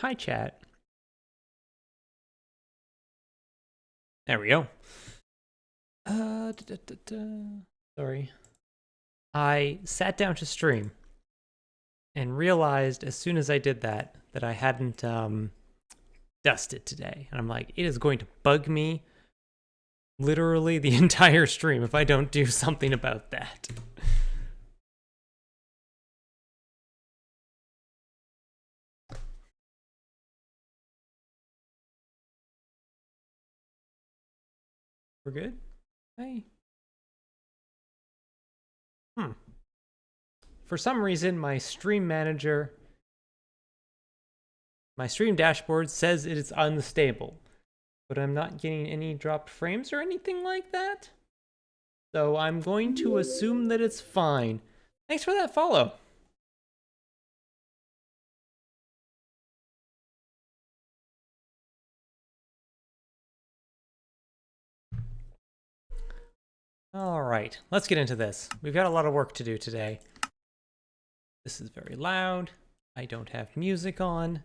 Hi, chat. There we go. Sorry. I sat down to stream and realized as soon as I did that that I hadn't dusted today. And I'm like, it is going to bug me literally the entire stream if I don't do something about that. We're good? Hey. For some reason, my stream manager, my stream dashboard says it is unstable, but I'm not getting any dropped frames or anything like that. So I'm going to assume that it's fine. Thanks for that follow. All right, let's get into this. We've got a lot of work to do today. This is very loud. I don't have music on.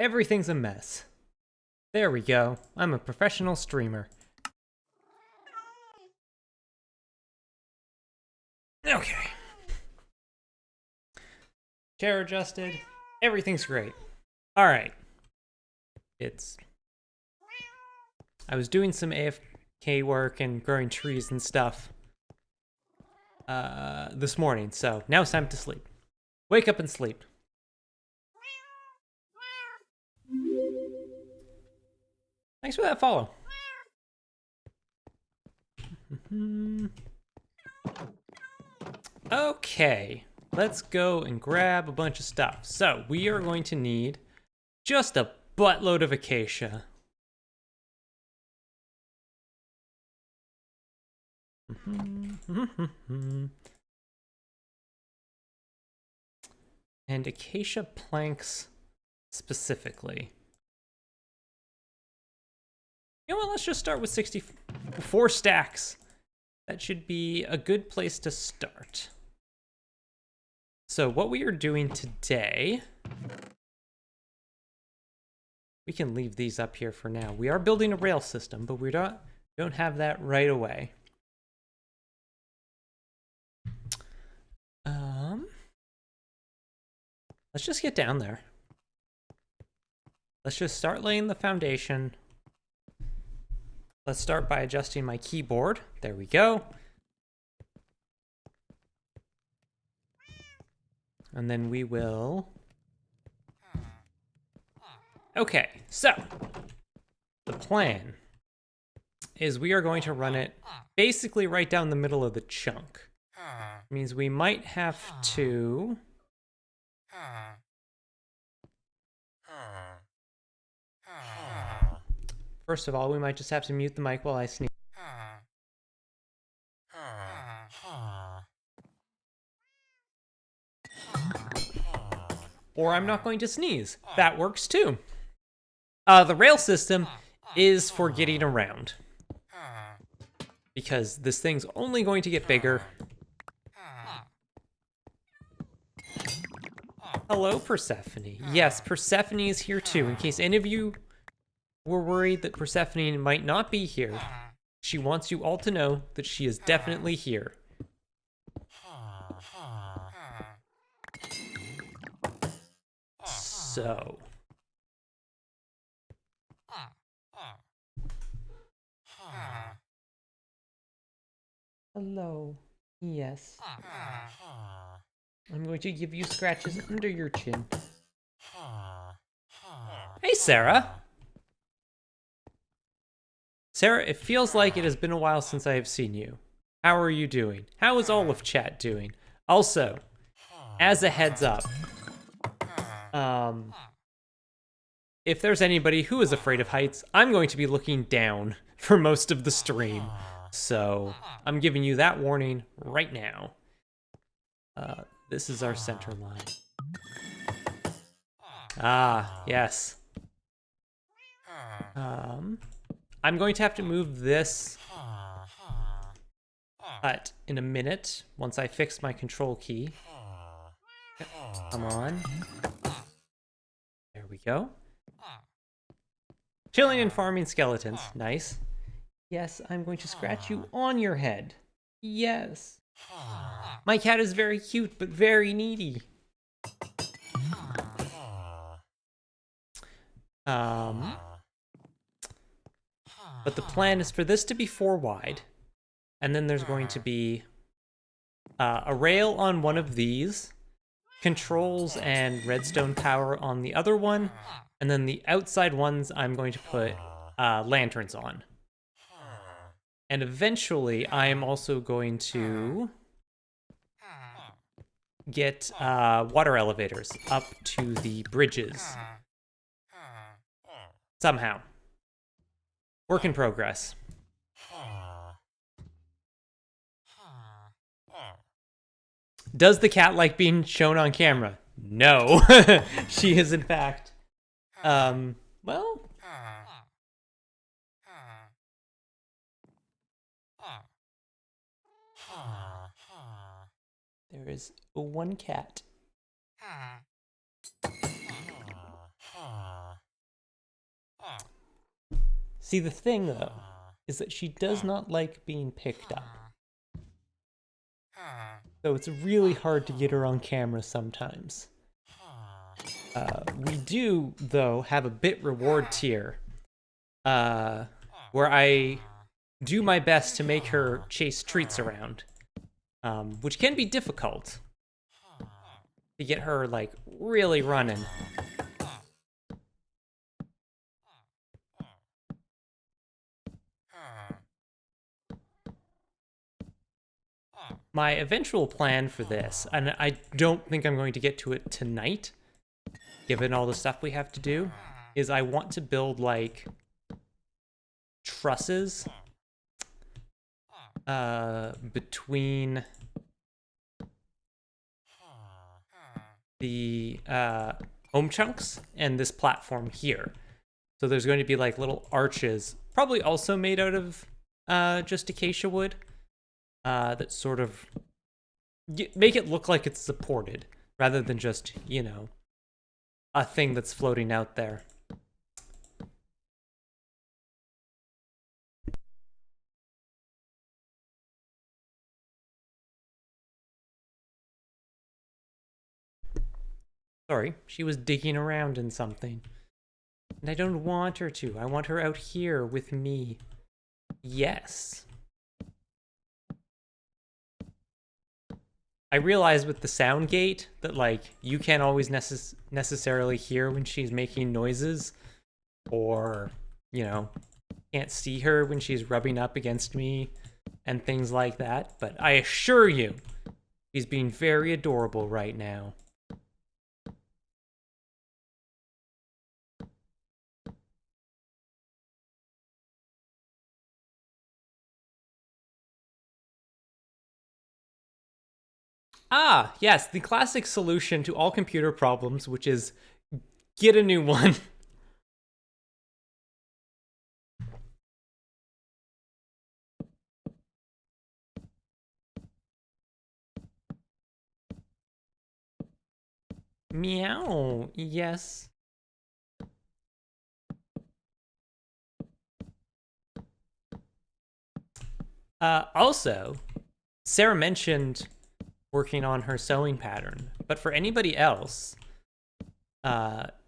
Everything's a mess. There we go. I'm a professional streamer. Okay. Chair adjusted. Everything's great. All right. I was doing some AFK work and growing trees and stuff this morning, so now it's time to sleep. Wake up and sleep. Thanks for that follow. Okay, let's go and grab a bunch of stuff. So we are going to need just a buttload of acacia. And acacia planks specifically. You know what, let's just start with 64 stacks. That should be a good place to start. So what we are doing today, we can leave these up here for now. We are building a rail system, but we don't have that right away. Let's just get down there. Let's just start laying the foundation. Let's start by adjusting my keyboard. There we go. And then we will... Okay, so the plan is we are going to run it basically right down the middle of the chunk. It means we might have to... First of all, we might just have to mute the mic while I sneeze. Or I'm not going to sneeze. That works too. The rail system is for getting around, because this thing's only going to get bigger. Hello, Persephone. Yes, Persephone is here too. In case any of you were worried that Persephone might not be here, she wants you all to know that she is definitely here. So... Hello. Yes. I'm going to give you scratches under your chin. Hey, Sarah. Sarah, it feels like it has been a while since I have seen you. How are you doing? How is all of chat doing? Also, as a heads up, if there's anybody who is afraid of heights, I'm going to be looking down for most of the stream. So I'm giving you that warning right now. This is our center line. Ah, yes. I'm going to have to move this hut in a minute once I fix my control key. Come on. There we go. Chilling and farming skeletons. Nice. Yes, I'm going to scratch you on your head. Yes. My cat is very cute, but very needy. But the plan is for this to be 4 wide. And then there's going to be a rail on one of these, controls and redstone power on the other one, and then the outside ones I'm going to put lanterns on. And eventually I am also going to get water elevators up to the bridges. Somehow. Work in progress. Does the cat like being shown on camera? No. She is, in fact, well... There is one cat. See, the thing, though, is that she does not like being picked up. So it's really hard to get her on camera sometimes. We do, though, have a bit reward tier, where I do my best to make her chase treats around, which can be difficult to get her, like, really running. My eventual plan for this, and I don't think I'm going to get to it tonight, given all the stuff we have to do, is I want to build, like, trusses between the home chunks and this platform here. So there's going to be, like, little arches, probably also made out of just acacia wood, that sort of make it look like it's supported, rather than just, you know, a thing that's floating out there. Sorry, she was digging around in something. And I don't want her to. I want her out here with me. Yes. I realize with the sound gate that, like, you can't always necessarily hear when she's making noises, or, you know, can't see her when she's rubbing up against me and things like that, but I assure you, she's being very adorable right now. Ah, yes, the classic solution to all computer problems, which is get a new one. Meow, yes. Also, Sarah mentioned working on her sewing pattern, but for anybody else,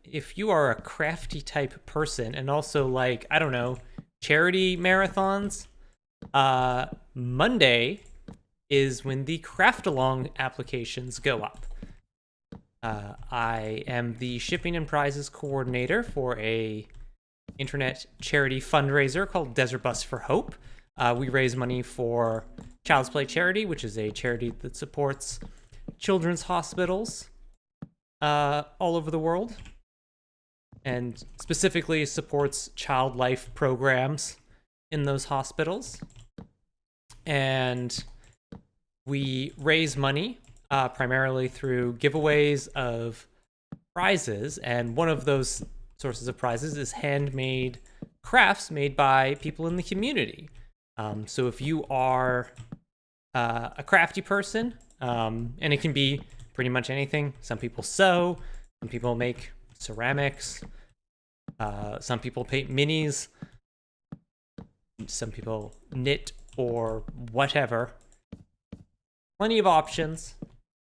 if you are a crafty type person and also, like, I don't know, charity marathons, Monday is when the craft along applications go up. I am the shipping and prizes coordinator for a internet charity fundraiser called Desert Bus for Hope. We raise money for Child's Play Charity, which is a charity that supports children's hospitals all over the world, and specifically supports child life programs in those hospitals. And we raise money primarily through giveaways of prizes, and one of those sources of prizes is handmade crafts made by people in the community. So if you are a crafty person, and it can be pretty much anything. Some people sew, some people make ceramics, some people paint minis, some people knit or whatever. Plenty of options.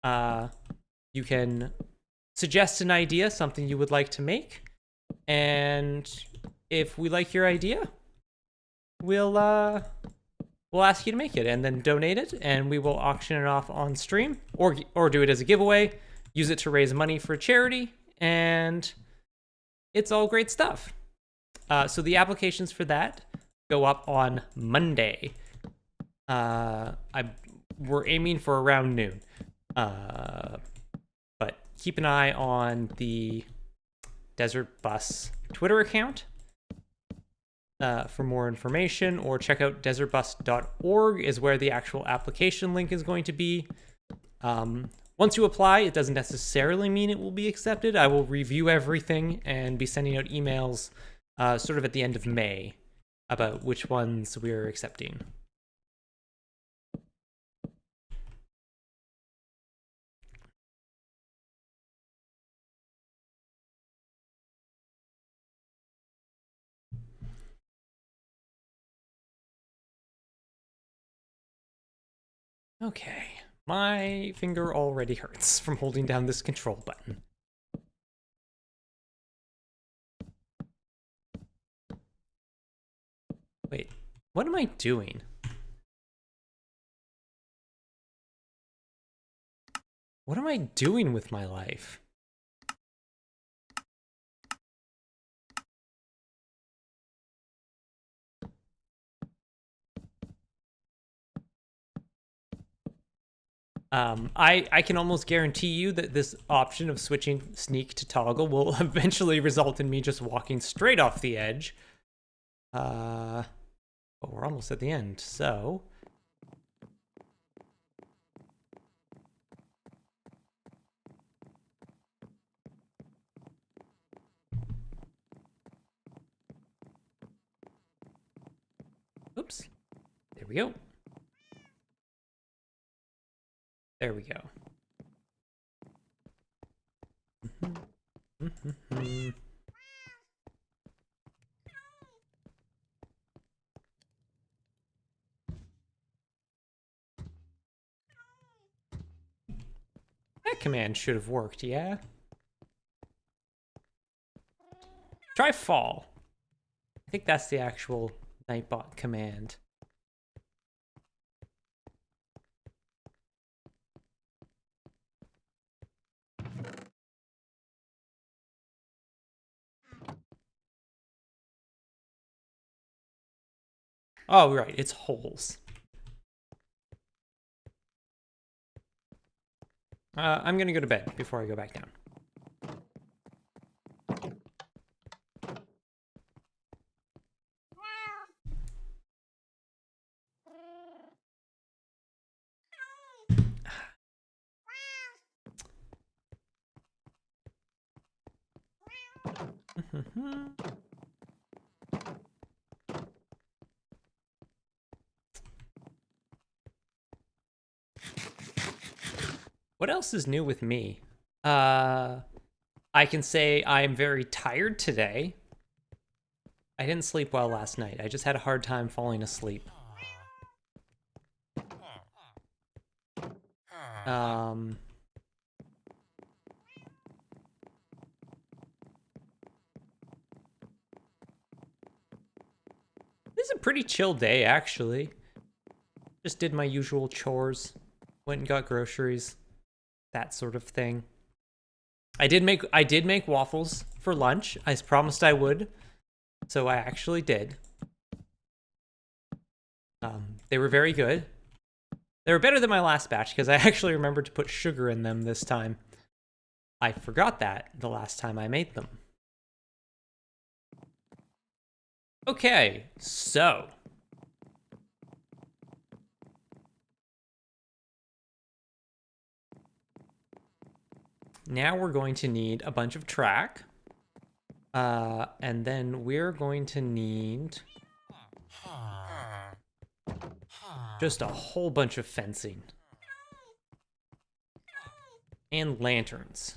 You can suggest an idea, something you would like to make, and if we like your idea, we'll ask you to make it and then donate it, and we will auction it off on stream or do it as a giveaway, use it to raise money for charity, and it's all great stuff. So the applications for that go up on Monday. We're aiming for around noon. But keep an eye on the Desert Bus Twitter account for more information, or check out desertbus.org is where the actual application link is going to be. Once you apply, it doesn't necessarily mean it will be accepted. I will review everything and be sending out emails sort of at the end of May about which ones we're accepting. Okay, my finger already hurts from holding down this control button. Wait, what am I doing? What am I doing with my life? I can almost guarantee you that this option of switching sneak to toggle will eventually result in me just walking straight off the edge. But we're almost at the end, so... Oops. There we go. There we go. That command should have worked, yeah? Try fall. I think that's the actual Nightbot command. Oh, right, it's holes. I'm gonna go to bed before I go back down. What else is new with me? I can say I am very tired today. I didn't sleep well last night. I just had a hard time falling asleep. This is a pretty chill day, actually. Just did my usual chores. Went and got groceries. That sort of thing. I did make waffles for lunch. I promised I would. So I actually did. They were very good. They were better than my last batch because I actually remembered to put sugar in them this time. I forgot that the last time I made them. Okay, so now we're going to need a bunch of track. And then we're going to need just a whole bunch of fencing. And lanterns.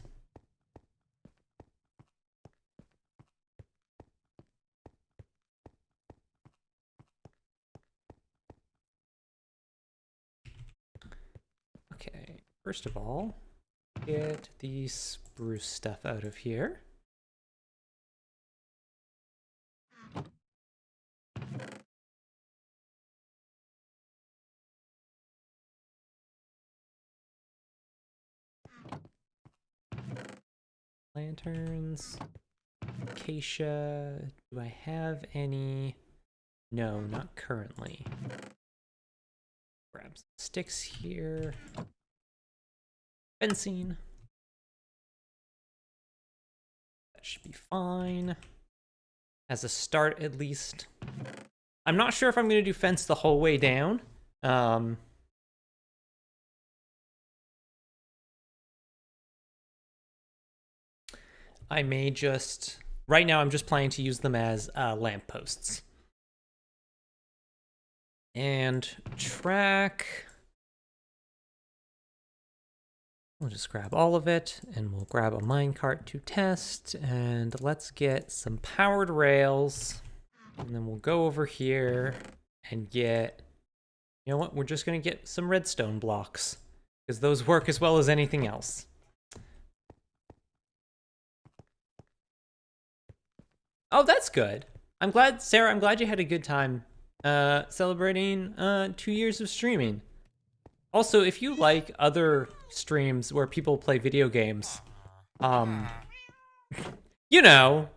Okay, first of all, get the spruce stuff out of here. Lanterns. Acacia. Do I have any? No, not currently. Grab some sticks here. Fencing. That should be fine. As a start, at least. I'm not sure if I'm going to do fence the whole way down. I may just... Right now, I'm just planning to use them as lampposts. And track... We'll just grab all of it, and we'll grab a minecart to test, and let's get some powered rails, and then we'll go over here and get... You know what? We're just going to get some redstone blocks, because those work as well as anything else. Oh, that's good. I'm glad, Sarah, I'm glad you had a good time celebrating 2 years of streaming. Also, if you like other streams where people play video games, you know,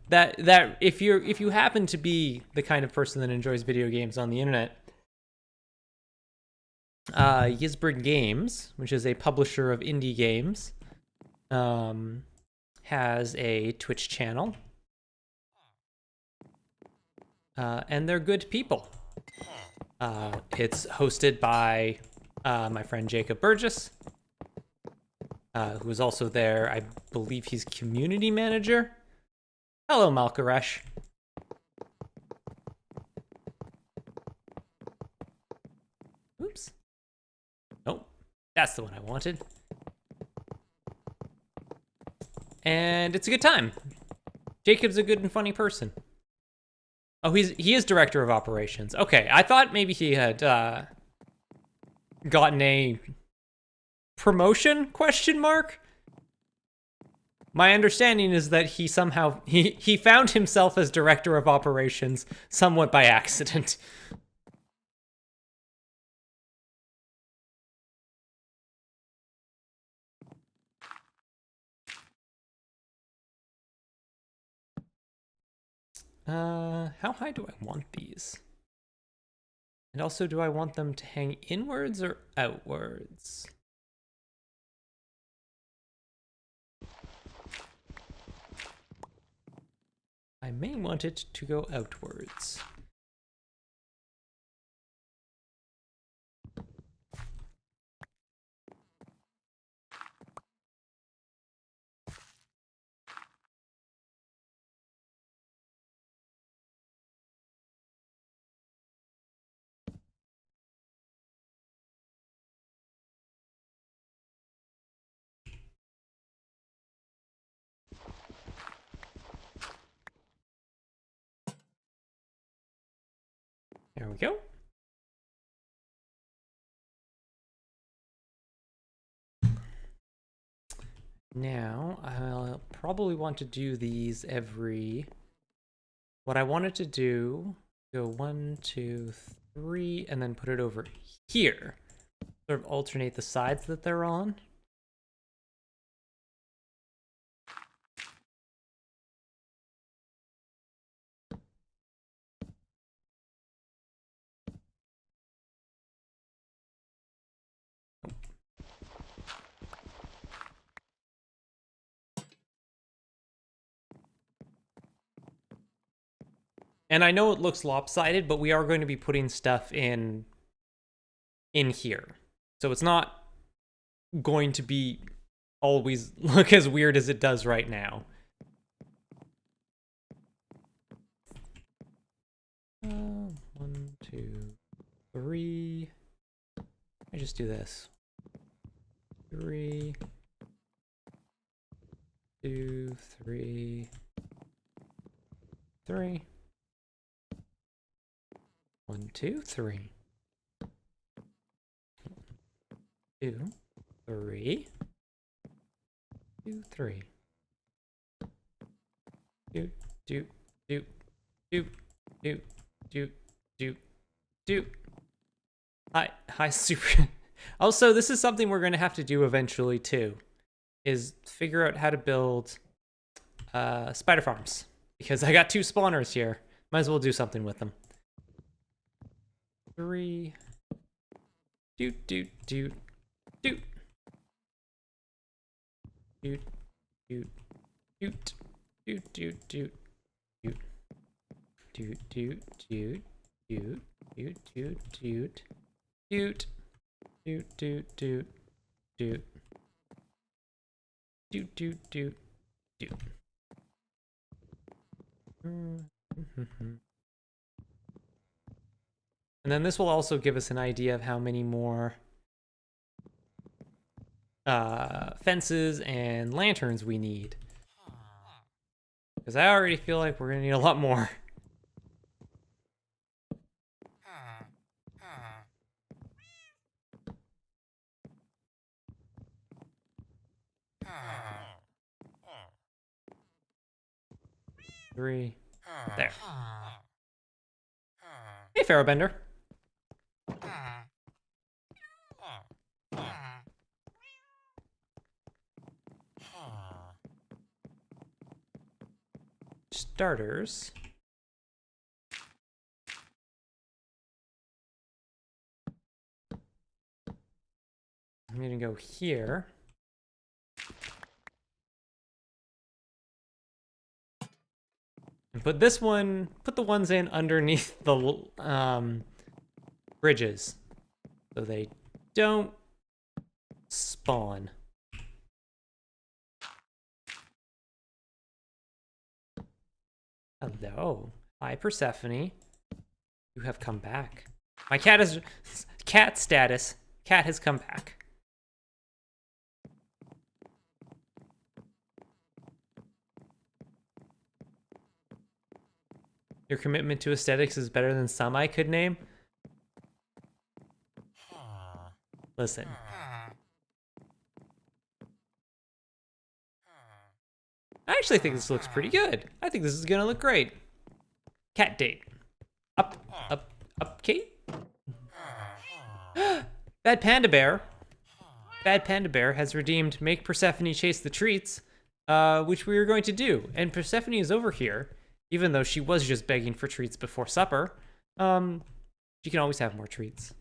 that if you happen to be the kind of person that enjoys video games on the internet, Yisbird Games, which is a publisher of indie games, has a Twitch channel. And they're good people. It's hosted by my friend Jacob Burgess, who is also there. I believe he's community manager. Hello, Malkaresh. Oops. Nope, that's the one I wanted. And it's a good time. Jacob's a good and funny person. Oh, he is director of operations. Okay, I thought maybe he had gotten a promotion, question mark? My understanding is that he somehow he found himself as director of operations somewhat by accident. How high do I want these? And also, do I want them to hang inwards or outwards? I may want it to go outwards. There we go. Now, I'll probably want to do these every... What I wanted to do, go 1, 2, 3, and then put it over here. Sort of alternate the sides that they're on. And I know it looks lopsided, but we are going to be putting stuff in here. So it's not going to be always look as weird as it does right now. 1, 2, 3. I just do this. 3, 2, 3, 3. 1, 2, 3. 2, 3. 2, 3. Do, do, do, do, do, do, do, do. Hi, super. Also, this is something we're going to have to do eventually too, is figure out how to build spider farms, because I got 2 spawners here. Might as well do something with them. 3. Do, do, do, do. Do, do, do, do, do, do, do. Do, do, do, do, do, do, do. Doot, doot, doot, doot, doot, doot, doot, doot, doot. And then this will also give us an idea of how many more fences and lanterns we need. Because I already feel like we're gonna need a lot more. Three. There. Hey, Pharaohbender. Starters. I'm gonna go here. And put this one, put the ones in underneath the bridges so they don't spawn. Hello. Hi, Persephone. You have come back. My cat is... Cat status. Cat has come back. Your commitment to aesthetics is better than some I could name. Listen. I actually think this looks pretty good. I think this is gonna look great. Cat date. Up, Kate? Bad Panda Bear. Bad Panda Bear has redeemed Make Persephone Chase the Treats, which we were going to do. And Persephone is over here, even though she was just begging for treats before supper. She can always have more treats.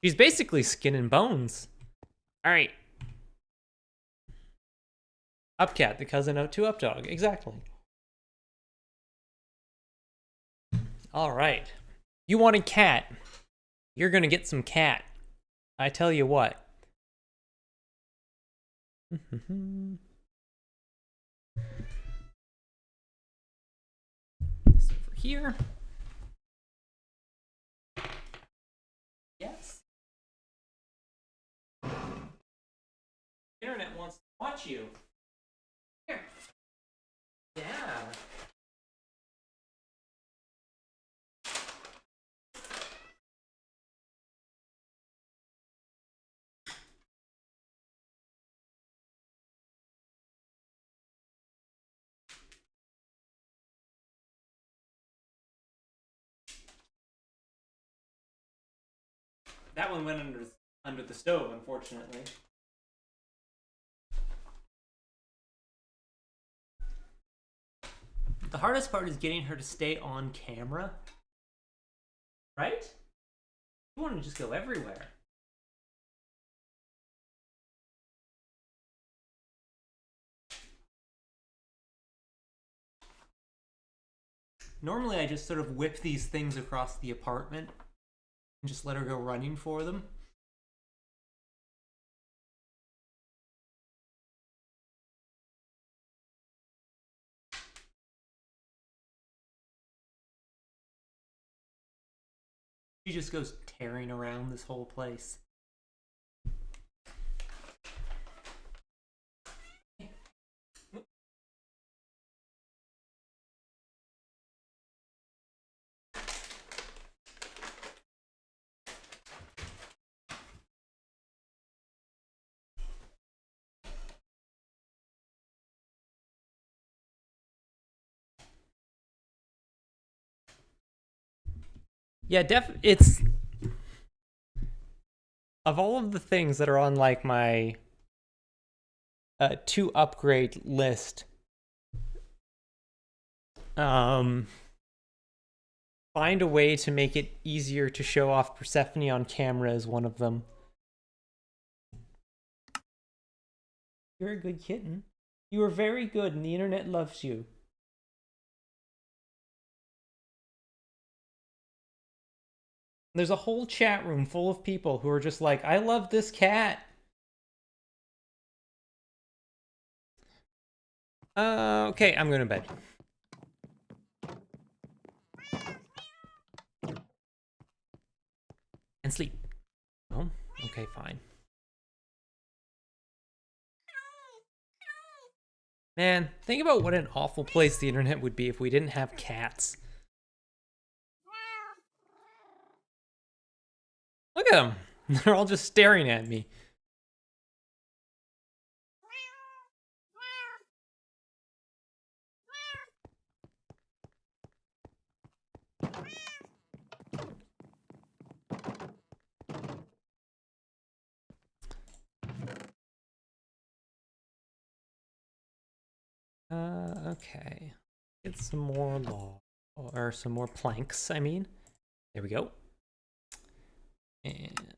She's basically skin and bones. All right. Upcat, the cousin of to Updog. Exactly. All right. You want a cat. You're going to get some cat. I tell you what. This over here. Yes. Internet wants to watch you. Here. Yeah. That one went under the stove, unfortunately. The hardest part is getting her to stay on camera. Right? You want to just go everywhere. Normally I just sort of whip these things across the apartment and just let her go running for them. She just goes tearing around this whole place. Yeah, it's of all of the things that are on like my to upgrade list. Find a way to make it easier to show off Persephone on camera is one of them. You're a good kitten. You are very good and the internet loves you. There's a whole chat room full of people who are just like, I love this cat. Okay, I'm going to bed. And sleep. Oh, okay, fine. Man, think about what an awful place the internet would be if we didn't have cats. Look at them. They're all just staring at me. Okay. Get some more log, or some more planks, I mean. There we go. And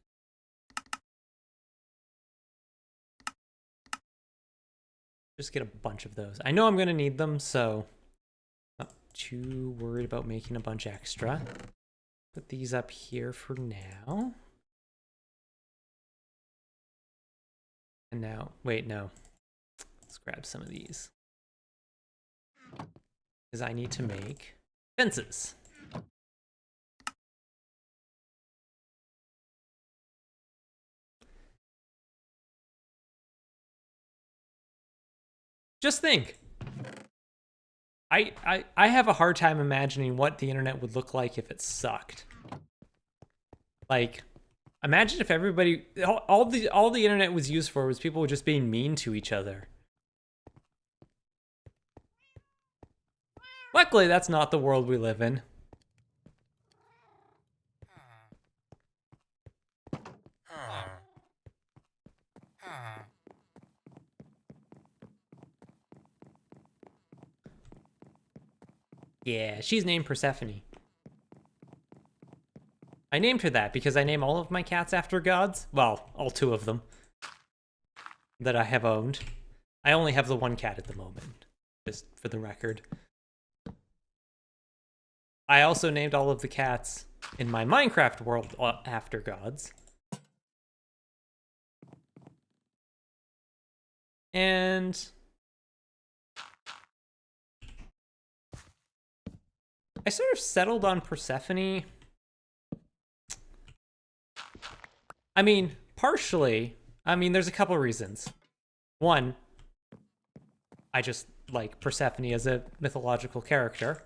just get a bunch of those. I know I'm gonna need them, so not too worried about making a bunch extra. Put these up here for now. And now, wait, no. Let's grab some of these. Because I need to make fences. Just think. I have a hard time imagining what the internet would look like if it sucked. Like, imagine if everybody, all the internet was used for was people just being mean to each other. Luckily, that's not the world we live in. Yeah, she's named Persephone. I named her that because I name all of my cats after gods. Well, all 2 of them that I have owned. I only have the 1 cat at the moment, just for the record. I also named all of the cats in my Minecraft world after gods. And I sort of settled on Persephone. I mean, partially. I mean, there's a couple reasons. 1, I just like Persephone as a mythological character.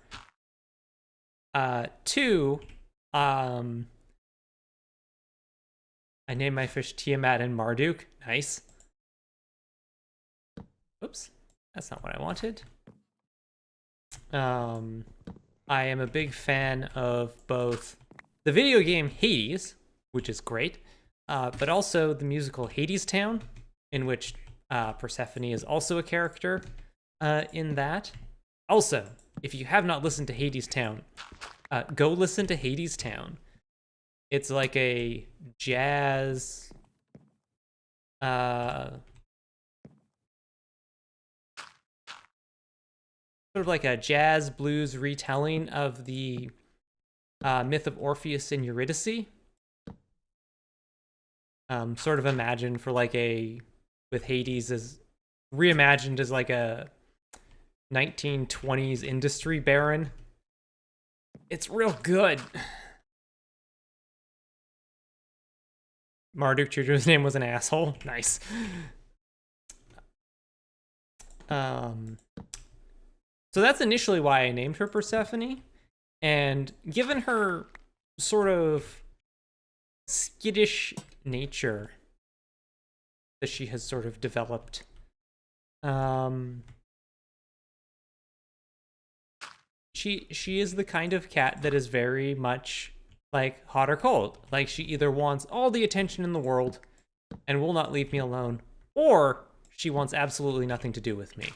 2, I named my fish Tiamat and Marduk. Nice. Oops, that's not what I wanted. I am a big fan of both the video game Hades, which is great, but also the musical Hadestown, in which Persephone is also a character in that. Also, if you have not listened to Hadestown, go listen to Hadestown. It's like a jazz... sort of like a jazz blues retelling of the myth of Orpheus and Eurydice. Sort of imagined for like with Hades as reimagined as like a 1920s industry baron. It's real good. Marduk Chujo's name was an asshole. Nice. So that's initially why I named her Persephone. And given her sort of skittish nature that she has sort of developed, she is the kind of cat that is very much like hot or cold. Like she either wants all the attention in the world and will not leave me alone, or she wants absolutely nothing to do with me.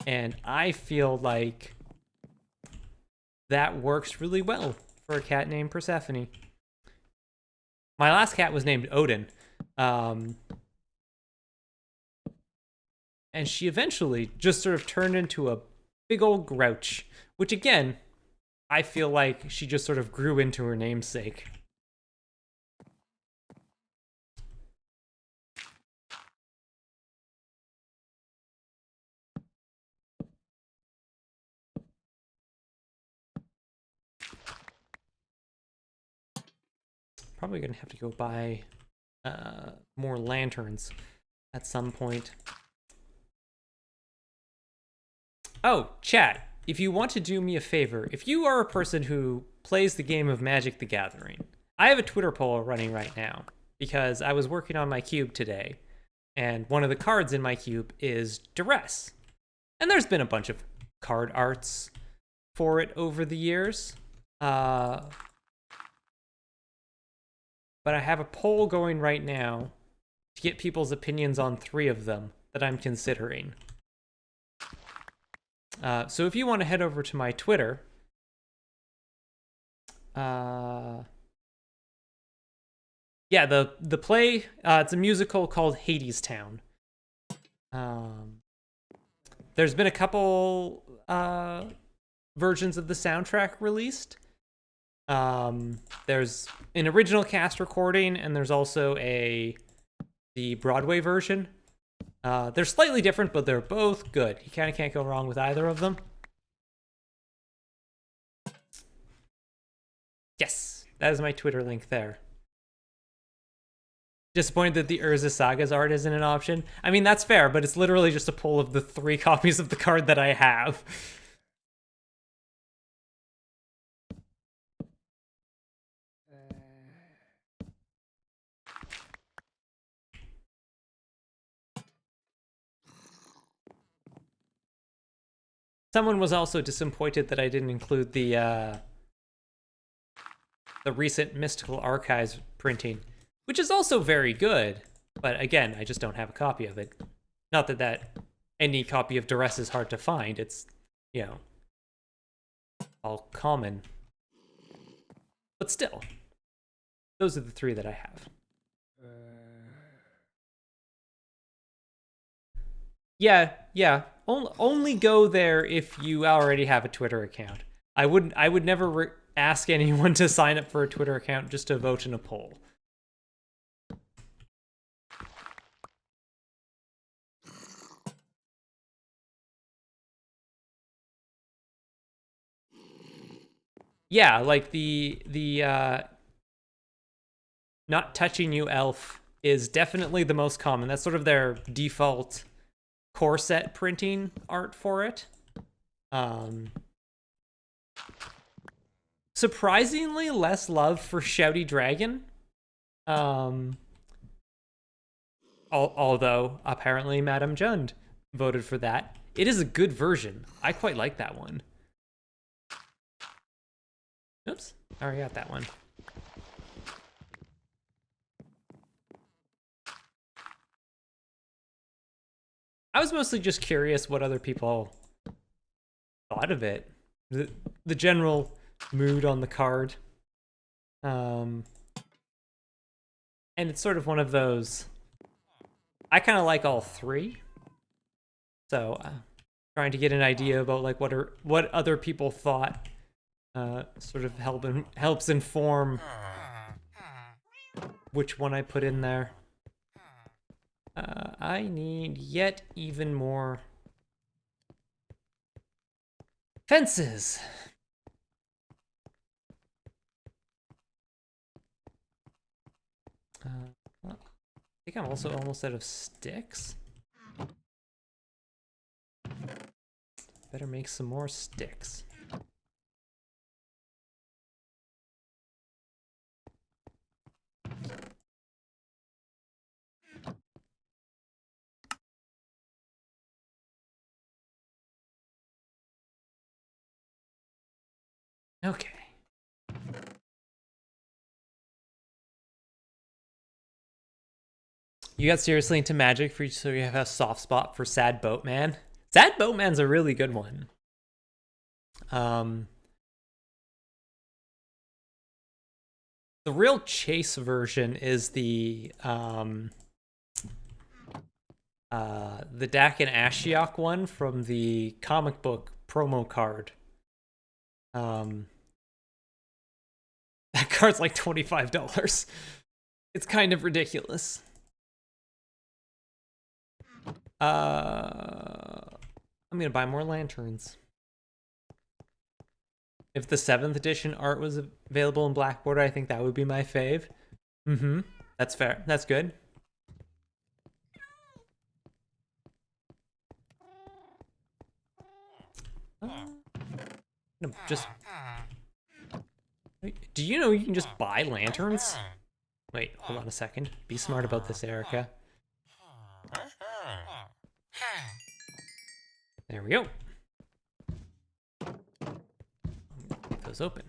And I feel like that works really well for a cat named Persephone. My last cat was named Odin. And she eventually just sort of turned into a big old grouch, which again, I feel like she just sort of grew into her namesake. Probably gonna have to go buy more lanterns at some point. Oh, chat, if you want to do me a favor, if you are a person who plays the game of Magic the Gathering, I have a Twitter poll running right now because I was working on my cube today, and one of the cards in my cube is Duress. And there's been a bunch of card arts for it over the years. But I have a poll going right now to get people's opinions on 3 of them that I'm considering. So if you want to head over to my Twitter, yeah, the play, it's a musical called Hadestown. There's been a couple versions of the soundtrack released. There's an original cast recording, and there's also the Broadway version. They're slightly different, but they're both good. You kind of can't go wrong with either of them. Yes, that is my Twitter link there. Disappointed that the Urza Saga's art isn't an option. I mean, that's fair, but it's literally just a poll of the 3 copies of the card that I have. Someone was also disappointed that I didn't include the recent Mystical Archives printing, which is also very good. But again, I just don't have a copy of it. Not that any copy of Duress is hard to find. It's, you know, all common. But still, those are the 3 that I have. Yeah. Only go there if you already have a Twitter account. I would never ask anyone to sign up for a Twitter account just to vote in a poll. Yeah, like the not touching you elf is definitely the most common. That's sort of their default core set printing art for it. Surprisingly less love for Shouty Dragon. Although apparently Madame Jund voted for that. It is a good version. I quite like that one. Oops, I already got that one. I was mostly just curious what other people thought of it. The general mood on the card. And it's sort of one of those, I kind of like all 3. So trying to get an idea about like what other people thought sort of helps inform which one I put in there. I need yet even more fences. I think I'm also almost out of sticks. Better make some more sticks. Okay. You got seriously into magic so you have a soft spot for Sad Boatman. Sad Boatman's a really good one. The real chase version is the Dak and Ashiok one from the comic book promo card. That card's like $25. It's kind of ridiculous. I'm gonna buy more lanterns. If the 7th edition art was available in black border, I think that would be my fave. That's fair. That's good. Just... Do you know you can just buy lanterns? Wait, hold on a second. Be smart about this, Erica. There we go. Keep those open.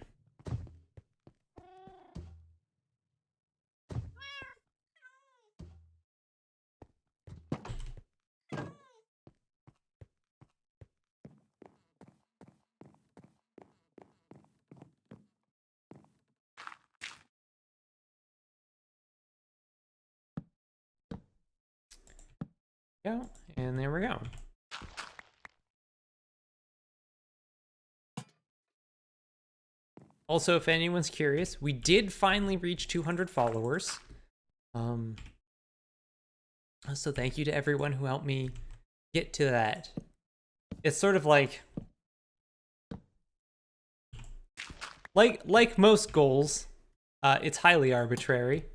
Go, and there we go. Also, if anyone's curious, we did finally reach 200 followers. So thank you to everyone who helped me get to that. It's sort of like most goals, it's highly arbitrary,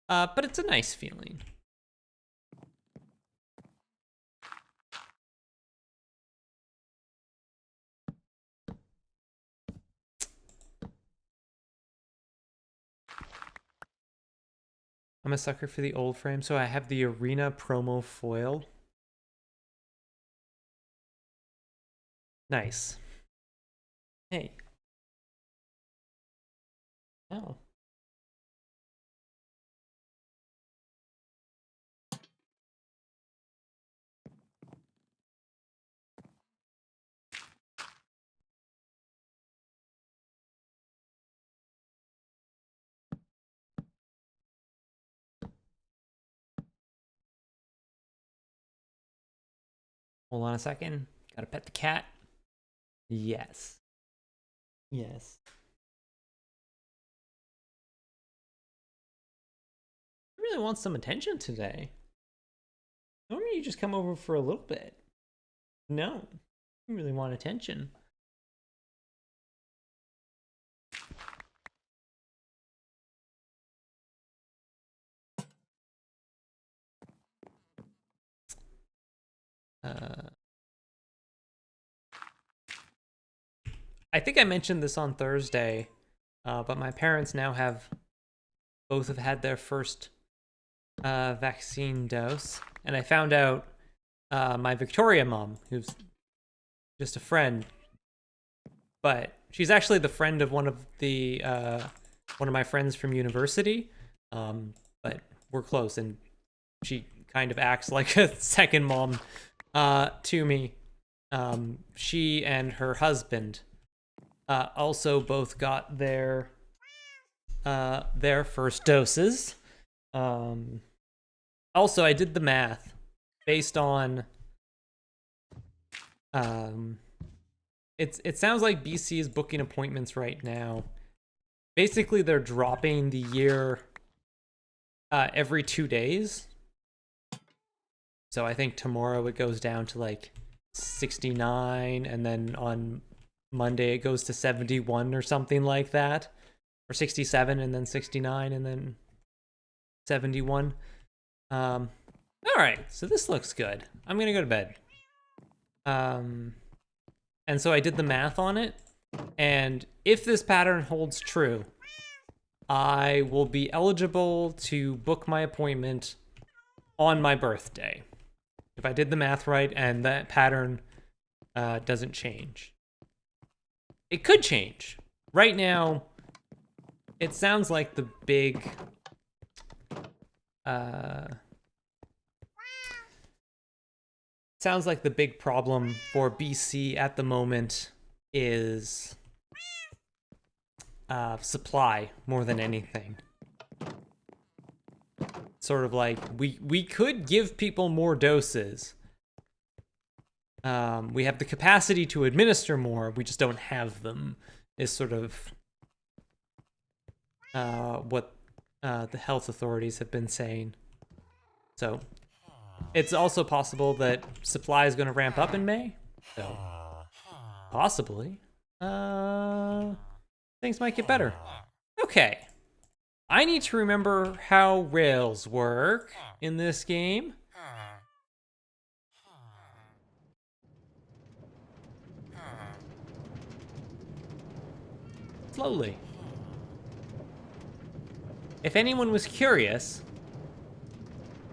but it's a nice feeling. I'm a sucker for the old frame, so I have the Arena promo foil. Nice. Hey. Oh. Hold on a second. Gotta pet the cat. Yes. Yes. I really want some attention today. Normally you just come over for a little bit. No. You really want attention. I think I mentioned this on Thursday, but my parents now both have had their first vaccine dose. And I found out my Victoria mom, who's just a friend, but she's actually the friend of one of my friends from university. But we're close, and she kind of acts like a second mom to me. She and her husband also both got their first doses. Also, I did the math based on it sounds like BC is booking appointments right now. Basically, they're dropping the year every 2 days. So I think tomorrow it goes down to like 69, and then on Monday it goes to 71 or something like that, or 67, and then 69, and then 71. All right, so this looks good. I'm gonna go to bed. And so I did the math on it, and if this pattern holds true, I will be eligible to book my appointment on my birthday. If I did the math right and that pattern doesn't change. It could change. right now, it sounds like the big problem for BC at the moment is supply more than anything. Sort of like we could give people more doses. We have the capacity to administer more, we just don't have them, is sort of what the health authorities have been saying. So it's also possible that supply is going to ramp up in May. So possibly things might get better. Okay. I need to remember how rails work in this game. Slowly. If anyone was curious,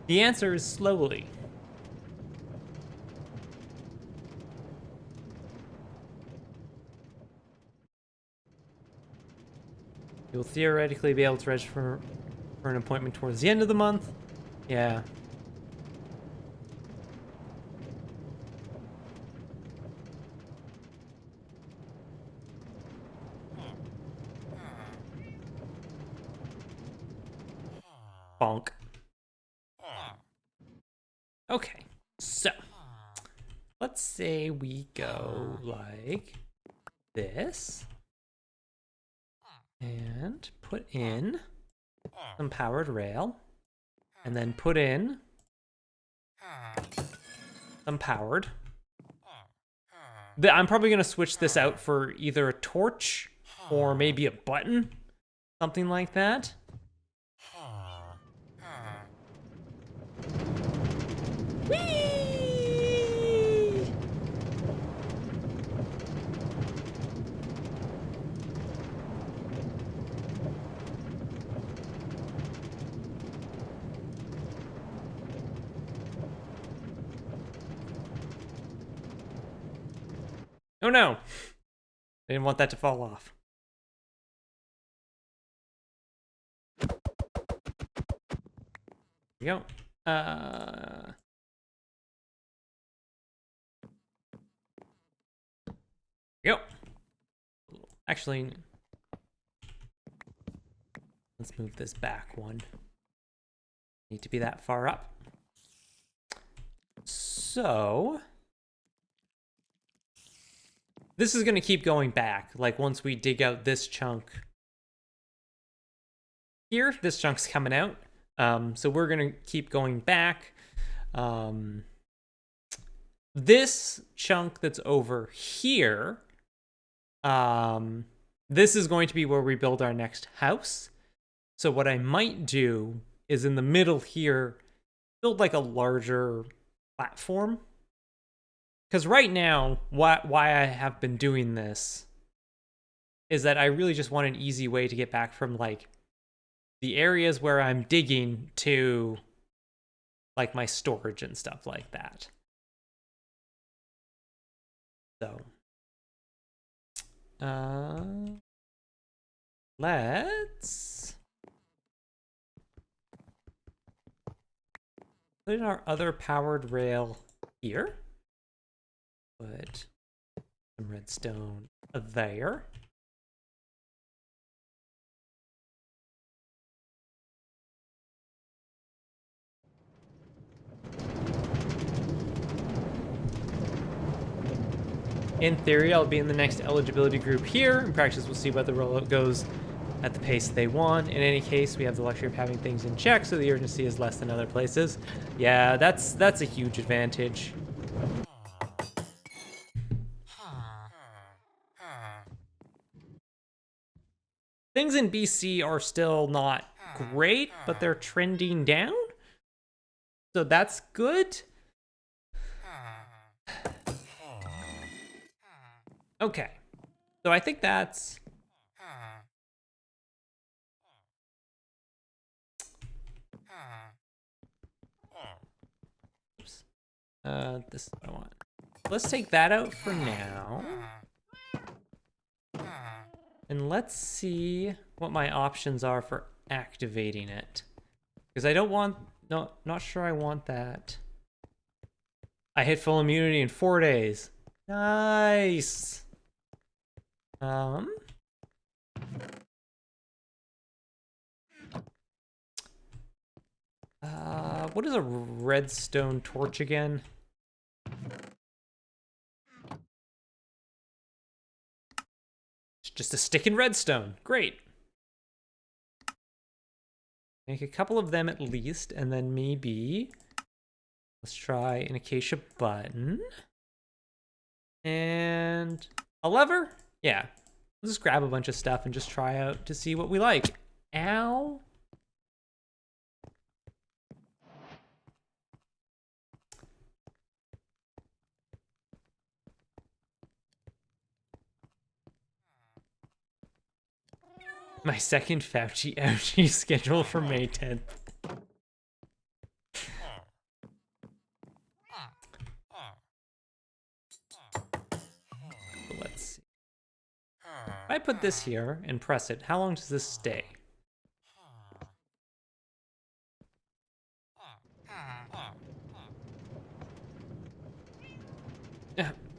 the answer is slowly. You'll theoretically be able to register for an appointment towards the end of the month. Yeah. Bonk. Okay, so let's say we go like this and put in some powered rail and then put in some powered. I'm probably gonna switch this out for either a torch or maybe a button, something like that. Whee! Oh no! I didn't want that to fall off. Here we go. Yep. Actually, let's move this back one. Need to be that far up. So this is going to keep going back. Like once we dig out this chunk here, this chunk's coming out. So we're going to keep going back. This chunk that's over here, this is going to be where we build our next house. So what I might do is in the middle here, build like a larger platform. Because right now, why I have been doing this is that I really just want an easy way to get back from like the areas where I'm digging to like my storage and stuff like that. So let's put in our other powered rail here. Put some redstone there. In theory, I'll be in the next eligibility group here. In practice, we'll see whether the rollout goes at the pace they want. In any case, we have the luxury of having things in check, so the urgency is less than other places. Yeah, that's a huge advantage. Things in BC are still not great, but they're trending down. So that's good. Okay. So I think that's... Oops. This is what I want. Let's take that out for now. And let's see what my options are for activating it. Because I don't want, no, not sure I want that. I hit full immunity in 4 days. Nice. What is a redstone torch again? It's just a stick in redstone. Great. Make a couple of them at least, and then maybe let's try an acacia button. And a lever? Yeah. Let's just grab a bunch of stuff and just try out to see what we like. Ow. My second Fauci ouchie scheduled for May 10th. Let's see. If I put this here and press it, how long does this stay?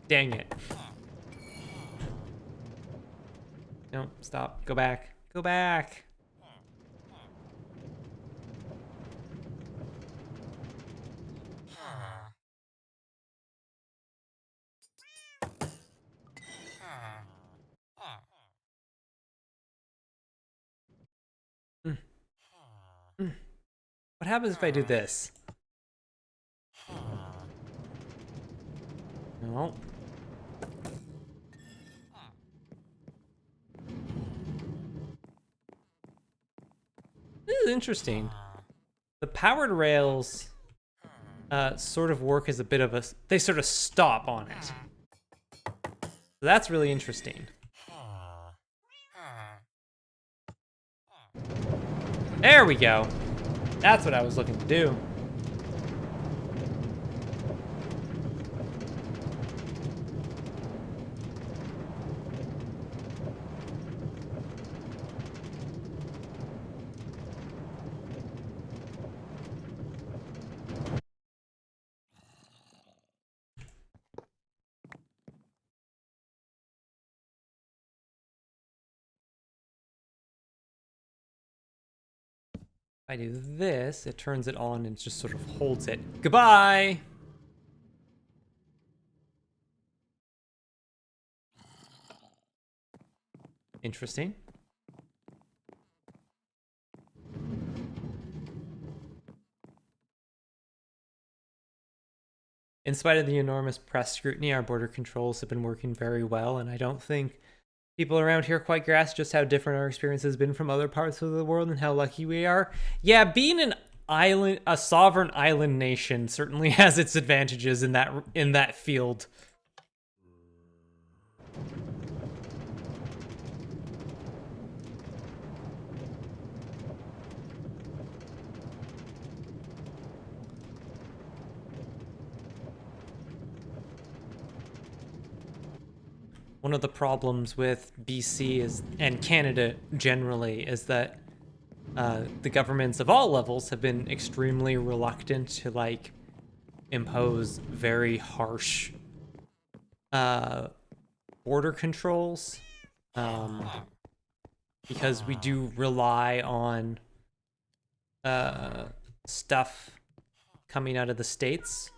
Dang it. No, stop. Go back. Go back. What happens if I do this? No. This is interesting. The powered rails sort of work as a bit of a... They sort of stop on it. So that's really interesting. There we go. That's what I was looking to do. I do this, it turns it on and just sort of holds it. Goodbye! Interesting. In spite of the enormous press scrutiny, our border controls have been working very well, and I don't think people around here quite grasp just how different our experience has been from other parts of the world and how lucky we are. Yeah, being an island, a sovereign island nation certainly has its advantages in that field. One of the problems with BC is, and Canada generally, is that the governments of all levels have been extremely reluctant to like impose very harsh border controls, because we do rely on stuff coming out of the States.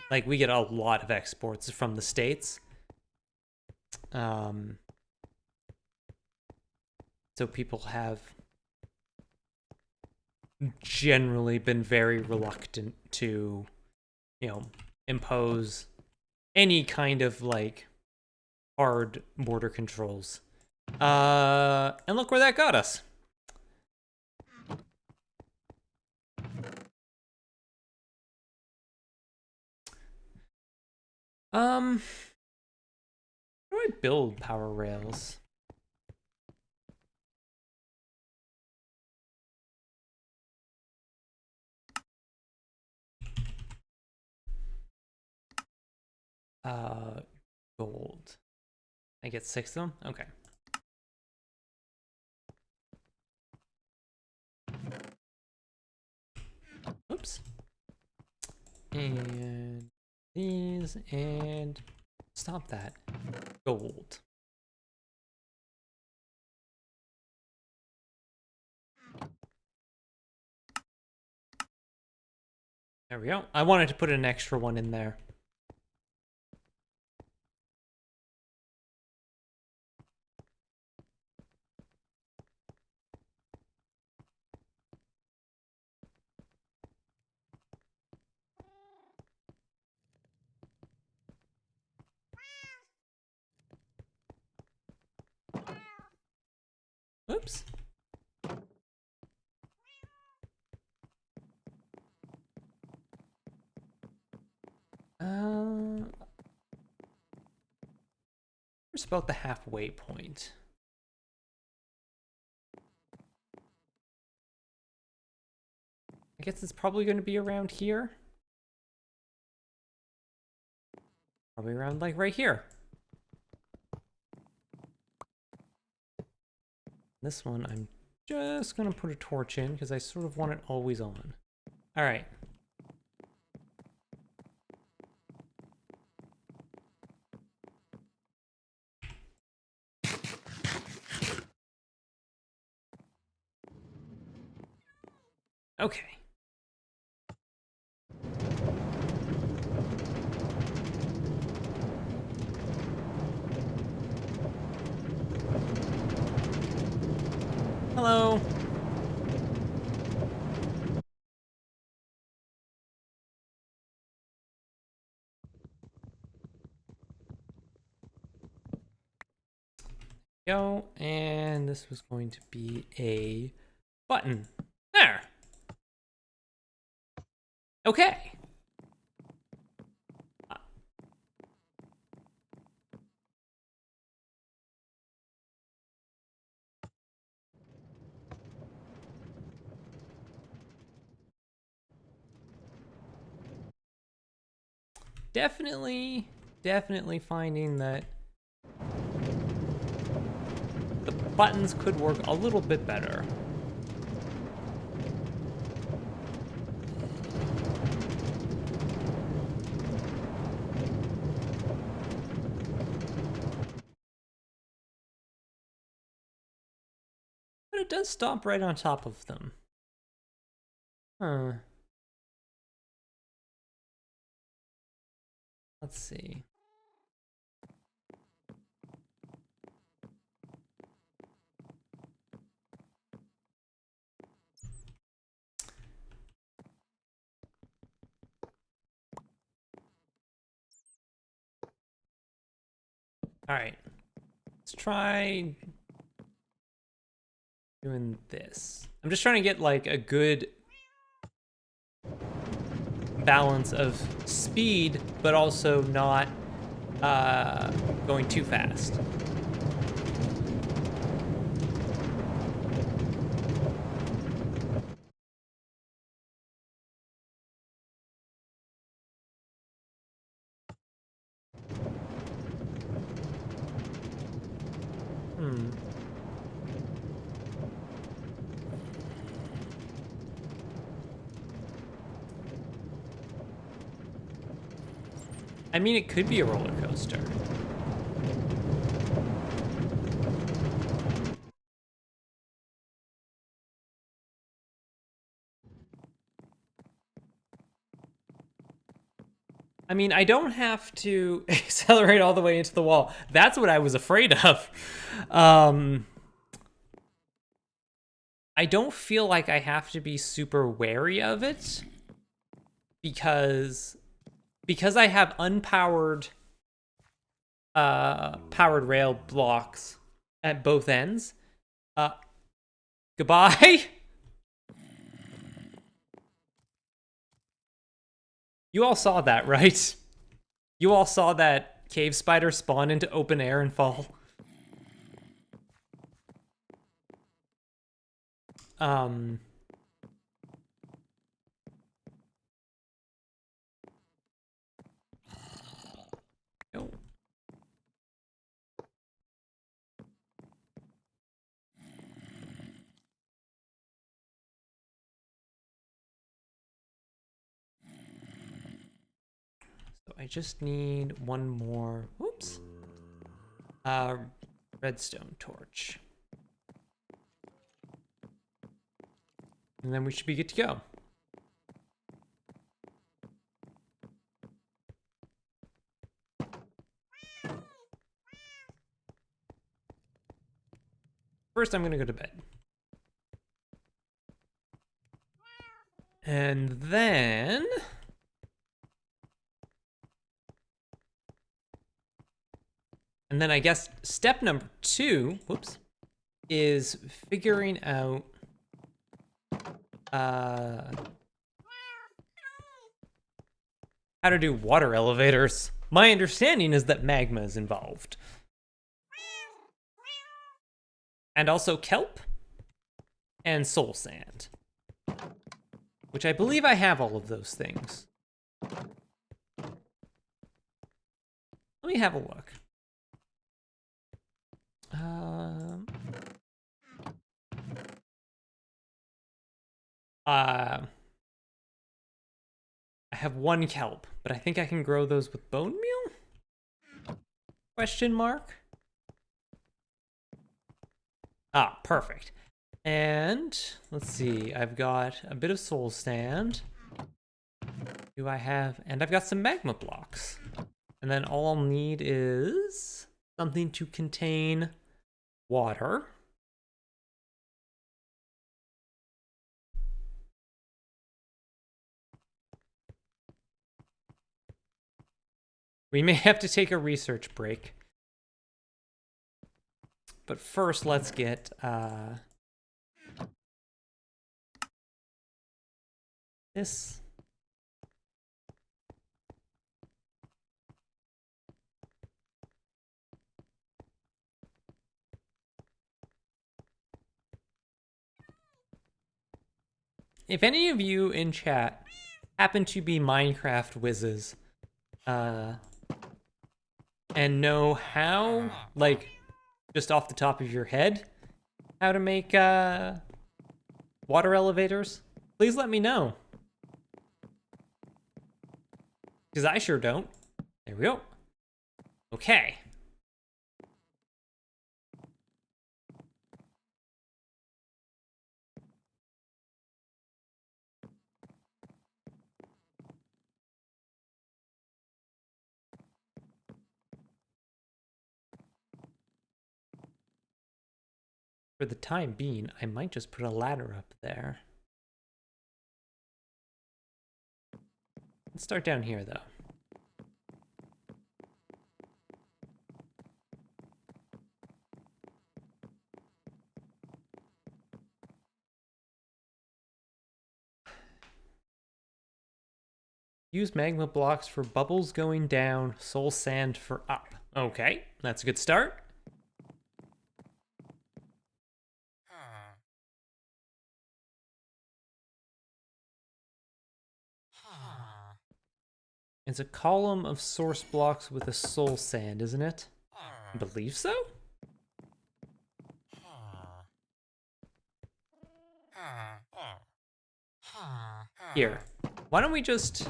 Like, we get a lot of exports from the States. So people have generally been very reluctant to, you know, impose any kind of like hard border controls. And look where that got us. How do I build power rails? Gold. I get 6 of them? Okay. Oops. And these, and stop that. Gold. There we go. I wanted to put an extra one in there. Oops. Where's about the halfway point? I guess it's probably going to be around here. Probably around like right here. This one, I'm just going to put a torch in because I sort of want it always on. All right. Okay. Hello. Go, and this was going to be a button. There. Okay. Definitely finding that the buttons could work a little bit better. But it does stop right on top of them. Huh. Let's see. All right. Let's try doing this. I'm just trying to get like a good balance of speed, but also not going too fast. I mean, it could be a roller coaster. I mean, I don't have to accelerate all the way into the wall. That's what I was afraid of. I don't feel like I have to be super wary of it because I have unpowered powered rail blocks at both ends. Goodbye. You all saw that, right? You all saw that cave spider spawn into open air and fall. No. I just need one more, whoops, redstone torch. And then we should be good to go. First, I'm gonna go to bed. And then... I guess step number 2, whoops, is figuring out how to do water elevators. My understanding is that magma is involved. And also kelp and soul sand, which I believe I have all of those things. Let me have a look. I have 1 kelp, but I think I can grow those with bone meal? Question mark? Ah, perfect. And let's see, I've got a bit of soul sand. Do I have, and I've got some magma blocks. And then all I'll need is something to contain water. We may have to take a research break. But first, let's get this. If any of you in chat happen to be Minecraft whizzes, and know how, like, just off the top of your head, how to make water elevators, please let me know. Because I sure don't. There we go. Okay. For the time being, I might just put a ladder up there. Let's start down here, though. Use magma blocks for bubbles going down, soul sand for up. Okay, that's a good start. It's a column of source blocks with a soul sand, isn't it? I believe so? Here, why don't we just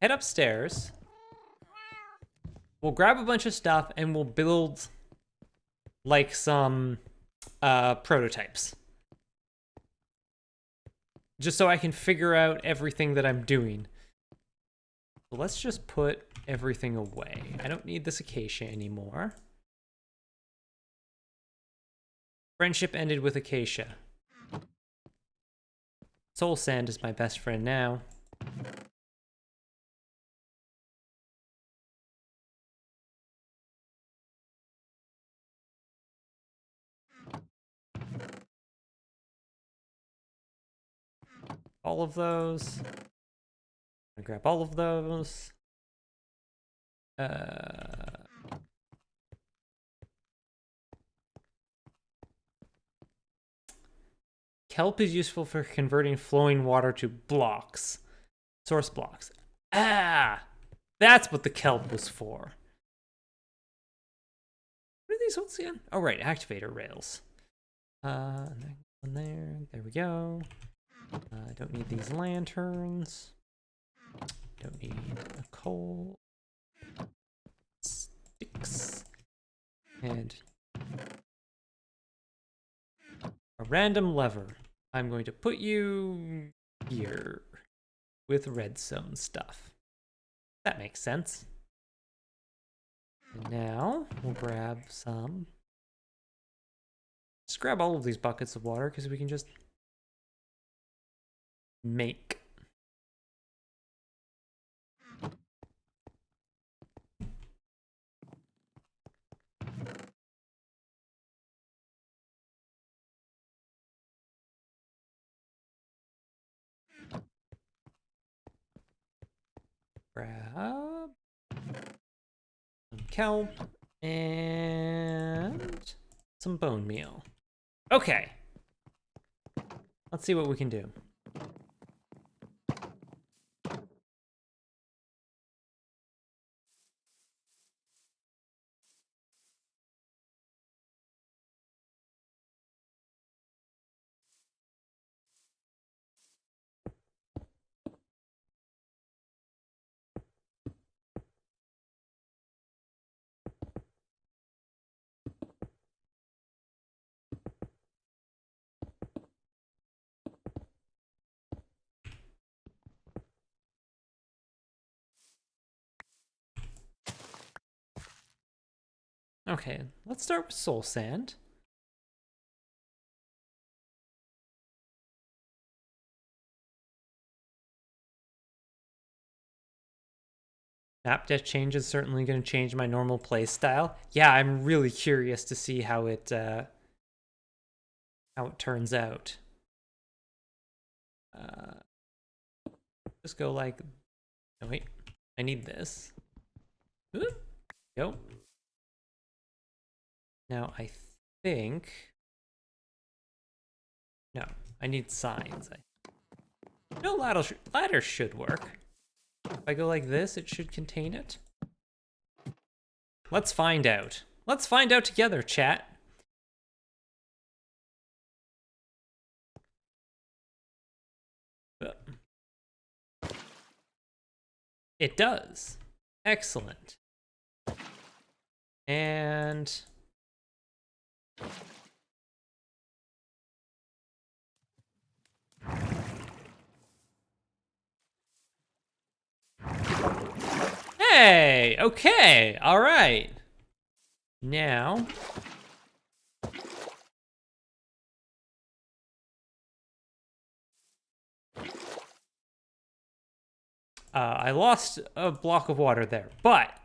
head upstairs, we'll grab a bunch of stuff, and we'll build, like, some prototypes. Just so I can figure out everything that I'm doing. So let's just put everything away. I don't need this acacia anymore. Friendship ended with acacia. Soul sand is my best friend now. All of those. I'm gonna grab all of those. Kelp is useful for converting flowing water to blocks. Source blocks. Ah! That's what the kelp was for. What are these ones again? Oh, right, activator rails. One there. There we go. I don't need these lanterns. Don't need a coal. Sticks. And a random lever. I'm going to put you here with redstone stuff. That makes sense. And now we'll grab some. Just grab all of these buckets of water because we can just make. Grab some kelp and some bone meal. Okay. Let's see what we can do. Okay, let's start with soul sand. Map depth change is certainly going to change my normal play style. Yeah, I'm really curious to see how it turns out. Just go like, oh wait, I need this. Oop, go. Now I think, no, I need signs. No, ladder should work. If I go like this, it should contain it. Let's find out. Let's find out together, chat. It does. Excellent. And hey, okay, all right. Now I lost a block of water there, but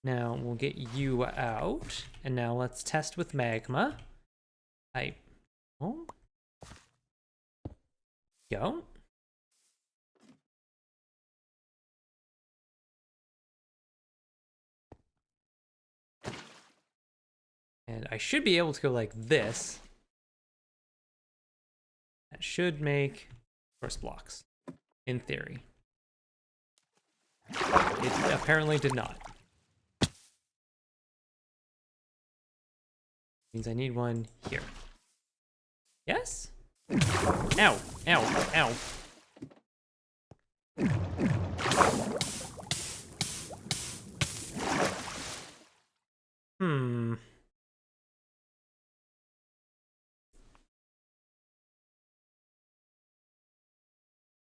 now we'll get you out, and now let's test with magma. Oh, go. And I should be able to go like this. That should make first blocks, in theory. It apparently did not. Means I need one here. Yes? Ow, ow, ow.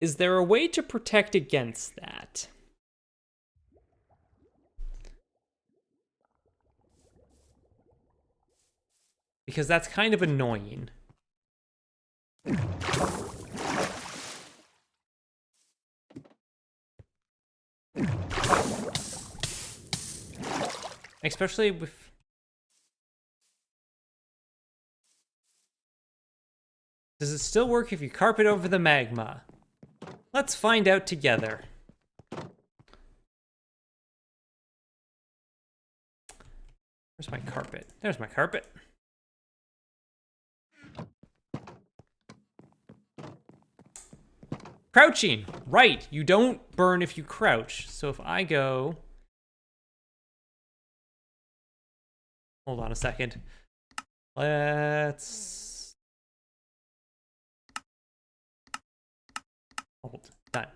Is there a way to protect against that? Because that's kind of annoying. Especially with... Does it still work if you carpet over the magma? Let's find out together. Where's my carpet? There's my carpet. Crouching! Right, you don't burn if you crouch. So if I go... Hold on a second. Let's... Hold. Done.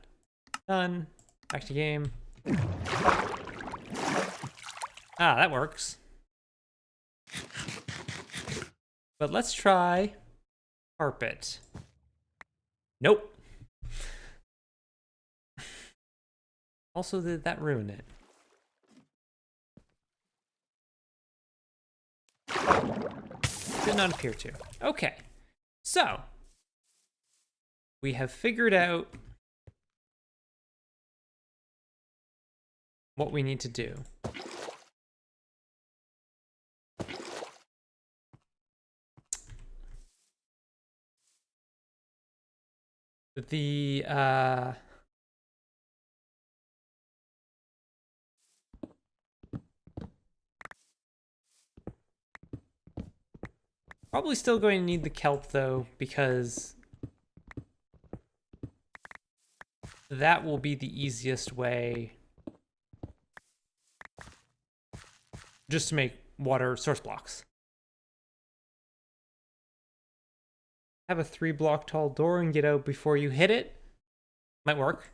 Done. Back to game. Ah, that works. But let's try carpet. Nope. Also, did that ruin it? Did not appear to. Okay. So, we have figured out what we need to do. The, probably still going to need the kelp, though, because that will be the easiest way just to make water source blocks. Have a 3-block tall door and get out before you hit it. Might work.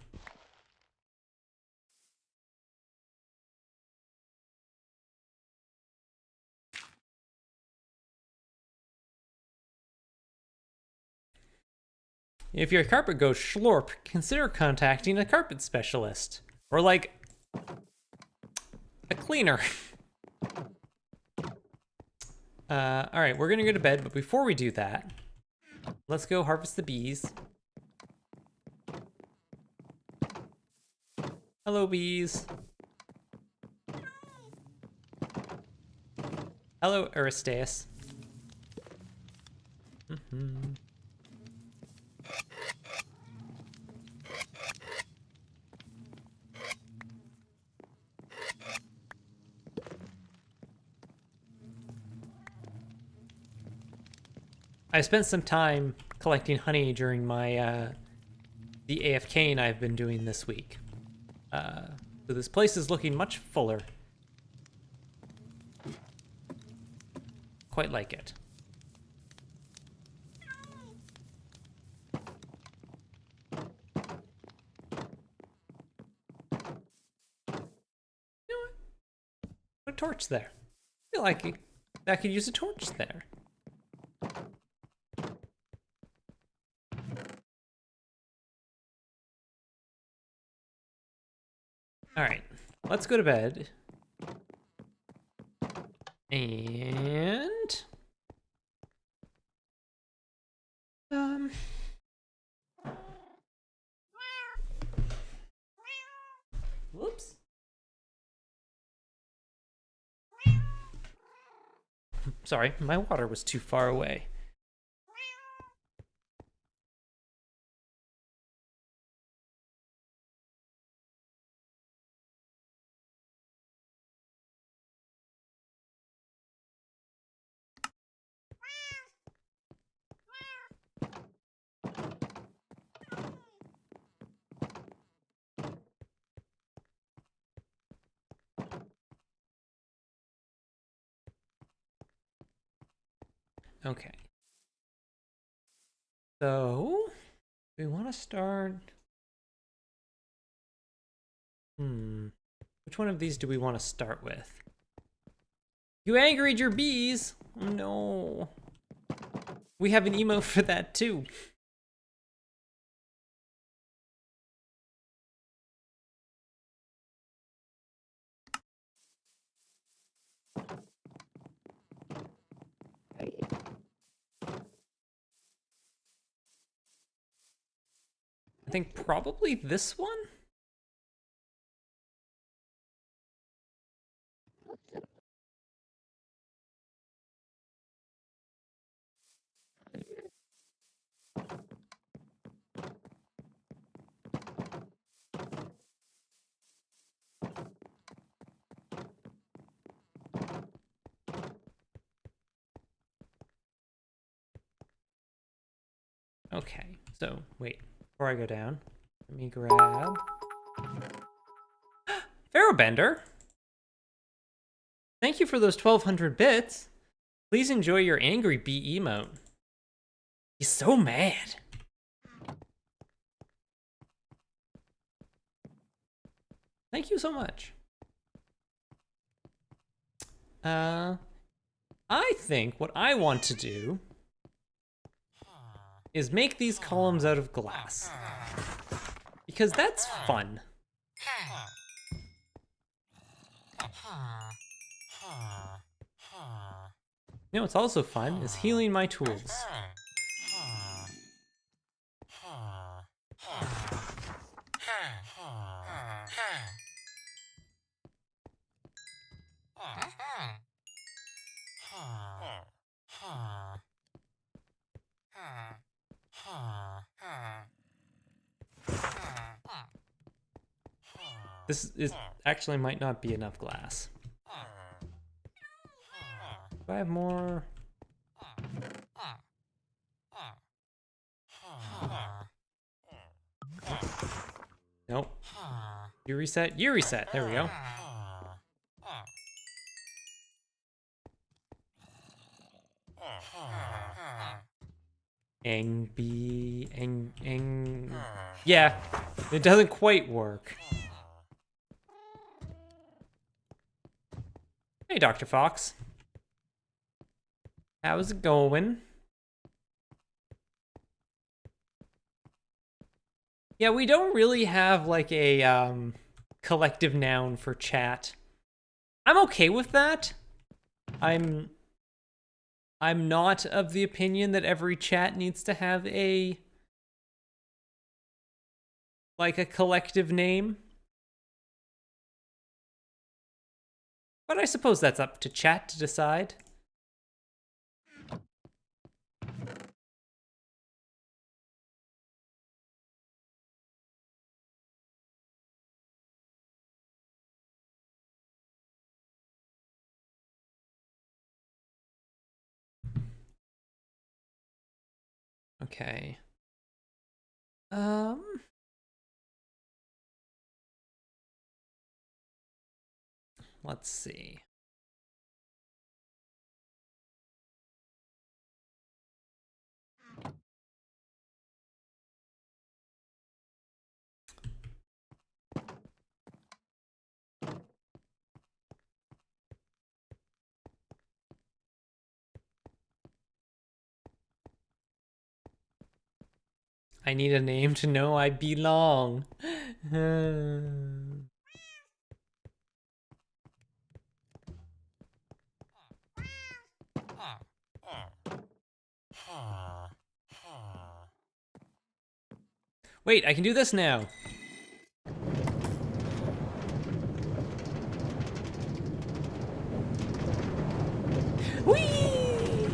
If your carpet goes schlorp, consider contacting a carpet specialist. Or like a cleaner. Alright, we're gonna go to bed, but before we do that, let's go harvest the bees. Hello, bees. Hello, Aristaeus. I spent some time collecting honey during my the AFKing I've been doing this week. So this place is looking much fuller. Quite like it. You know what? Put a torch there. I feel like I could use a torch there. Alright, let's go to bed. And... Whoops. Sorry, my water was too far away. Okay. So, we want to start... Which one of these do we want to start with? You angried your bees! Oh, no. We have an emote for that too. I think probably this one? Okay, so wait, before I go down, let me grab Pharaohbender. Thank you for those 1,200 bits. Please enjoy your angry bee emote. He's so mad. Thank you so much. I think what I want to do is make these columns out of glass. Because that's fun. You know what's also fun is healing my tools. This is actually might not be enough glass. Do I have more? Nope. You reset? You reset. There we go. Yeah, it doesn't quite work. Hey, Dr. Fox. How's it going? Yeah, we don't really have like a collective noun for chat. I'm okay with that. I'm not of the opinion that every chat needs to have a collective name. But I suppose that's up to chat to decide. Okay. Let's see. I need a name to know I belong. Wait, I can do this now. Whee!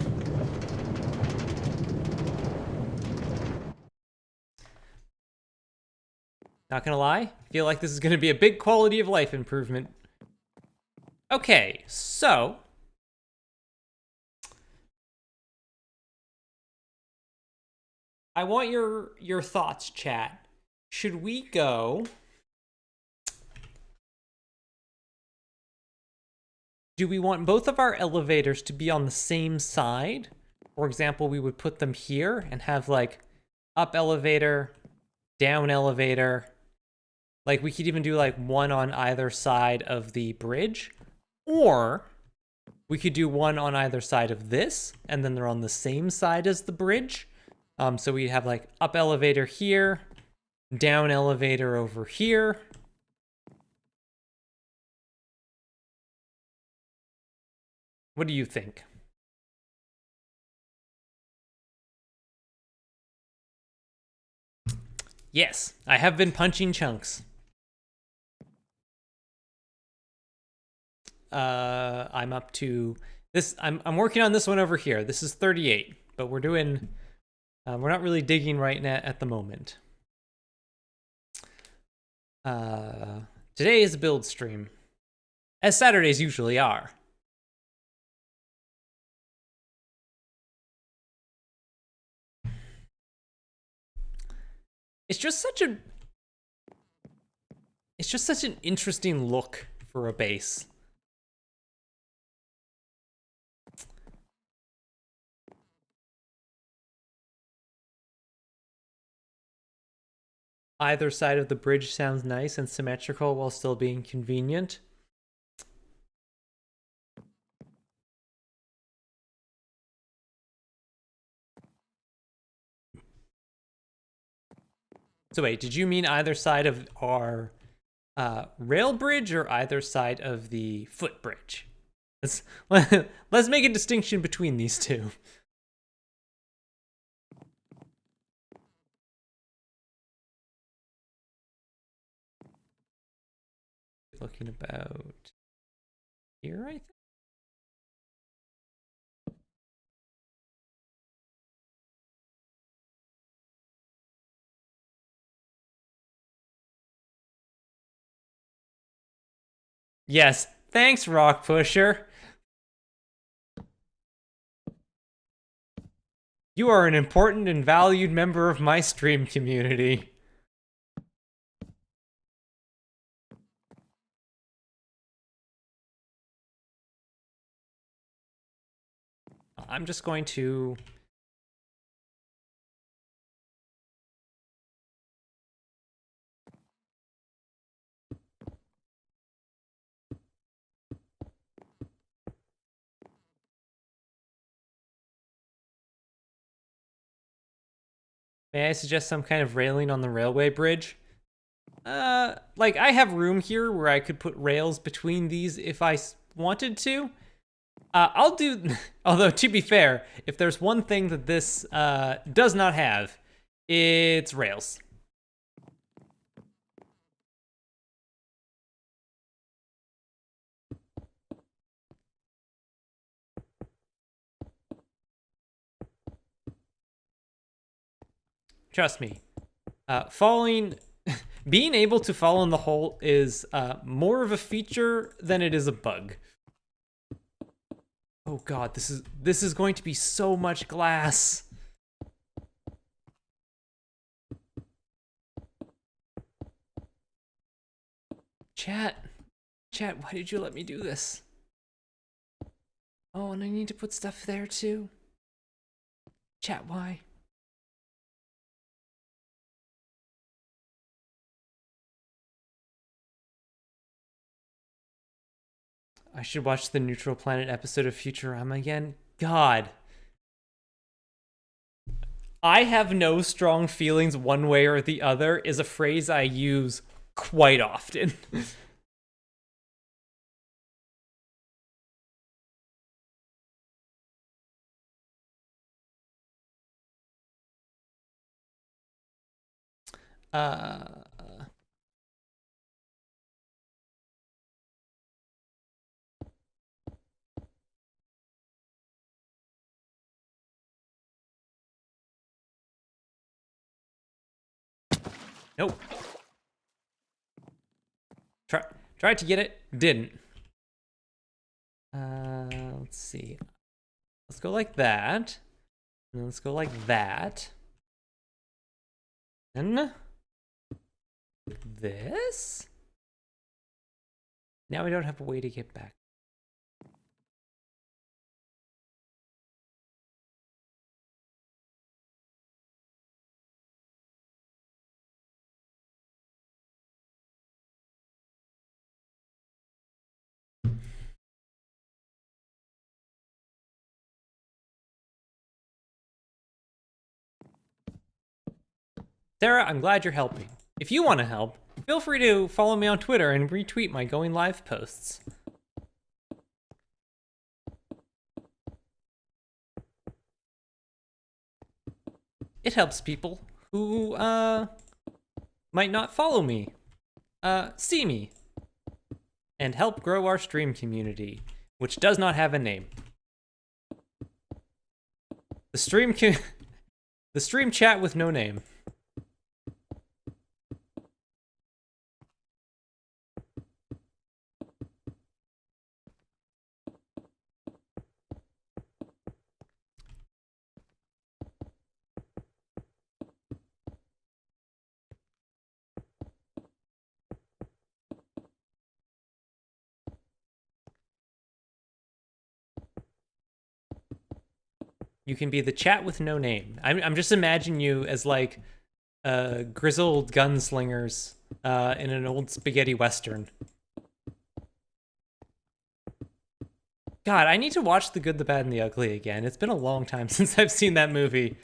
Not gonna lie, I feel like this is gonna be a big quality of life improvement. Okay, so I want your thoughts, chat. Should we go? Do we want both of our elevators to be on the same side? For example, we would put them here and have like up elevator, down elevator. Like we could even do like one on either side of the bridge. Or we could do one on either side of this and then they're on the same side as the bridge. So we have like up elevator here, down elevator over here. What do you think? Yes, I have been punching chunks. I'm up to this. I'm working on this one over here. This is 38, but we're doing. We're not really digging right now at the moment. Today is a build stream, as Saturdays usually are. It's just such an interesting look for a base. Either side of the bridge sounds nice and symmetrical while still being convenient. So wait, did you mean either side of our rail bridge or either side of the footbridge? Let's make a distinction between these two. Looking about here, I think. Yes, thanks, Rock Pusher. You are an important and valued member of my stream community. I'm just going to... May I suggest some kind of railing on the railway bridge? Like, I have room here where I could put rails between these if I wanted to. I'll do... Although, to be fair, if there's one thing that this does not have, it's rails. Trust me. Being able to fall in the hole is more of a feature than it is a bug. Oh god, this is going to be so much glass. Chat, why did you let me do this? Oh, and I need to put stuff there too. Chat, why? I should watch the Neutral Planet episode of Futurama again. God. I have no strong feelings one way or the other is a phrase I use quite often. Nope. Tried to get it, didn't. Let's see. Let's go like that. And let's go like that. Then this. Now we don't have a way to get back. Sarah, I'm glad you're helping. If you want to help, feel free to follow me on Twitter and retweet my going live posts. It helps people who, might not follow me, see me, and help grow our stream community, which does not have a name. The stream chat with no name. You can be the chat with no name. I'm just imagining you as like grizzled gunslingers in an old spaghetti western. God, I need to watch The Good, the Bad, and the Ugly again. It's been a long time since I've seen that movie.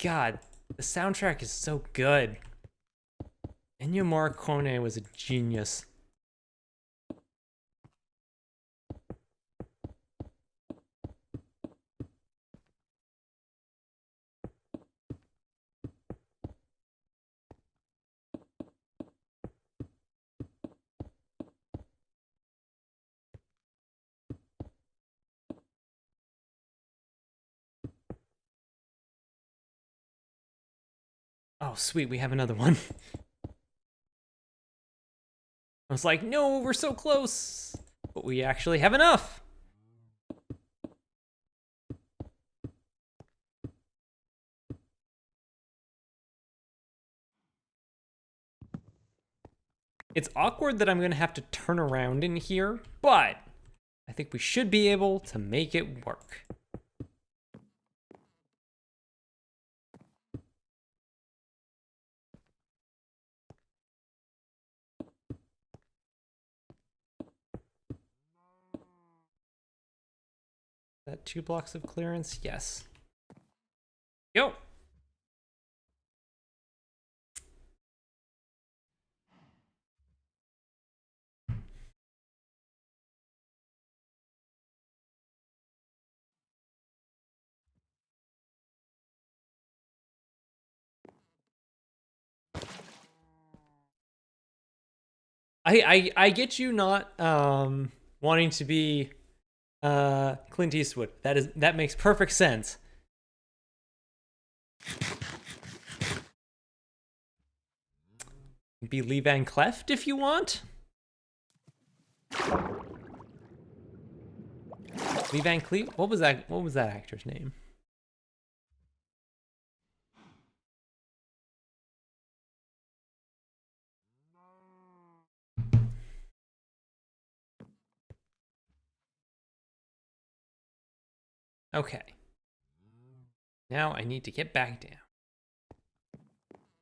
God, the soundtrack is so good. Ennio Morricone was a genius. Oh, sweet, we have another one. I was like, no, we're so close. But we actually have enough. It's awkward that I'm going to have to turn around in here, but I think we should be able to make it work. Is that 2 blocks of clearance? Yes. Yo. I get you not wanting to be Clint Eastwood. That makes perfect sense. Be Lee Van Clef if you want. Lee Van Cleef? What was that actor's name? Okay. Now I need to get back down.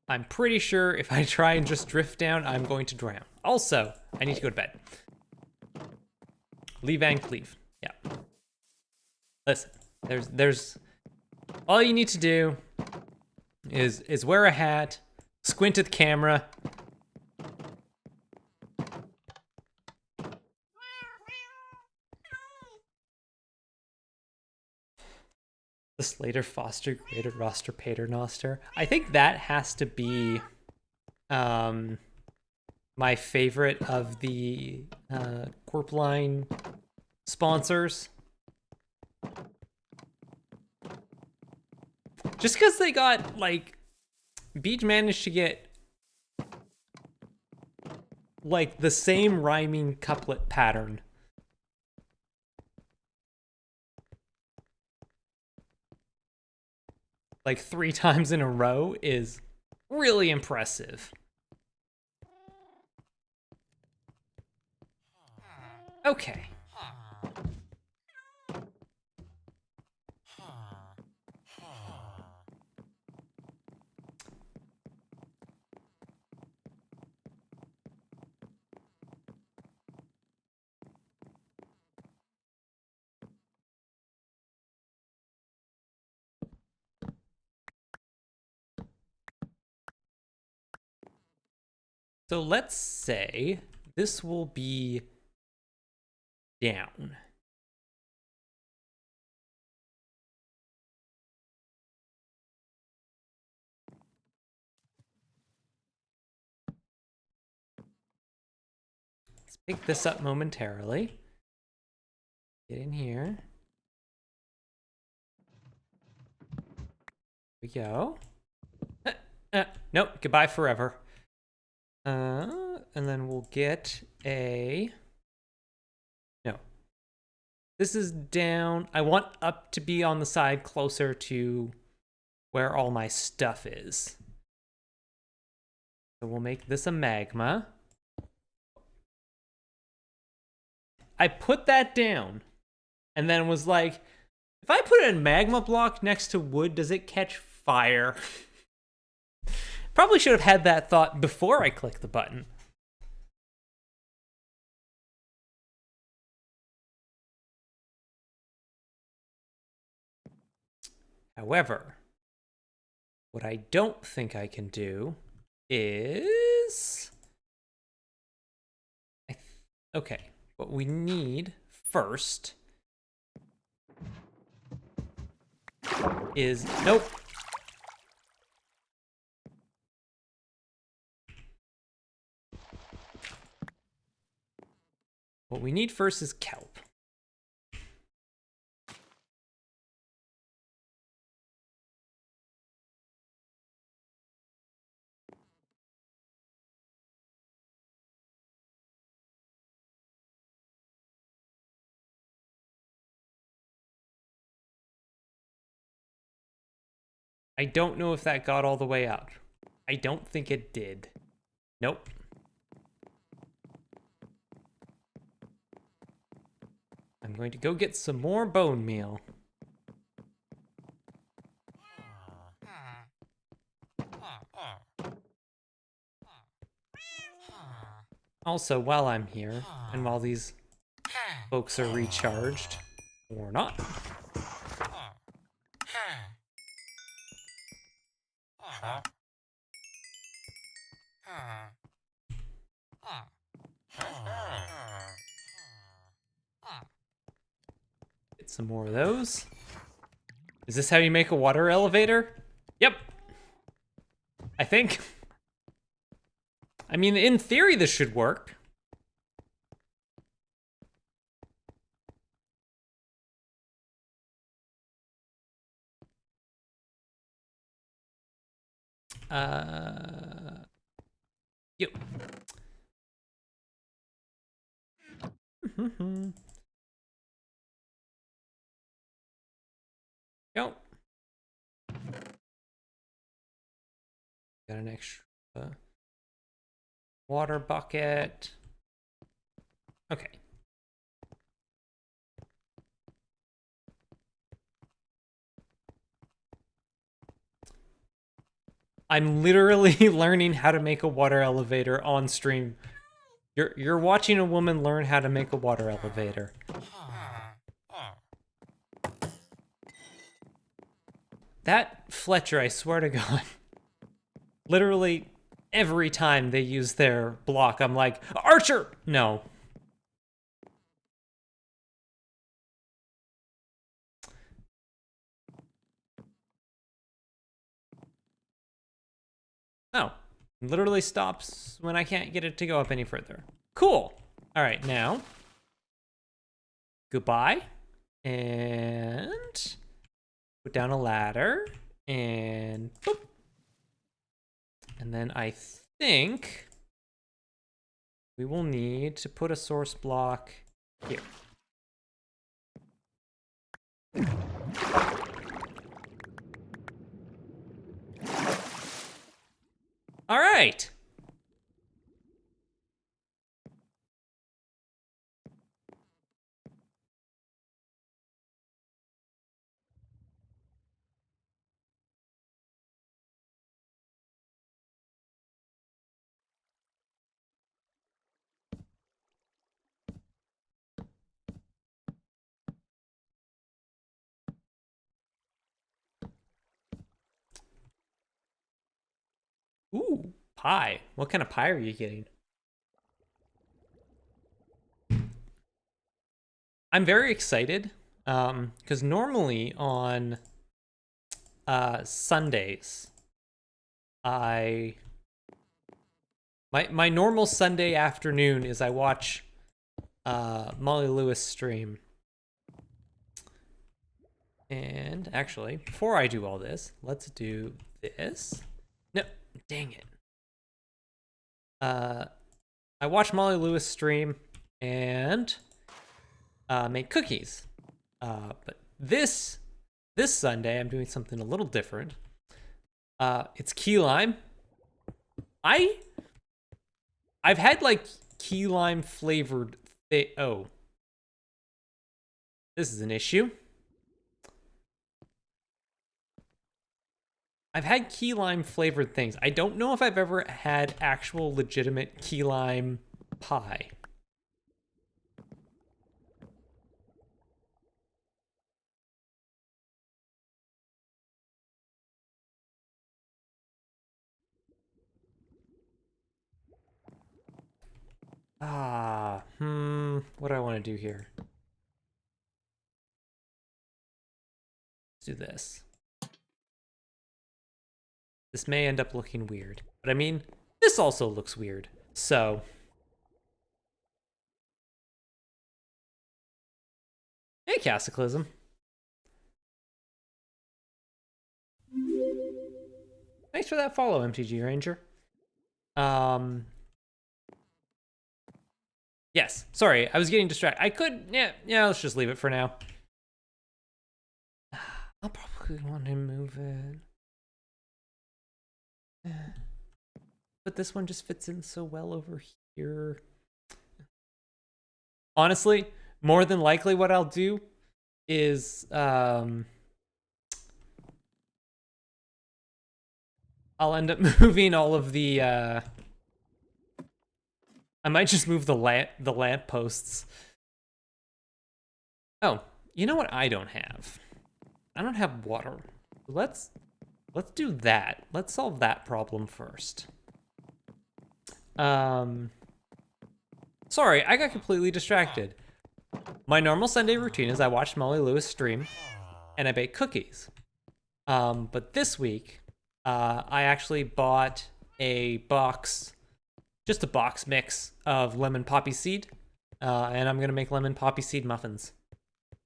I'm pretty sure if I try and just drift down, I'm going to drown. Also, I need to go to bed. Lee Van Cleef. Yeah. Listen, there's all you need to do is wear a hat, squint at the camera. The Slater Foster Greater Roster Paternoster. I think that has to be my favorite of the Corp line sponsors. Just because they got, like, Beach managed to get, like, the same rhyming couplet pattern. Like 3 times in a row is really impressive. Okay. So let's say this will be down. Let's pick this up momentarily. Get in here. Here we go. Nope, goodbye forever. And then we'll get a... No. This is down. I want up to be on the side closer to where all my stuff is. So we'll make this a magma. I put that down and then was like, if I put a magma block next to wood, does it catch fire? Probably should have had that thought before I clicked the button. However, What I don't think I can do is... Okay, what we need first is... Nope. What we need first is kelp. I don't know if that got all the way up. I don't think it did. Nope. I'm going to go get some more bone meal. Also, while I'm here, and while these folks are recharged, or not. Get some more of those. Is this how you make a water elevator? Yep. I think. I mean, in theory, this should work. Yep. Go. Got an extra water bucket. Okay. I'm literally learning how to make a water elevator on stream. You're watching a woman learn how to make a water elevator. That Fletcher, I swear to God. Literally every time they use their block, I'm like, Archer! No. Oh, literally stops when I can't get it to go up any further. Cool. All right, now. Goodbye. And put down a ladder. And boop. And then I think we will need to put a source block here. All right. Ooh, pie. What kind of pie are you getting? I'm very excited because normally on Sundays, my normal Sunday afternoon is I watch Molly Lewis stream. And actually, before I do all this, let's do this. No, dang it. I watch Molly Lewis stream and make cookies. But this Sunday, I'm doing something a little different. It's key lime. I've had like key lime flavored. Oh, this is an issue. I've had key lime flavored things. I don't know if I've ever had actual legitimate key lime pie. What do I want to do here? Let's do this. This may end up looking weird, but I mean, this also looks weird. So, hey, Cataclysm. Thanks for that follow, MTG Ranger. Yes, sorry, I was getting distracted. I could, yeah, let's just leave it for now. I'll probably want to move it. But this one just fits in so well over here. Honestly, more than likely what I'll do is, I'll end up moving all of the, I might just move the lamp posts. Oh, you know what I don't have? I don't have water. Let's do that. Let's solve that problem first. Sorry, I got completely distracted. My normal Sunday routine is I watch Molly Lewis stream and I bake cookies. But this week, I actually bought a box, just a box mix of lemon poppy seed, and I'm gonna make lemon poppy seed muffins.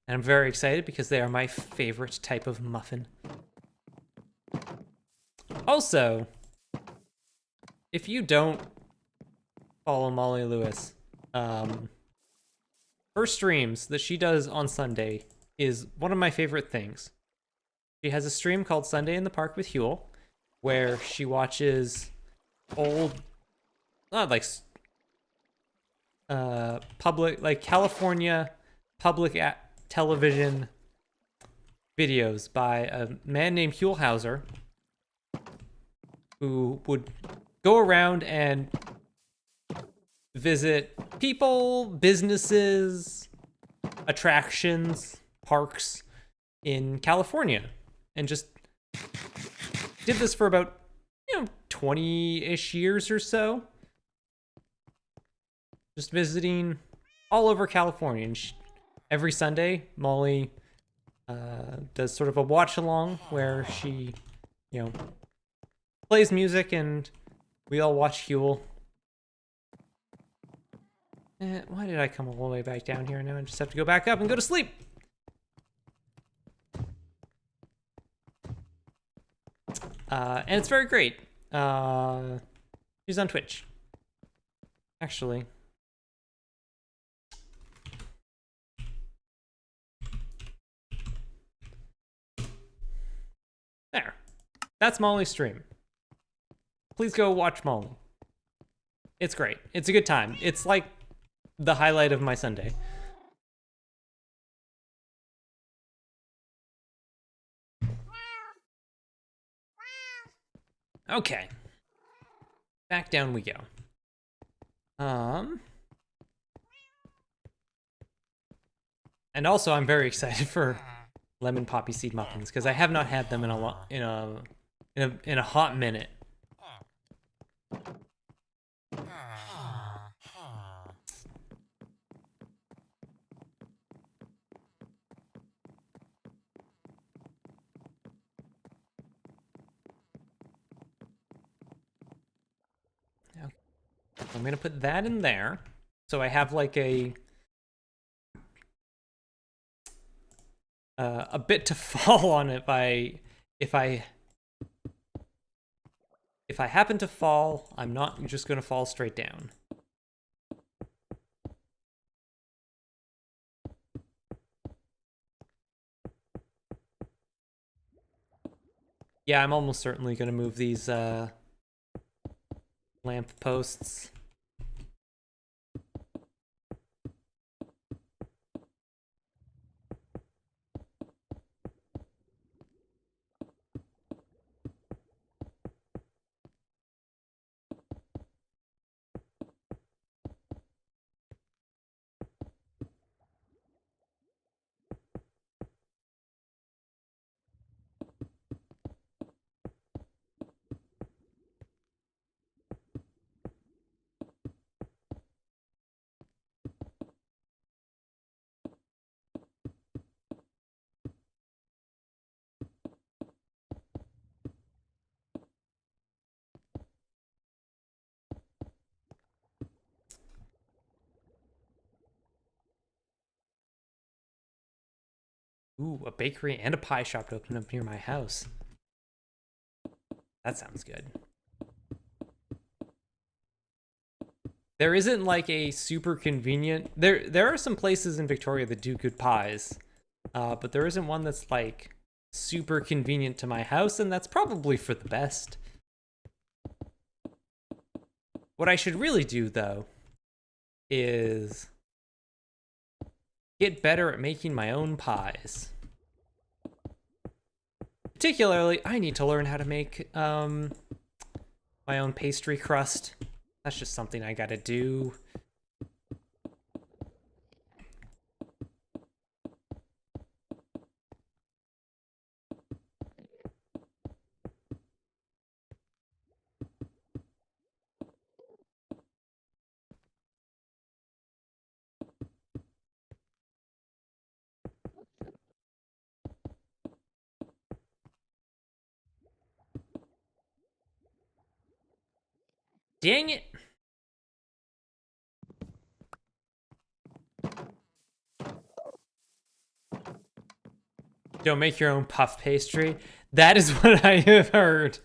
And I'm very excited because they are my favorite type of muffin. Also, if you don't follow Molly Lewis, her streams that she does on Sunday is one of my favorite things. She has a stream called Sunday in the Park with Huel, where she watches old, not like public, like California public television videos by a man named Huel Hauser, who would go around and visit people, businesses, attractions, parks in California, and just did this for about, 20-ish years or so. Just visiting all over California. And every Sunday, Molly does sort of a watch along where she, plays music and we all watch Huel. Why did I come all the way back down here? Now I just have to go back up and go to sleep. And it's very great. She's on Twitch. Actually. There. That's Molly's stream. Please go watch Molly. It's great. It's a good time. It's like the highlight of my Sunday. Okay. Back down we go. And also I'm very excited for lemon poppy seed muffins because I have not had them in a hot minute. Okay. I'm gonna put that in there, so I have like a bit to fall on if I happen to fall. I'm not just gonna fall straight down. Yeah, I'm almost certainly gonna move these lamp posts. Ooh, a bakery and a pie shop to open up near my house. That sounds good. There isn't like a super convenient... There are some places in Victoria that do good pies, but there isn't one that's like super convenient to my house, and that's probably for the best. What I should really do, though, is get better at making my own pies. Particularly, I need to learn how to make my own pastry crust. That's just something I gotta do. Dang it! Don't make your own puff pastry. That is what I have heard.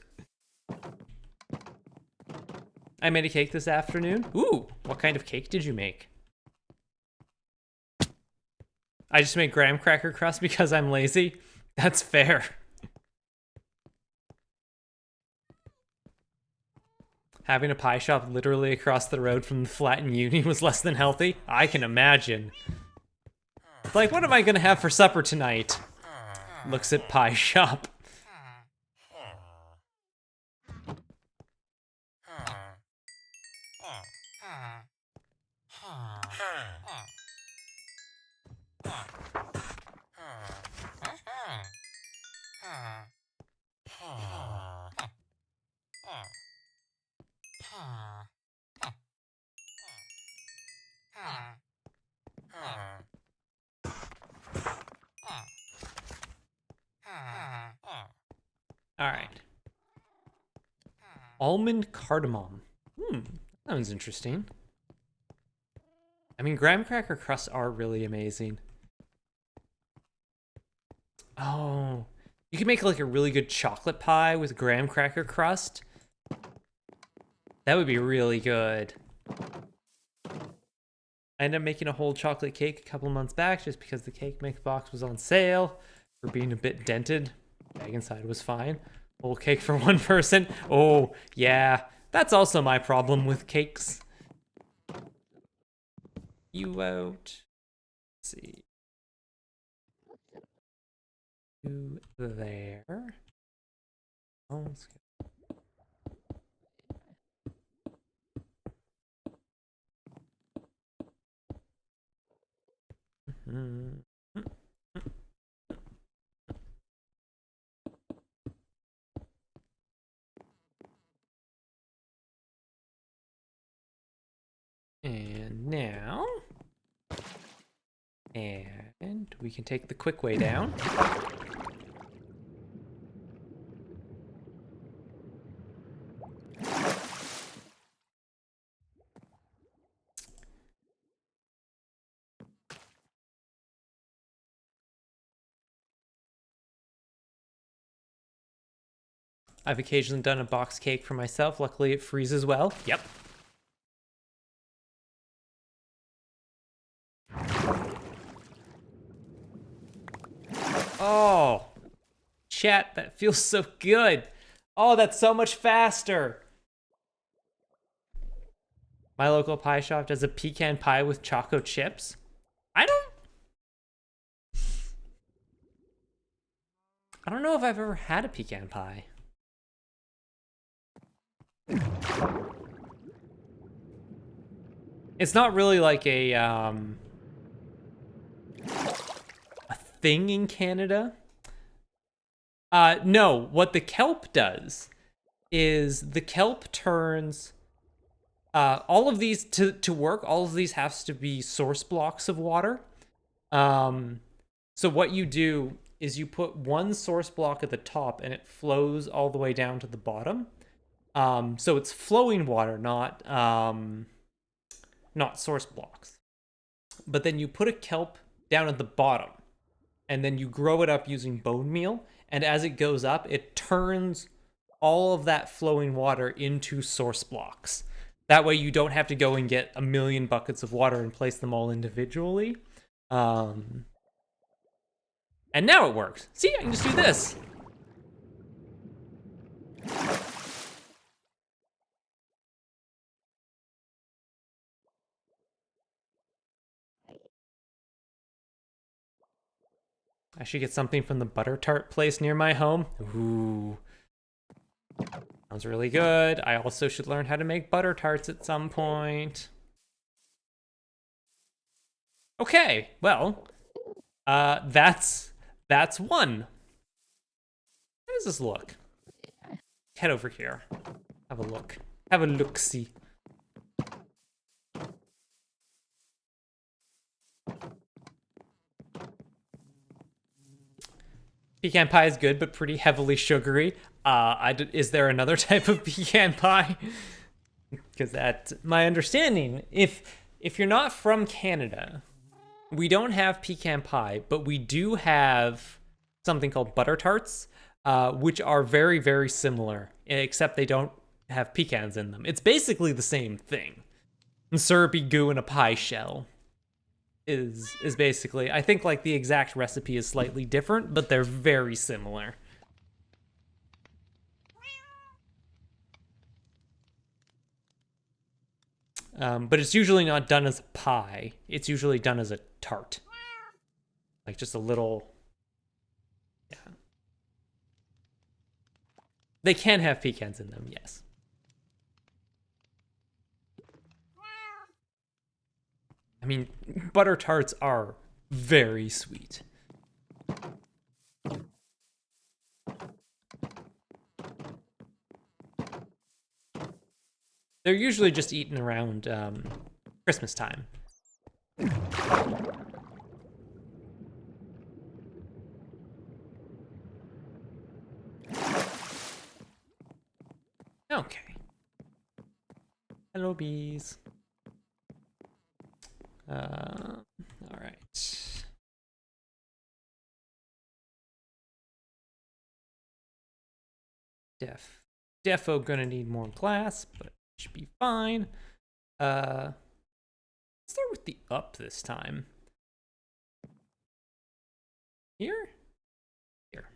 I made a cake this afternoon. Ooh, what kind of cake did you make? I just made graham cracker crust because I'm lazy. That's fair. Having a pie shop literally across the road from the flat in uni was less than healthy. I can imagine. Like, what am I gonna have for supper tonight? Looks at pie shop. All right. Almond cardamom. That sounds interesting. I mean, graham cracker crusts are really amazing. Oh, you can make like a really good chocolate pie with graham cracker crust. That would be really good. I ended up making a whole chocolate cake a couple months back just because the cake mix box was on sale for being a bit dented. Bag inside was fine. Whole cake for one person. Oh, yeah. That's also my problem with cakes. You out. Let's see. You there. Oh, let's go. And now, and we can take the quick way down. I've occasionally done a box cake for myself. Luckily, it freezes well. Yep. Oh, chat, that feels so good. Oh, that's so much faster. My local pie shop does a pecan pie with choco chips. I don't know if I've ever had a pecan pie. It's not really like a thing in Canada. No, what the kelp does is the kelp turns all of these to work. All of these has to be source blocks of water. So what you do is you put one source block at the top and it flows all the way down to the bottom. So it's flowing water, not source blocks. But then you put a kelp down at the bottom, and then you grow it up using bone meal. And as it goes up, it turns all of that flowing water into source blocks. That way you don't have to go and get a million buckets of water and place them all individually. And now it works. See, I can just do this. I should get something from the butter tart place near my home. Ooh. Sounds really good. I also should learn how to make butter tarts at some point. Okay, well, that's one. How does this look? Head over here. Have a look. Have a look-see. Pecan pie is good, but pretty heavily sugary. Is there another type of pecan pie? Because that's my understanding. If you're not from Canada, we don't have pecan pie, but we do have something called butter tarts, which are very, very similar, except they don't have pecans in them. It's basically the same thing. And syrupy goo in a pie shell is basically, I think like the exact recipe is slightly different, but they're very similar. But it's usually not done as a pie. It's usually done as a tart. Like just a little, yeah. They can have pecans in them, yes. I mean, butter tarts are very sweet. They're usually just eaten around Christmas time. Okay. Hello, bees. All right. Defo gonna need more glass, but should be fine. Let's start with the up this time. Here? Here.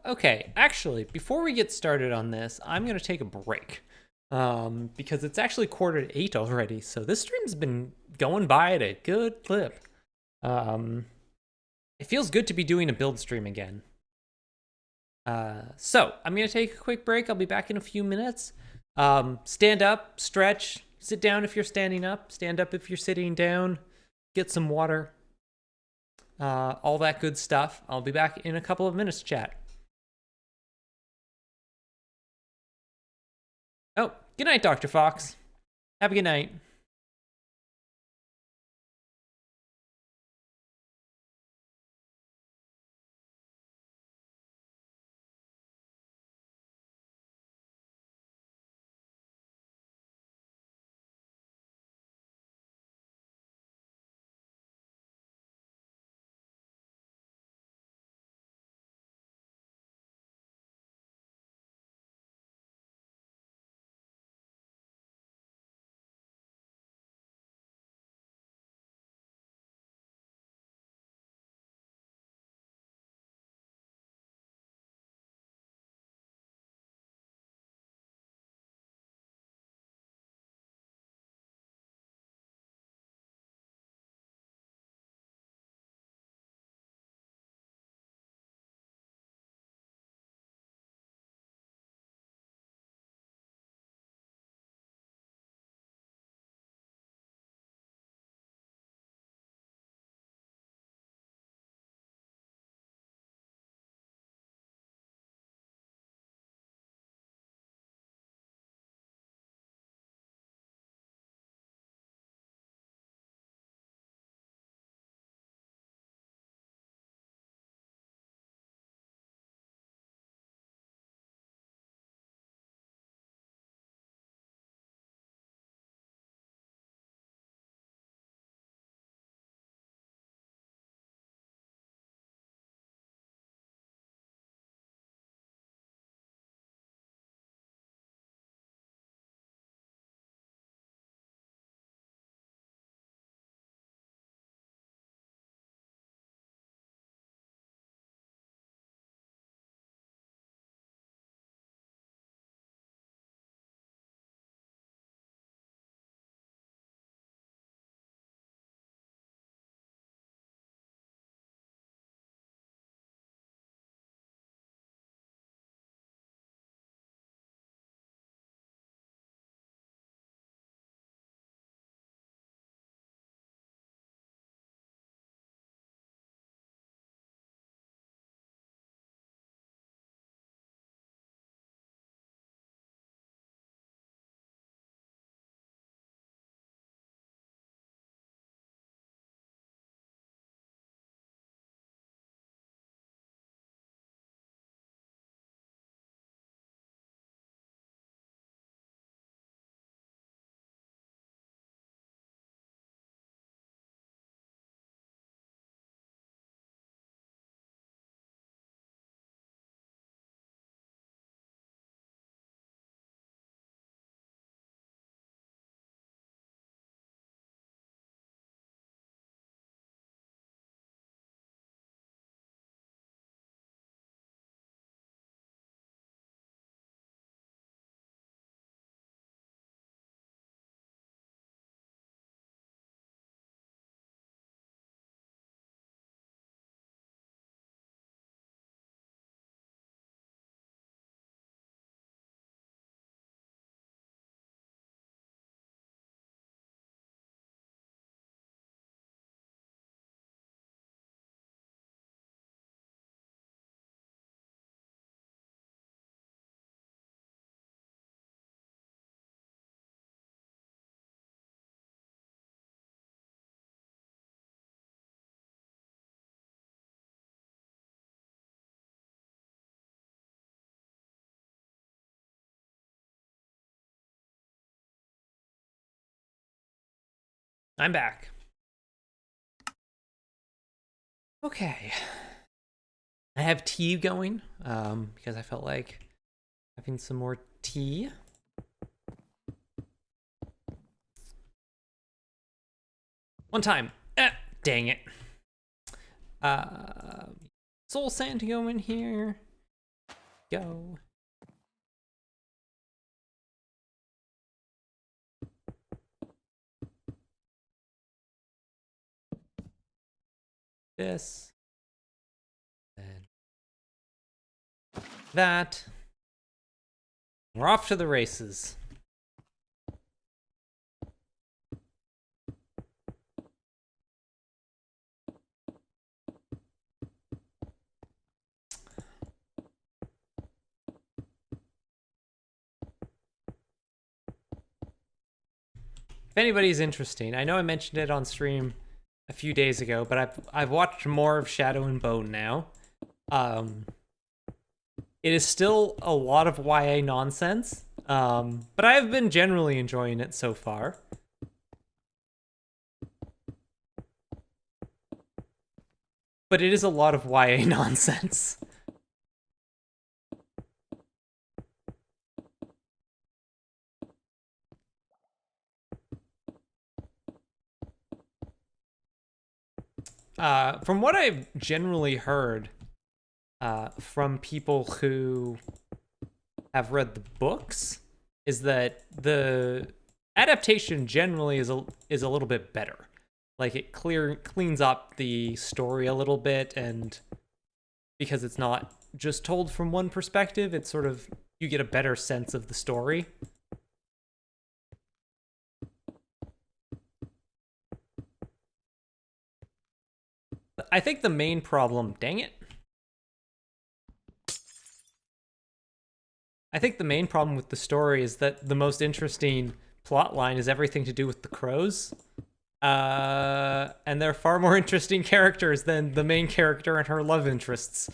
Okay. Actually, before we get started on this, I'm gonna take a break. Because it's actually 7:45 already, so this stream's been going by at a good clip. It feels good to be doing a build stream again. So I'm gonna take a quick break. I'll be back in a few minutes. Stand up, stretch, sit down if you're standing up, stand up if you're sitting down, get some water, all that good stuff. I'll be back in a couple of minutes, chat. Oh, good night, Dr. Fox. Have a good night. I'm back. Okay. I have tea going, because I felt like having some more tea. One time. Dang it. Soul sand to go in here. Go. This. Then that. We're off to the races. If anybody's interested, I know I mentioned it on stream a few days ago, but I've watched more of Shadow and Bone now. It is still a lot of YA nonsense, but I've been generally enjoying it so far. But it is a lot of YA nonsense. From what I've generally heard from people who have read the books, is that the adaptation generally is a little bit better. Like it cleans up the story a little bit, and because it's not just told from one perspective, it's sort of, you get a better sense of the story. I think the main problem, dang it. I think the main problem with the story is that the most interesting plot line is everything to do with the crows. And they're far more interesting characters than the main character and her love interests.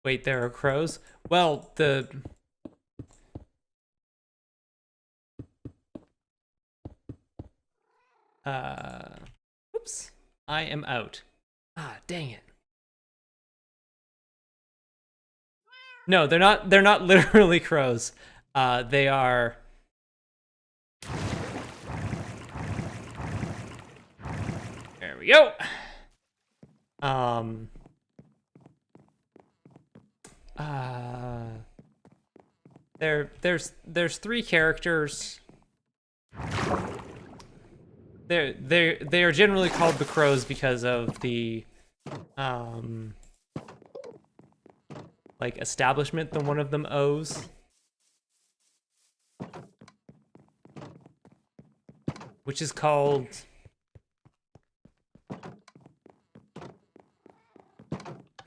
Wait, there are crows? Well, oops. I am out. Ah, dang it. No, they're not literally crows. They are... There we go. There's three characters. They are generally called the crows because of the like establishment that one of them owes, which is called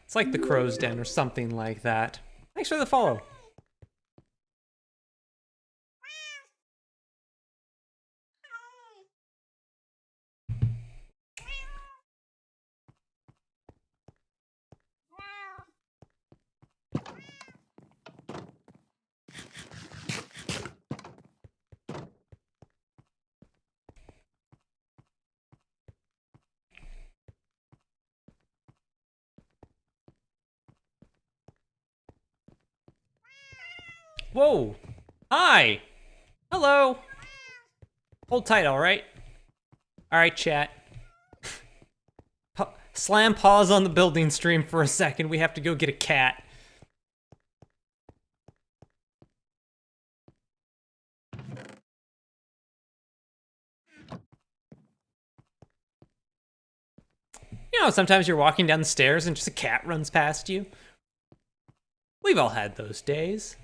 it's like the Crow's Den or something like that. Thanks for the follow. Whoa! Hi! Hello! Hold tight, alright? Alright, chat. Slam pause on the building stream for a second. We have to go get a cat. You know, sometimes you're walking down the stairs and just a cat runs past you. We've all had those days.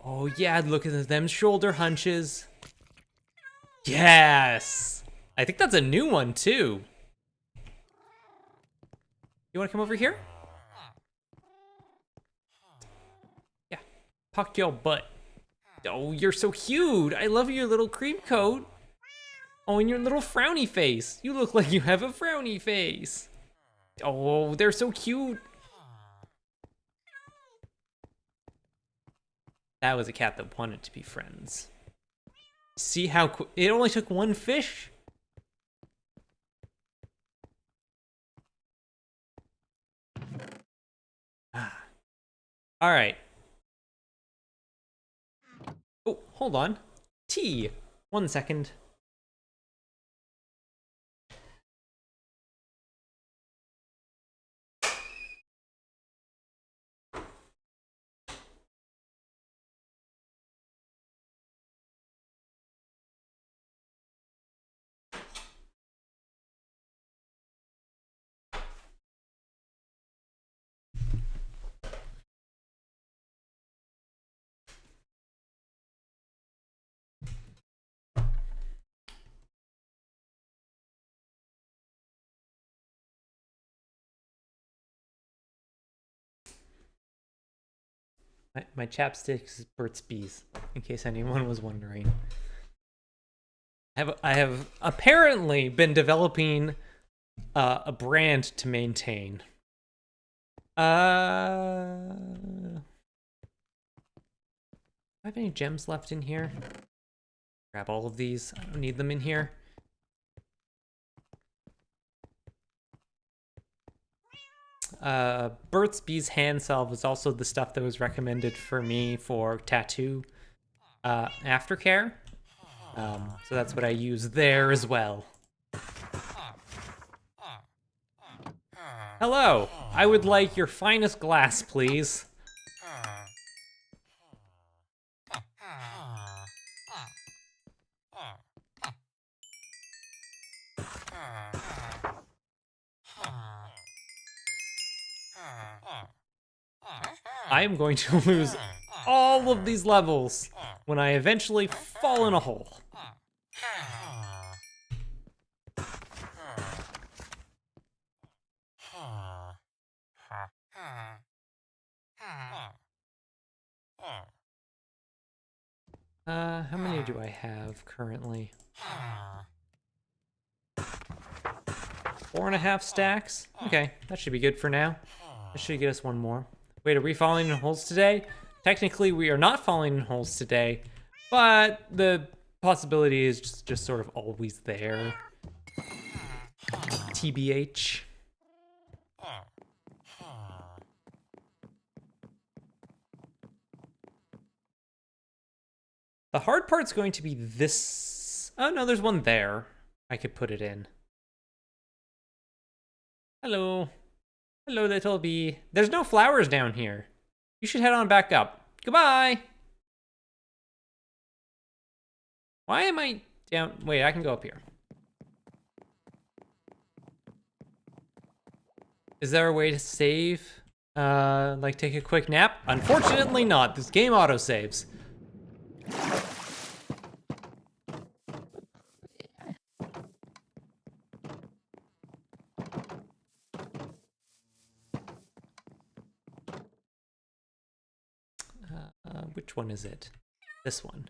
Oh yeah, look at them shoulder hunches. Yes! I think that's a new one too. You wanna come over here? Yeah, puck your butt. Oh, you're so cute. I love your little cream coat. Oh, and your little frowny face. You look like you have a frowny face. Oh, they're so cute. That was a cat that wanted to be friends. See how it only took one fish? Ah. All right. Oh, hold on. Tea. 1 second. My chapstick is Burt's Bees, in case anyone was wondering. I have apparently been developing a brand to maintain. Do I have any gems left in here? Grab all of these. I don't need them in here. Burt's Bees hand salve was also the stuff that was recommended for me for tattoo aftercare. So that's what I use there as well. Hello, I would like your finest glass, please. I am going to lose all of these levels when I eventually fall in a hole. How many do I have currently? 4.5 stacks? Okay, that should be good for now. That should get us one more. Wait, are we falling in holes today? Technically, we are not falling in holes today, but the possibility is just sort of always there. TBH. The hard part's going to be this. Oh no, there's one there. I could put it in. Hello. Hello, little bee. There's no flowers down here. You should head on back up. Goodbye! Why am I down? Wait, I can go up here. Is there a way to save? Like take a quick nap? Unfortunately not. This game autosaves. Which one is it? This one.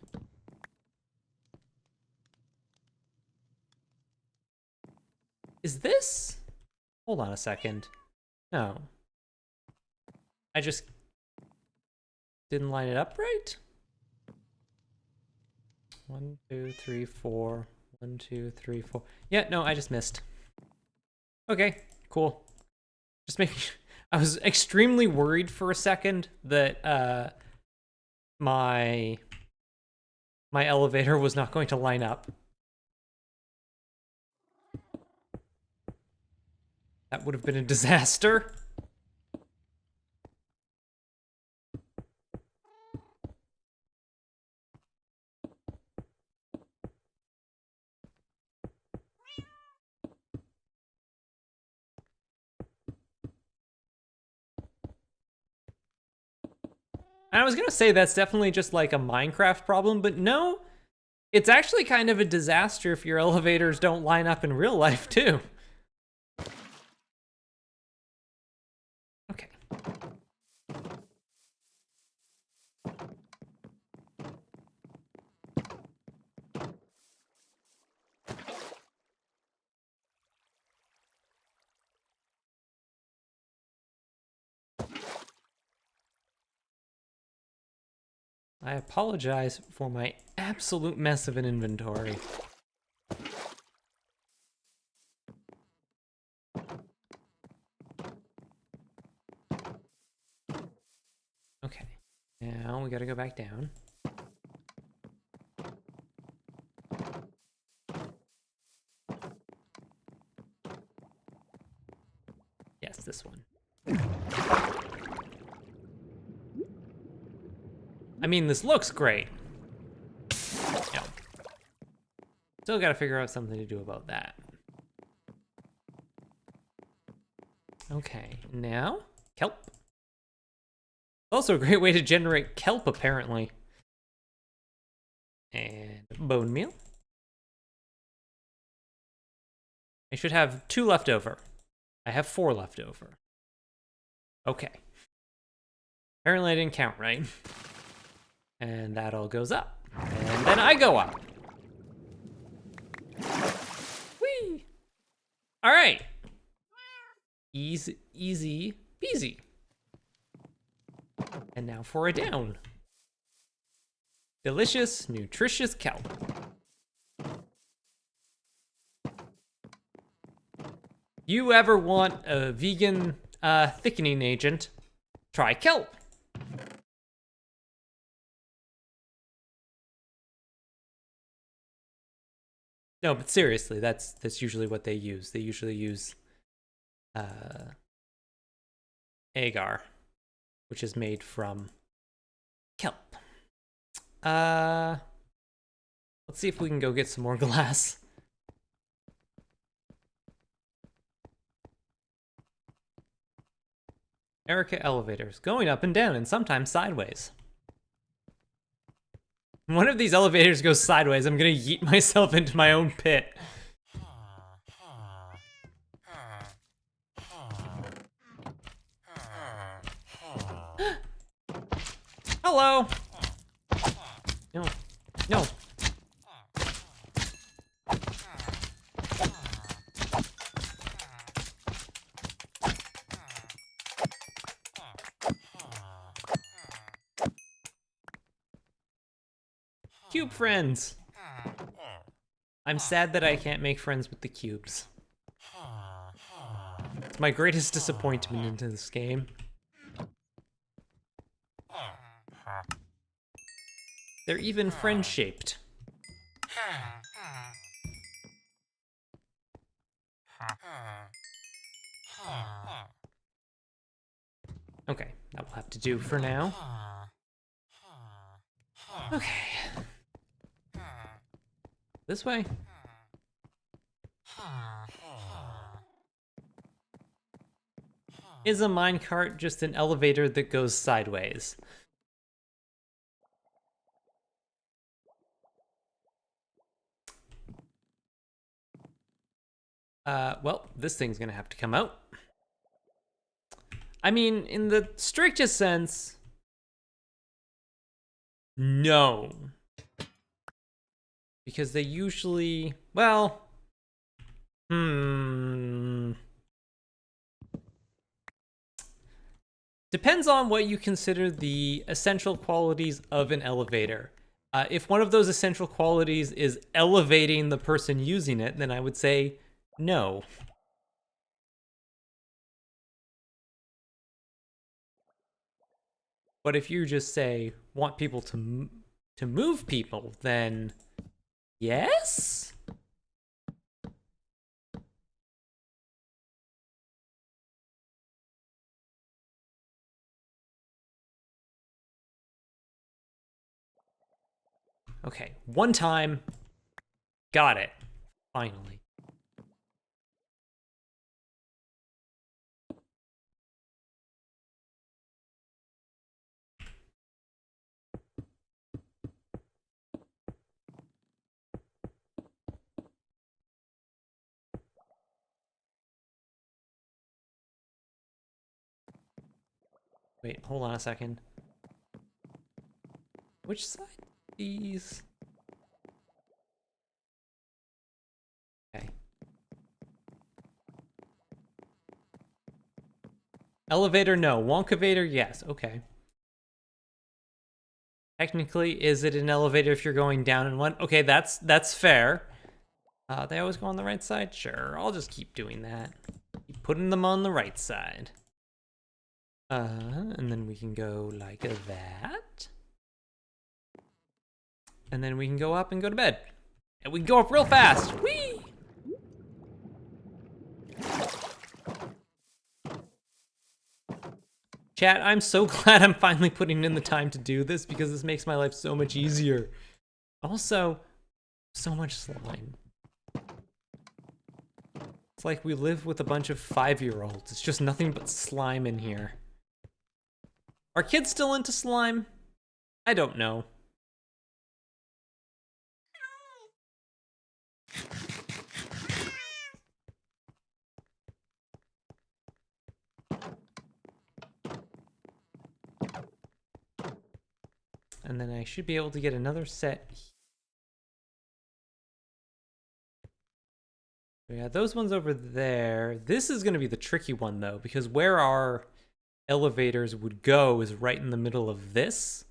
Is this? Hold on a second. No. I just didn't line it up right? 1, 2, 3, 4. 1, 2, 3, 4. Yeah, no, I just missed. Okay, cool. Just making sure. I was extremely worried for a second that my elevator was not going to line up. That would have been a disaster. I was gonna say that's definitely just like a Minecraft problem, but no, it's actually kind of a disaster if your elevators don't line up in real life too. Okay. I apologize for my absolute mess of an inventory. Okay, now we gotta go back down. Yes, this one. I mean, this looks great. No. Still gotta figure out something to do about that. Okay, now, kelp. Also a great way to generate kelp, apparently. And bone meal. I should have 2 left over. I have 4 left over. Okay. Apparently I didn't count right. And that all goes up. And then I go up. Whee! All right. Easy, easy peasy. And now for a down. Delicious, nutritious kelp. You ever want a vegan thickening agent? Try kelp. No, but seriously, that's usually what they use. They usually use agar, which is made from kelp. Let's see if we can go get some more glass. Erica elevators, going up and down and sometimes sideways. When one of these elevators goes sideways, I'm gonna yeet myself into my own pit. Hello. No, no. Cube friends. I'm sad that I can't make friends with the cubes. It's my greatest disappointment into this game. They're even friend-shaped. Okay, that will have to do for now. Okay. This way? Is a minecart just an elevator that goes sideways? Well, this thing's gonna have to come out. I mean, in the strictest sense, no. Because they usually, well, depends on what you consider the essential qualities of an elevator. If one of those essential qualities is elevating the person using it, then I would say no. But if you just say want people to move people, then yes? Okay, one time. Got it. Finally. Wait, hold on a second. Which side? These. Okay. Elevator, no. Wonkavator, yes. Okay. Technically, is it an elevator if you're going down in one? Okay, that's fair. They always go on the right side? Sure, I'll just keep doing that. Keep putting them on the right side. And then we can go like that. And then we can go up and go to bed. And we can go up real fast. Whee! Chat, I'm so glad I'm finally putting in the time to do this because this makes my life so much easier. Also, so much slime. It's like we live with a bunch of 5-year-olds. It's just nothing but slime in here. Are kids still into slime? I don't know. And then I should be able to get another set. Yeah, those ones over there. This is going to be the tricky one, though, because where our elevators would go is right in the middle of this.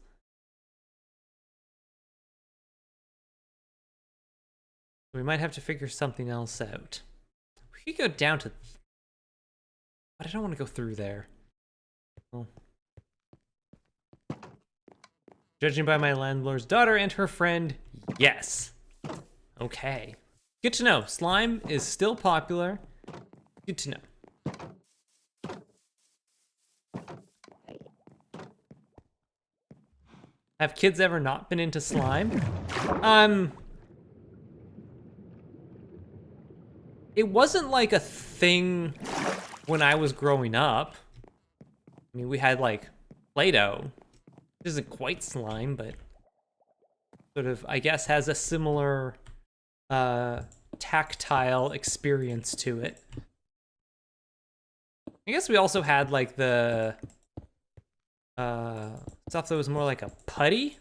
We might have to figure something else out. We could go down to... But I don't want to go through there. Well, judging by my landlord's daughter and her friend, yes. Okay. Good to know. Slime is still popular. Good to know. Have kids ever not been into slime? It wasn't like a thing when I was growing up. I mean, we had like Play-Doh. It isn't quite slime, but sort of, I guess, has a similar tactile experience to it. I guess we also had like the stuff that was more like a putty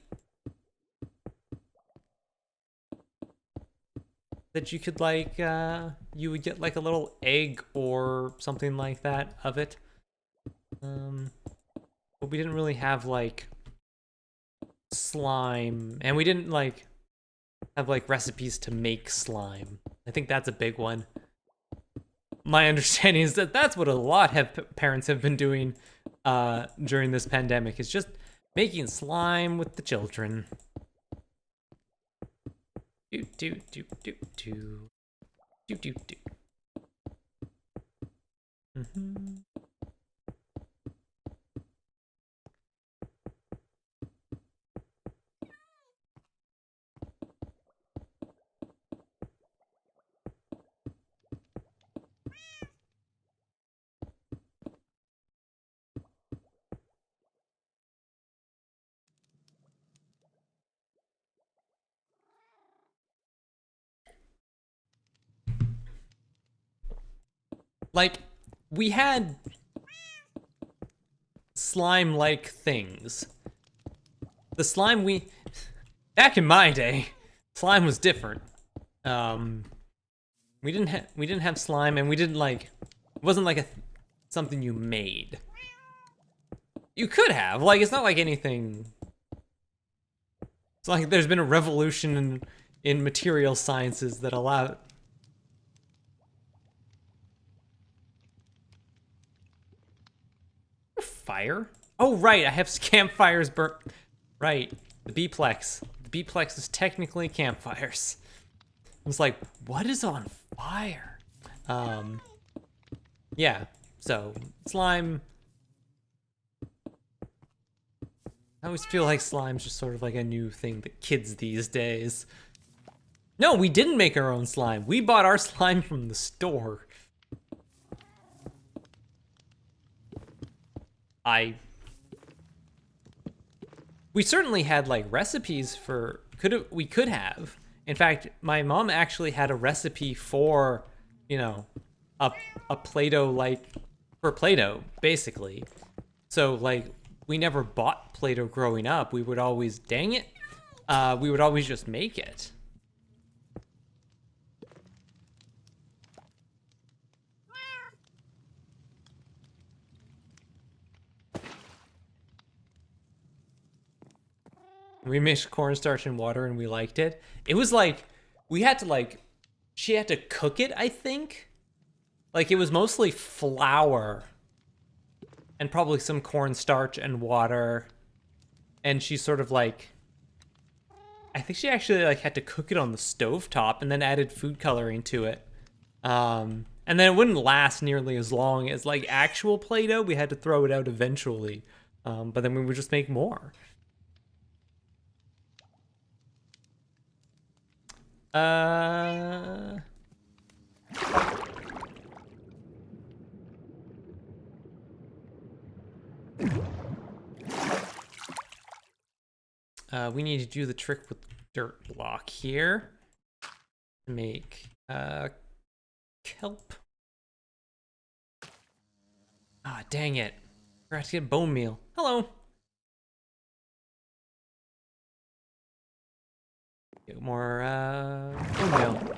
that you could like you would get like a little egg or something like that of it. But we didn't really have like slime, and we didn't like have like recipes to make slime. I think that's a big one. My understanding is that that's what a lot of parents have been doing during this pandemic, is just making slime with the children. Do do do do do do do do. Like, we had slime-like things. The slime back in my day, slime was different. We didn't have slime, and we didn't like, it wasn't like something you made. You could have, like, it's not like anything. It's like there's been a revolution in material sciences that allow. Fire? Oh, right, I have campfires burnt. Right, the B-plex. The B-plex is technically campfires. I was like, what is on fire? Yeah, so, slime. I always feel like slime's just sort of like a new thing that kids these days. No, we didn't make our own slime. We bought our slime from the store. We certainly had like recipes for, we could have. In fact, my mom actually had a recipe for, you know, a Play-Doh, like, for Play-Doh, basically. So like, we never bought Play-Doh growing up. We would always, dang it, we would always just make it. We mixed cornstarch and water and we liked it. It was like, we had to like, she had to cook it, I think. Like it was mostly flour and probably some cornstarch and water. And she sort of like, I think she actually like had to cook it on the stovetop and then added food coloring to it. And then it wouldn't last nearly as long as like actual Play-Doh. We had to throw it out eventually. But then we would just make more. We need to do the trick with the dirt block here. Make kelp. Ah, dang it. Forgot to get bone meal. Hello. Get more bone meal.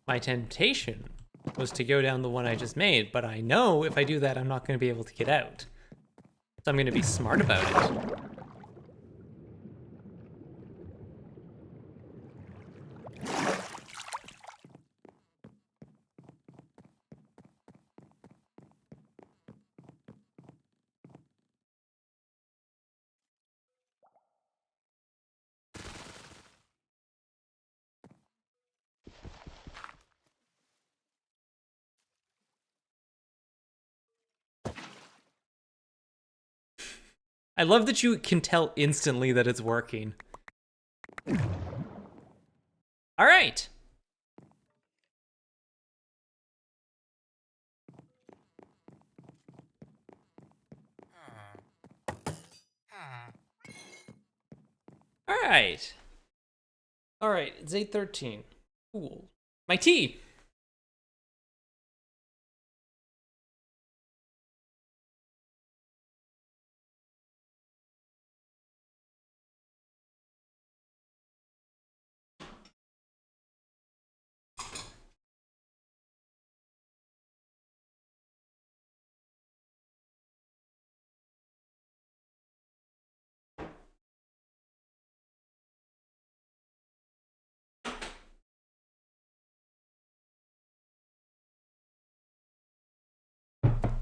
My temptation was to go down the one I just made, but I know if I do that, I'm not going to be able to get out. So I'm going to be smart about it. I love that you can tell instantly that it's working. All right. All right. All right, it's 8:13. Cool. My tea.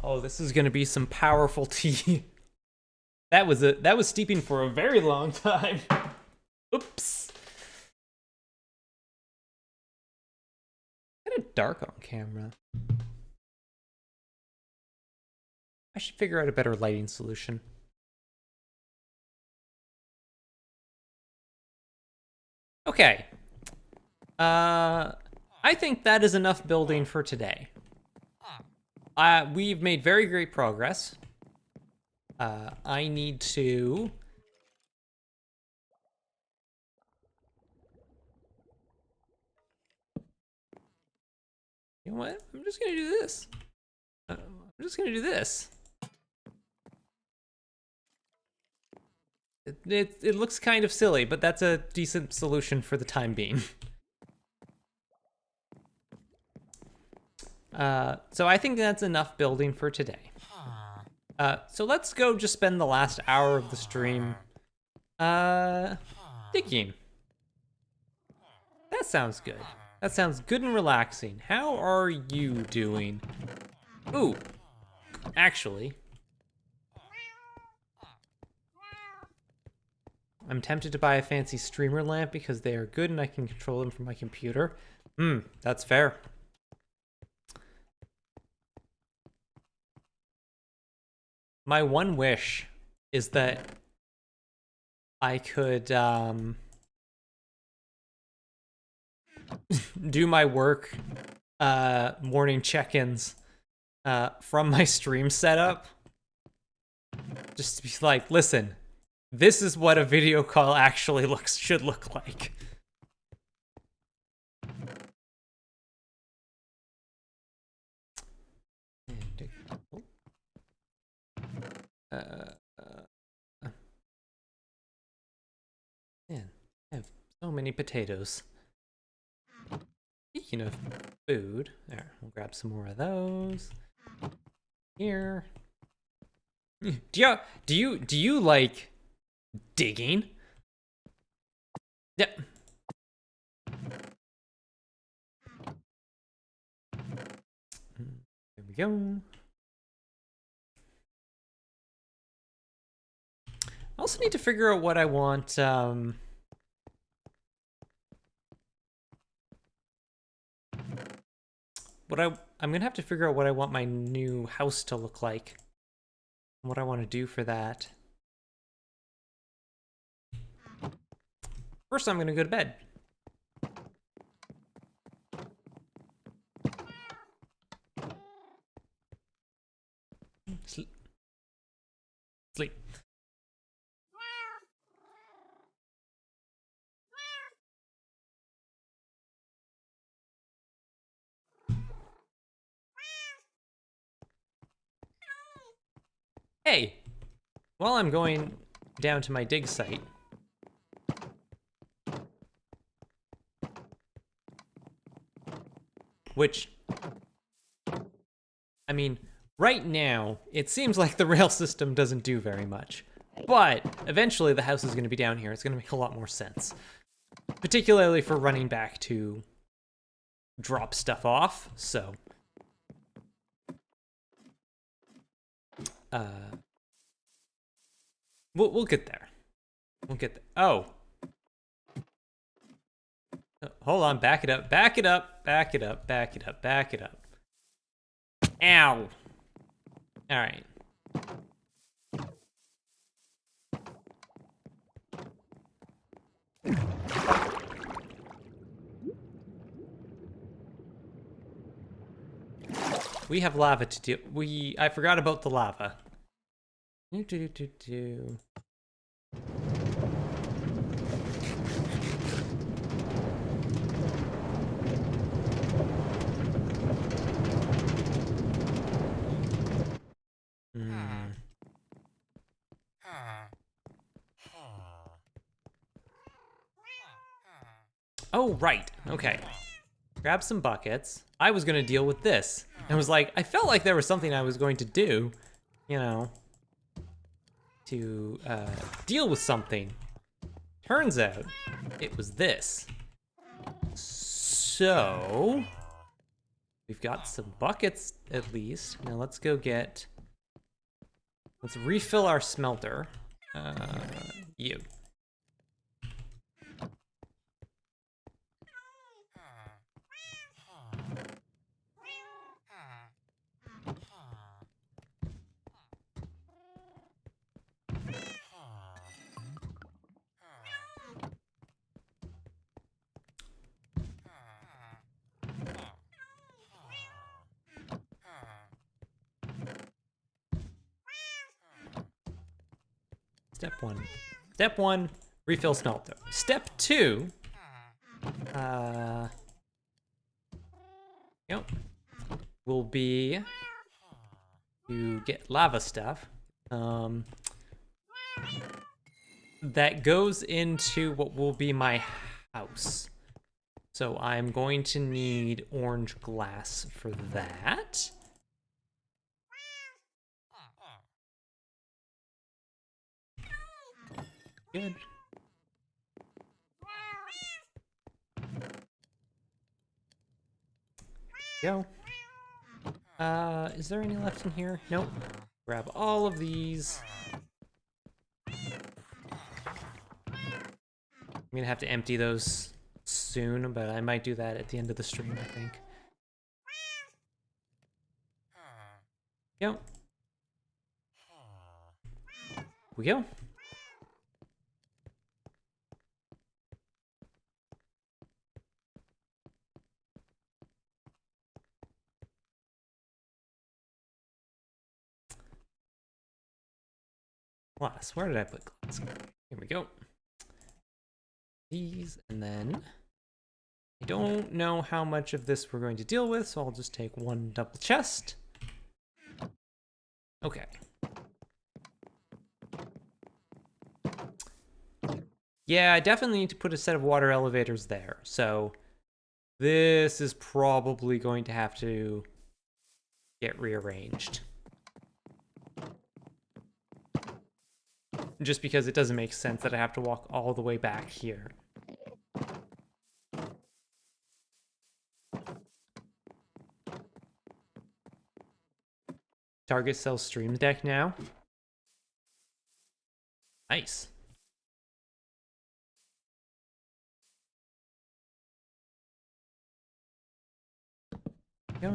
Oh, this is gonna be some powerful tea. That was steeping for a very long time. Oops. Kind of dark on camera. I should figure out a better lighting solution. Okay. I think that is enough building for today. We've made very great progress. I need to... You know what? I'm just gonna do this. I'm just gonna do this. It looks kind of silly, but that's a decent solution for the time being. So I think that's enough building for today. So let's go just spend the last hour of the stream digging. That sounds good. That sounds good and relaxing. How are you doing? Ooh, actually, I'm tempted to buy a fancy streamer lamp because they are good and I can control them from my computer. That's fair. my one wish is that I could do my work morning check-ins from my stream setup. Just to be like, listen, this is what a video call actually should look like. Man, I have so many potatoes. Speaking of food, there, we'll grab some more of those. Here. Do you like digging? Yep. There we go. I also need to figure out what I want, I'm gonna have to figure out what I want my new house to look like. What I want to do for that. First, I'm gonna go to bed. Sleep. Sleep. Hey, while I'm going down to my dig site, which, I mean, right now, it seems like the rail system doesn't do very much, but eventually the house is going to be down here. It's going to make a lot more sense, particularly for running back to drop stuff off, so. We'll get there. We'll get there. Oh. Hold on, back it up, back it up, back it up, back it up, back it up. Ow. All right. We have lava to do. I forgot about the lava. Oh, right. Okay. Grab some buckets. I was gonna deal with this. And was like, I felt like there was something I was going to do, you know, to deal with something. Turns out, it was this. So, we've got some buckets at least. Now let's go get, let's refill our smelter. You. Step one, refill smelter. Step two, will be to get lava stuff. That goes into what will be my house. So I'm going to need orange glass for that. Good. Go. Is there any left in here? Nope. Grab all of these. I'm gonna have to empty those soon, but I might do that at the end of the stream, I think. Yep. we go. Glass. Where did I put glass? Here we go. These, and then I don't know how much of this we're going to deal with, so I'll just take one double chest. Okay. Yeah, I definitely need to put a set of water elevators there, so this is probably going to have to get rearranged. Just because it doesn't make sense that I have to walk all the way back here. Target sells Stream Deck now. Nice. Go.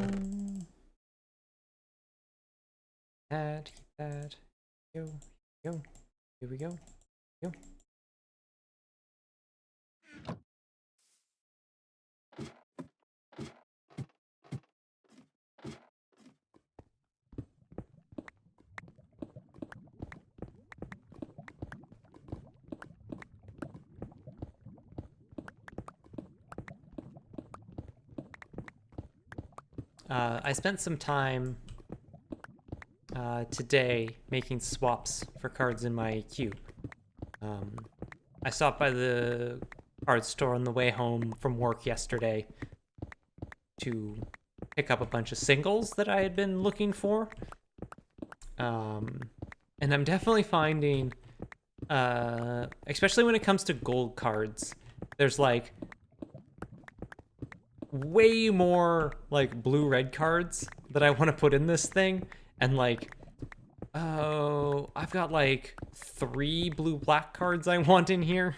That, that. Go, go. Here we go. Go. I spent some time today making swaps for cards in my cube. I stopped by the card store on the way home from work yesterday to pick up a bunch of singles that I had been looking for. And I'm definitely finding, especially when it comes to gold cards, there's like way more like blue-red cards that I want to put in this thing, and like, oh, I've got like 3 blue-black cards I want in here.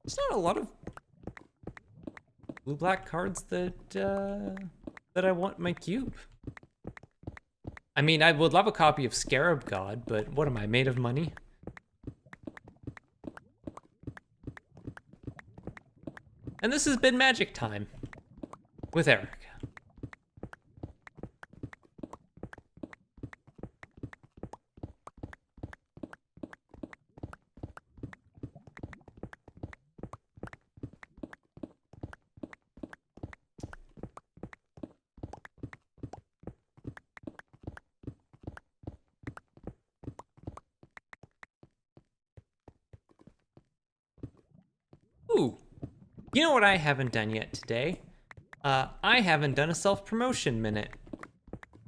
There's not a lot of blue-black cards that that I want in my cube. I mean, I would love a copy of Scarab God, but what am I, made of money? And this has been Magic Time with Eric. Ooh, you know what I haven't done yet today? I haven't done a self-promotion minute.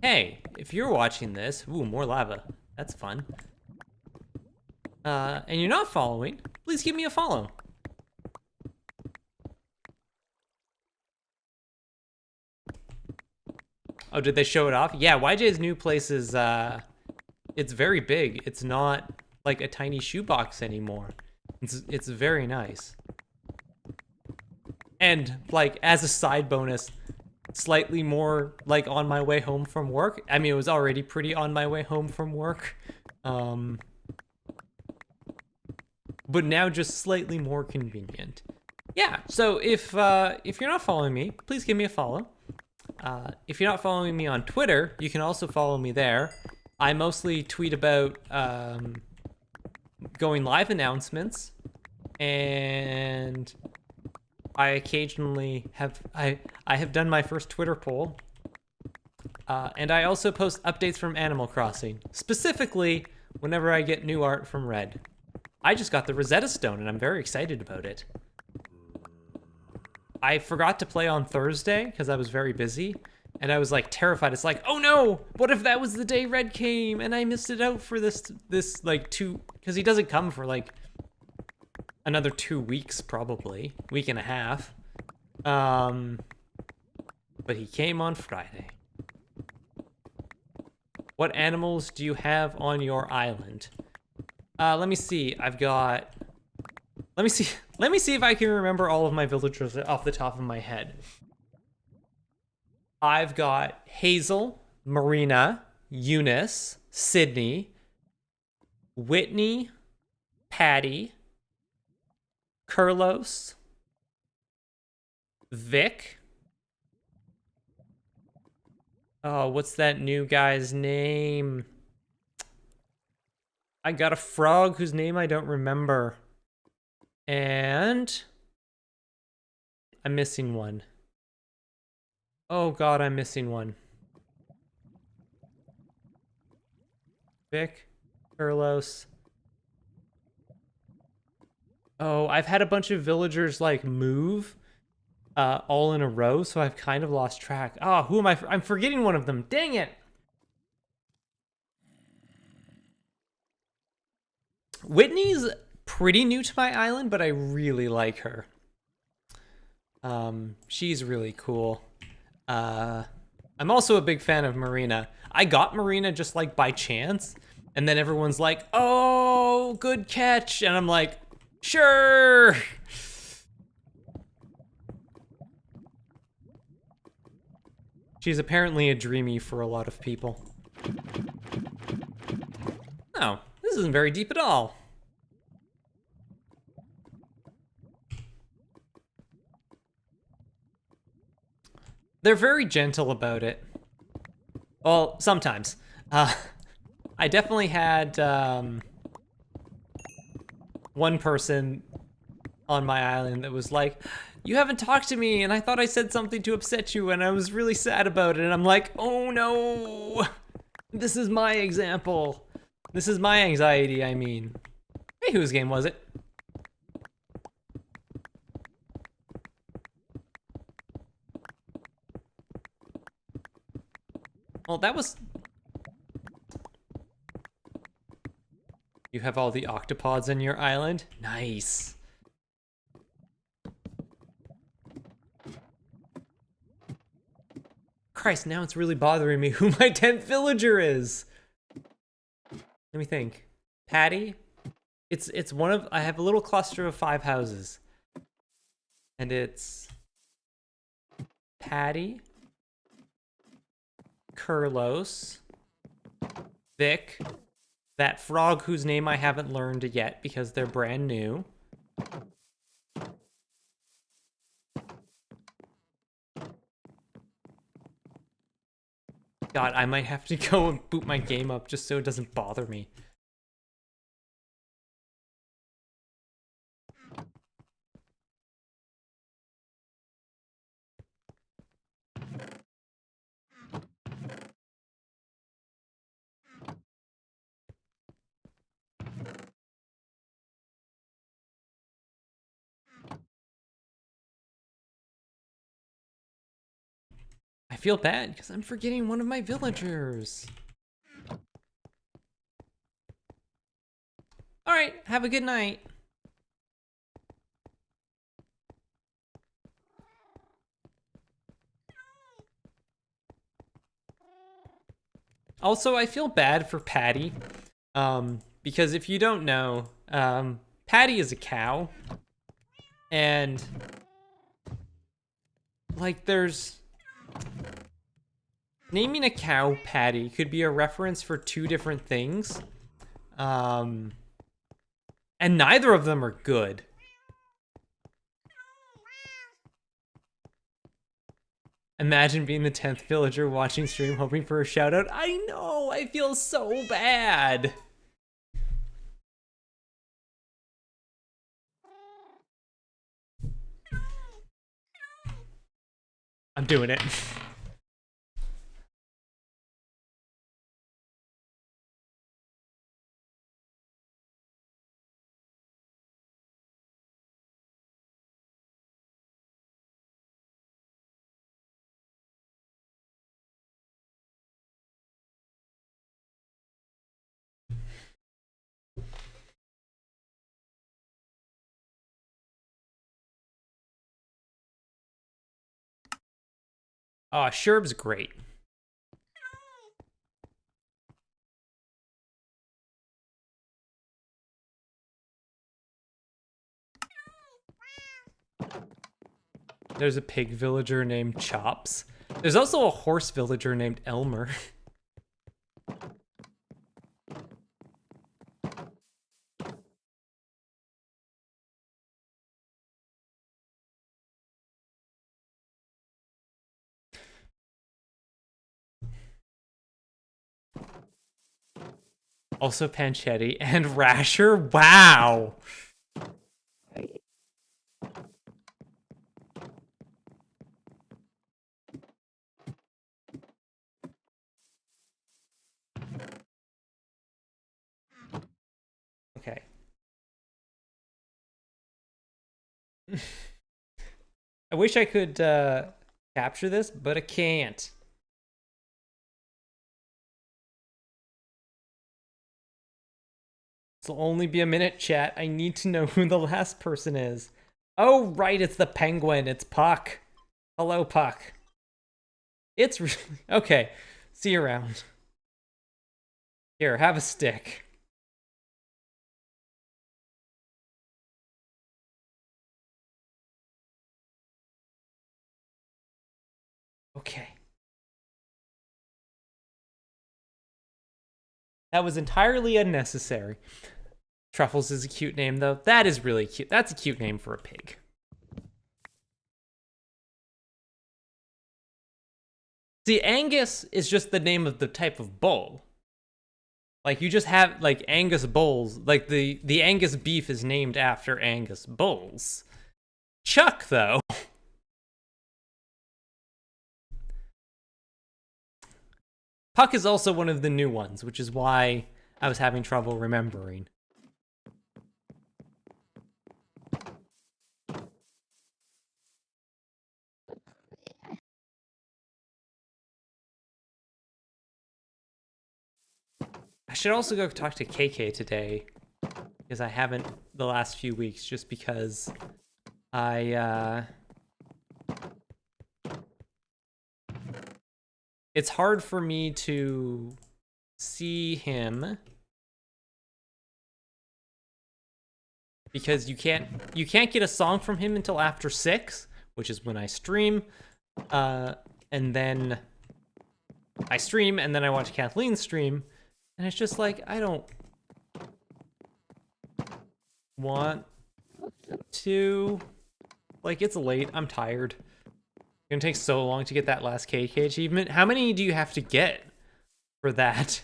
Hey, if you're watching this, ooh, more lava. That's fun. And you're not following, please give me a follow. Oh, did they show it off? Yeah, YJ's new place is, it's very big. It's not like a tiny shoebox anymore. It's very nice. And, like, as a side bonus, slightly more, like, on my way home from work. I mean, it was already pretty on my way home from work. But now just slightly more convenient. Yeah, so if you're not following me, please give me a follow. If you're not following me on Twitter, you can also follow me there. I mostly tweet about going live announcements, and I occasionally have I have done my first Twitter poll, and I also post updates from Animal Crossing, specifically whenever I get new art from Red. I just got the Rosetta Stone, and I'm very excited about it. I forgot to play on Thursday because I was very busy, and I was like terrified. It's like, oh no, what if that was the day Red came and I missed it out for this like because he doesn't come for like another 2 weeks, probably week and a half. But he came on Friday. What animals do you have on your island? Let me see. I've got Let me see. Let me see if I can remember all of my villagers off the top of my head. I've got Hazel, Marina, Eunice, Sydney, Whitney, Patty, Kurlos, Vic. Oh, what's that new guy's name? I got a frog whose name I don't remember. And I'm missing one. Oh god, I'm missing one. Vic, Kurlos. Oh, I've had a bunch of villagers like move all in a row, so I've kind of lost track. Ah, who am I? I'm forgetting one of them. Dang it. Whitney's pretty new to my island, but I really like her. She's really cool. I'm also a big fan of Marina. I got Marina just like by chance, and then everyone's like, "Oh, good catch," and I'm like, "Sure." She's apparently a dreamie for a lot of people. Oh, this isn't very deep at all. They're very gentle about it. Well, sometimes. I definitely had one person on my island that was like, "You haven't talked to me, and I thought I said something to upset you, and I was really sad about it." And I'm like, "Oh no, this is my example. This is my anxiety, I mean." Hey, whose game was it? Well, that was... You have all the octopods on your island? Nice. Christ, now it's really bothering me who my 10th villager is. Let me think. Patty? It's one of... I have a little cluster of 5 houses. And it's... Patty, Kurlos, Vic, that frog whose name I haven't learned yet because they're brand new. God, I might have to go and boot my game up just so it doesn't bother me. I feel bad because I'm forgetting one of my villagers. All right, have a good night. Also, I feel bad for Patty, because if you don't know, Patty is a cow, and like there's... Naming a cow Patty could be a reference for 2 different things, and neither of them are good. Imagine being the 10th villager watching stream hoping for a shout out. I know, I feel so bad. I'm doing it. Oh, Sherb's great. There's a pig villager named Chops. There's also a horse villager named Elmer. Also Panchetti and Rasher. Wow. Okay. I wish I could capture this, but I can't. This'll only be a minute, chat. I need to know who the last person is. Oh, right, it's the penguin. It's Puck. Hello, Puck. It's really... Okay, see you around. Here, have a stick. Okay. That was entirely unnecessary. Truffles is a cute name, though. That is really cute. That's a cute name for a pig. See, Angus is just the name of the type of bull. Like, you just have, like, Angus bulls. Like, the Angus beef is named after Angus bulls. Chuck, though. Puck is also one of the new ones, which is why I was having trouble remembering. I should also go talk to KK today, because I haven't the last few weeks, just because it's hard for me to see him because you can't get a song from him until after 6, which is when I stream, and then I stream and then I watch Kathleen stream, and it's just like I don't want to, like, it's late, I'm tired. It's gonna take so long to get that last KK achievement. How many do you have to get for that?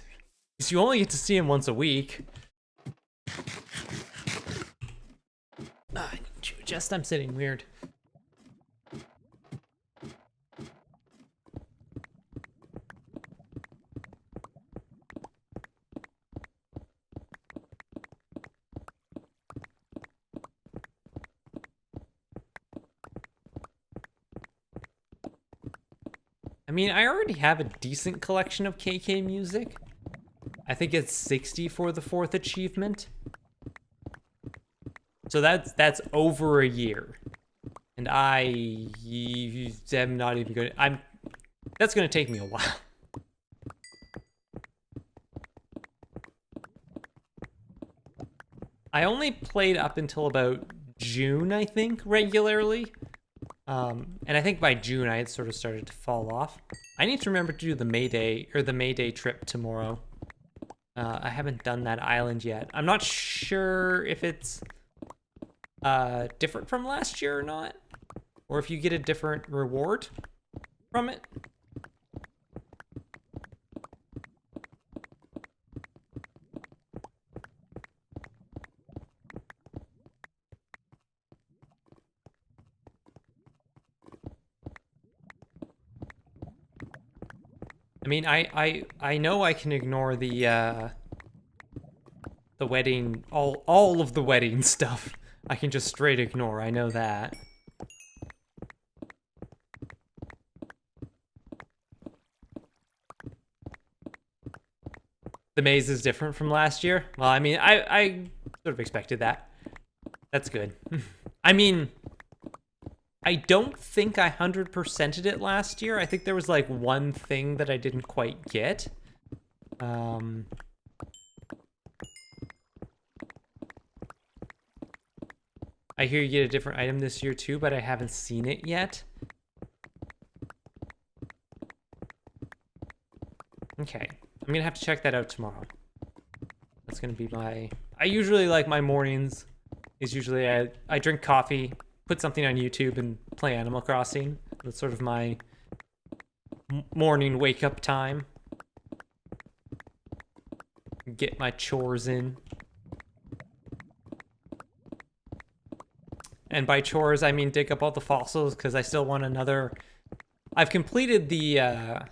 Because you only get to see him once a week. I need to adjust, I'm sitting weird. I mean, I already have a decent collection of KK music. I think it's 60 for the 4th achievement. So that's over a year. And I am not even going. That's going to take me a while. I only played up until about June, I think, regularly. And I think by June I had sort of started to fall off. I need to remember to do the May Day trip tomorrow. I haven't done that island yet. I'm not sure if it's different from last year or not, or if you get a different reward from it. I mean, I know I can ignore the wedding, all of the wedding stuff. I can just straight ignore, I know that. The maze is different from last year? Well, I mean, I sort of expected that. That's good. I mean, I don't think I 100%ed it last year. I think there was like one thing that I didn't quite get. I hear you get a different item this year too, but I haven't seen it yet. Okay, I'm gonna have to check that out tomorrow. That's gonna be my... I usually like my mornings is usually I drink coffee, put something on YouTube, and play Animal Crossing. That's sort of my morning wake up time. Get my chores in. And by chores, I mean dig up all the fossils, because I still want another... I've completed the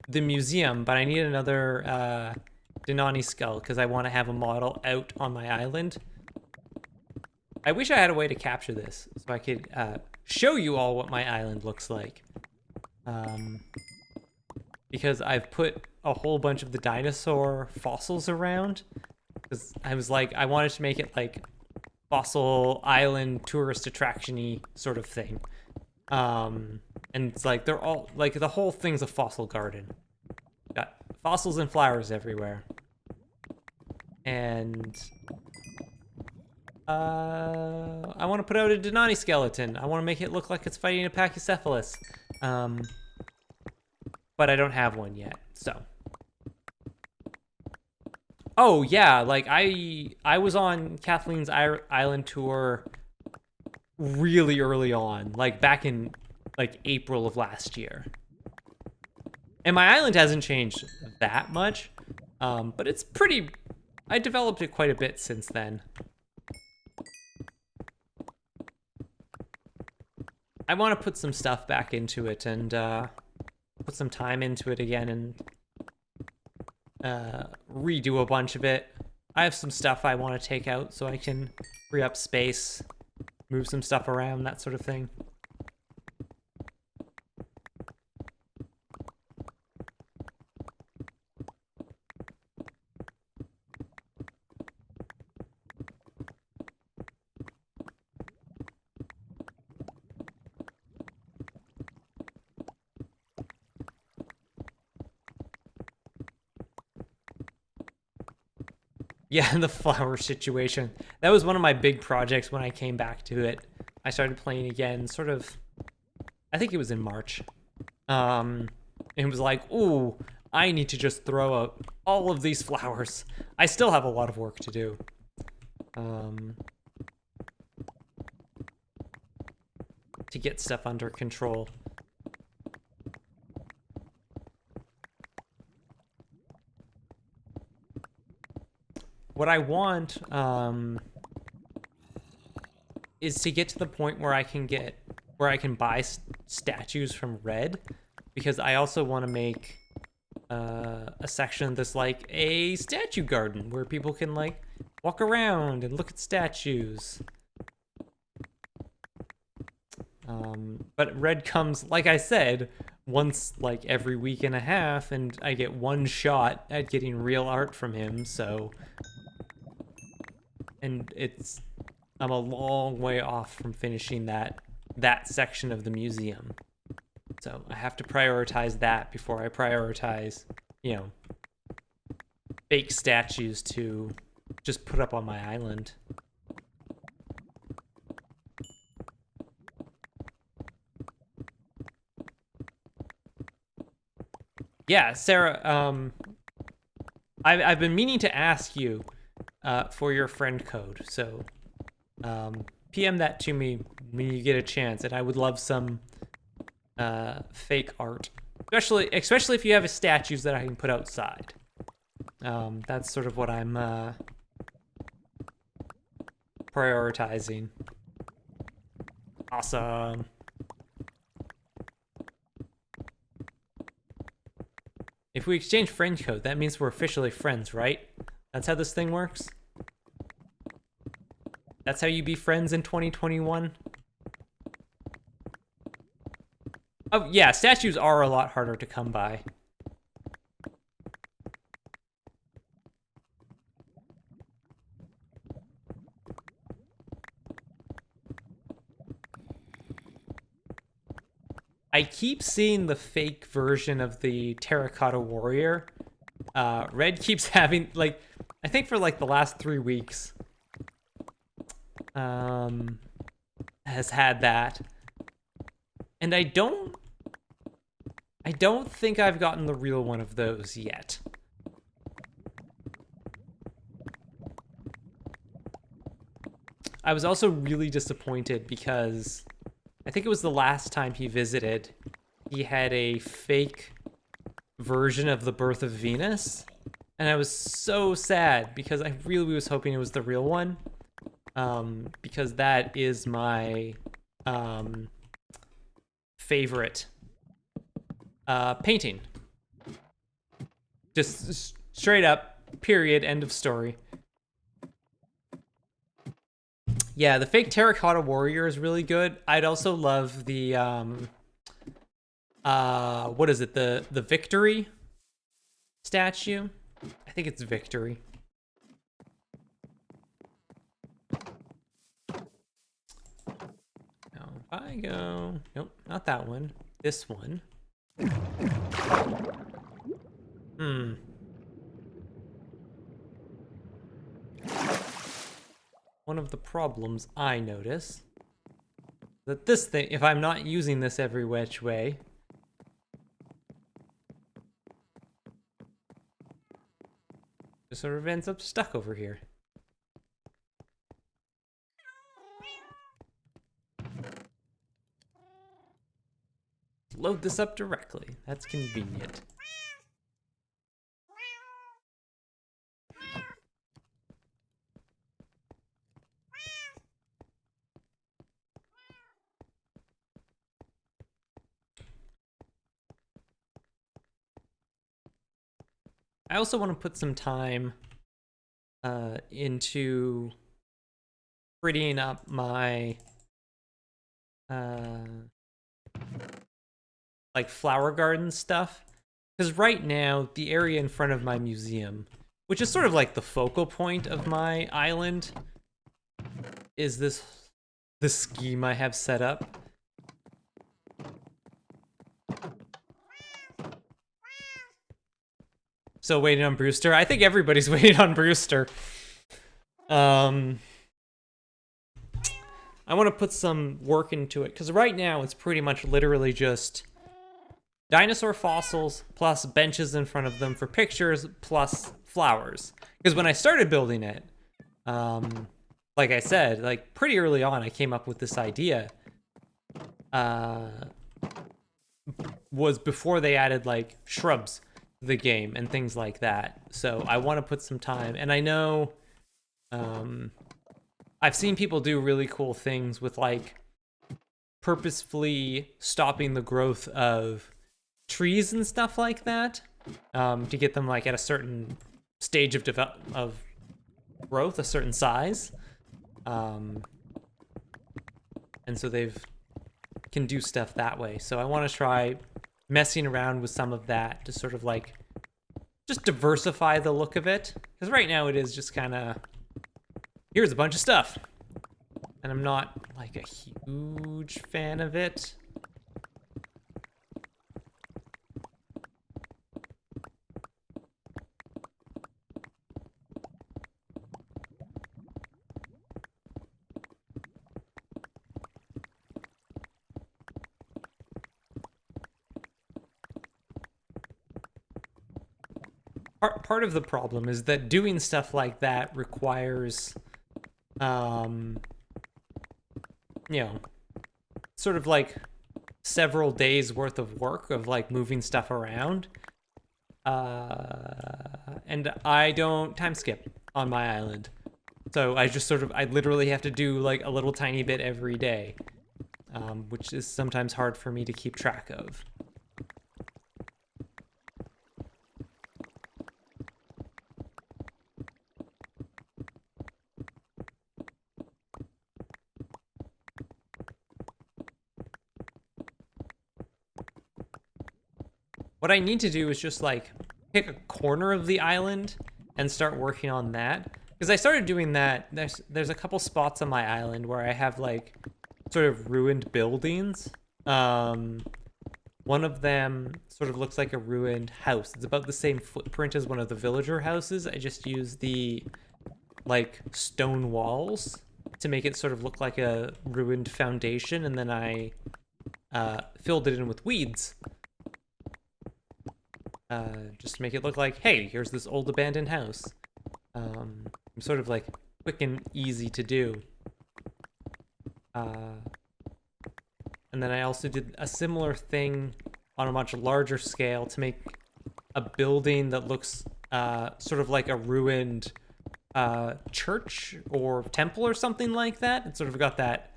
museum, but I need another Denani skull, because I want to have a model out on my island. I wish I had a way to capture this, so I could show you all what my island looks like. Because I've put a whole bunch of the dinosaur fossils around. Because I was like, I wanted to make it like fossil island tourist attraction-y sort of thing. And it's like, they're all, like the whole thing's a fossil garden. Got fossils and flowers everywhere. And I want to put out a Denani skeleton. I want to make it look like it's fighting a Pachycephalus. But I don't have one yet, so. Oh yeah, like I was on Kathleen's island tour really early on, like back in like April of last year. And my island hasn't changed that much, but it's pretty, I developed it quite a bit since then. I want to put some stuff back into it and put some time into it again and redo a bunch of it. I have some stuff I want to take out so I can free up space, move some stuff around, that sort of thing. Yeah, the flower situation. That was one of my big projects when I came back to it. I started playing again, sort of, I think it was in March. And it was like, ooh, I need to just throw out all of these flowers. I still have a lot of work to do. To get stuff under control. What I want is to get to the point where I can buy statues from Red, because I also want to make a section that's like a statue garden where people can like walk around and look at statues. But Red comes, like I said, once like every week and a half, and I get one shot at getting real art from him, so... And I'm a long way off from finishing that section of the museum. So I have to prioritize that before I prioritize, you know, fake statues to just put up on my island. Yeah, Sarah, I've been meaning to ask you for your friend code, so PM that to me when you get a chance, and I would love some fake art, especially if you have statues that I can put outside. That's sort of what I'm prioritizing. Awesome. If we exchange friend code, that means we're officially friends, right? That's how this thing works? That's how you be friends in 2021? Oh, yeah, statues are a lot harder to come by. I keep seeing the fake version of the Terracotta Warrior. Red keeps having, like, I think for like the last 3 weeks. has had that. And I don't think I've gotten the real one of those yet. I was also really disappointed because I think it was the last time he visited, he had a fake version of the Birth of Venus. And I was so sad because I really was hoping it was the real one. Because that is my favorite painting. Just straight up, period, end of story. Yeah, the fake terracotta warrior is really good. I'd also love the what is it? The victory statue? I think it's victory. Now if I go, nope, not that one. This one. One of the problems I notice that this thing, if I'm not using this every which way, just sort of ends up stuck over here. Load this up directly. That's convenient. I also want to put some time into prettying up my like flower garden stuff, because right now the area in front of my museum, which is sort of like the focal point of my island, is this scheme I have set up. So waiting on Brewster. I think everybody's waiting on Brewster. I want to put some work into it, because right now it's pretty much literally just dinosaur fossils plus benches in front of them for pictures plus flowers. Because when I started building it, like I said, like pretty early on I came up with this idea. Was before they added like shrubs to the game and things like that. So I want to put some time, and I know I've seen people do really cool things with like purposefully stopping the growth of trees and stuff like that, to get them like at a certain stage of growth, a certain size, and so they've can do stuff that way. So I want to try messing around with some of that to sort of like just diversify the look of it, because right now it is just kind of here's a bunch of stuff, and I'm not like a huge fan of it. Part of the problem is that doing stuff like that requires, you know, sort of like several days worth of work of like moving stuff around. And I don't time skip on my island. So I just I literally have to do like a little tiny bit every day, which is sometimes hard for me to keep track of. What I need to do is just like pick a corner of the island and start working on that. Because I started doing that. There's a couple spots on my island where I have like sort of ruined buildings. One of them sort of looks like a ruined house. It's about the same footprint as one of the villager houses. I just used the like stone walls to make it sort of look like a ruined foundation, and then I filled it in with weeds. Just to make it look like, hey, here's this old abandoned house. Sort of like quick and easy to do. And then I also did a similar thing on a much larger scale to make a building that looks sort of like a ruined church or temple or something like that. It's sort of got that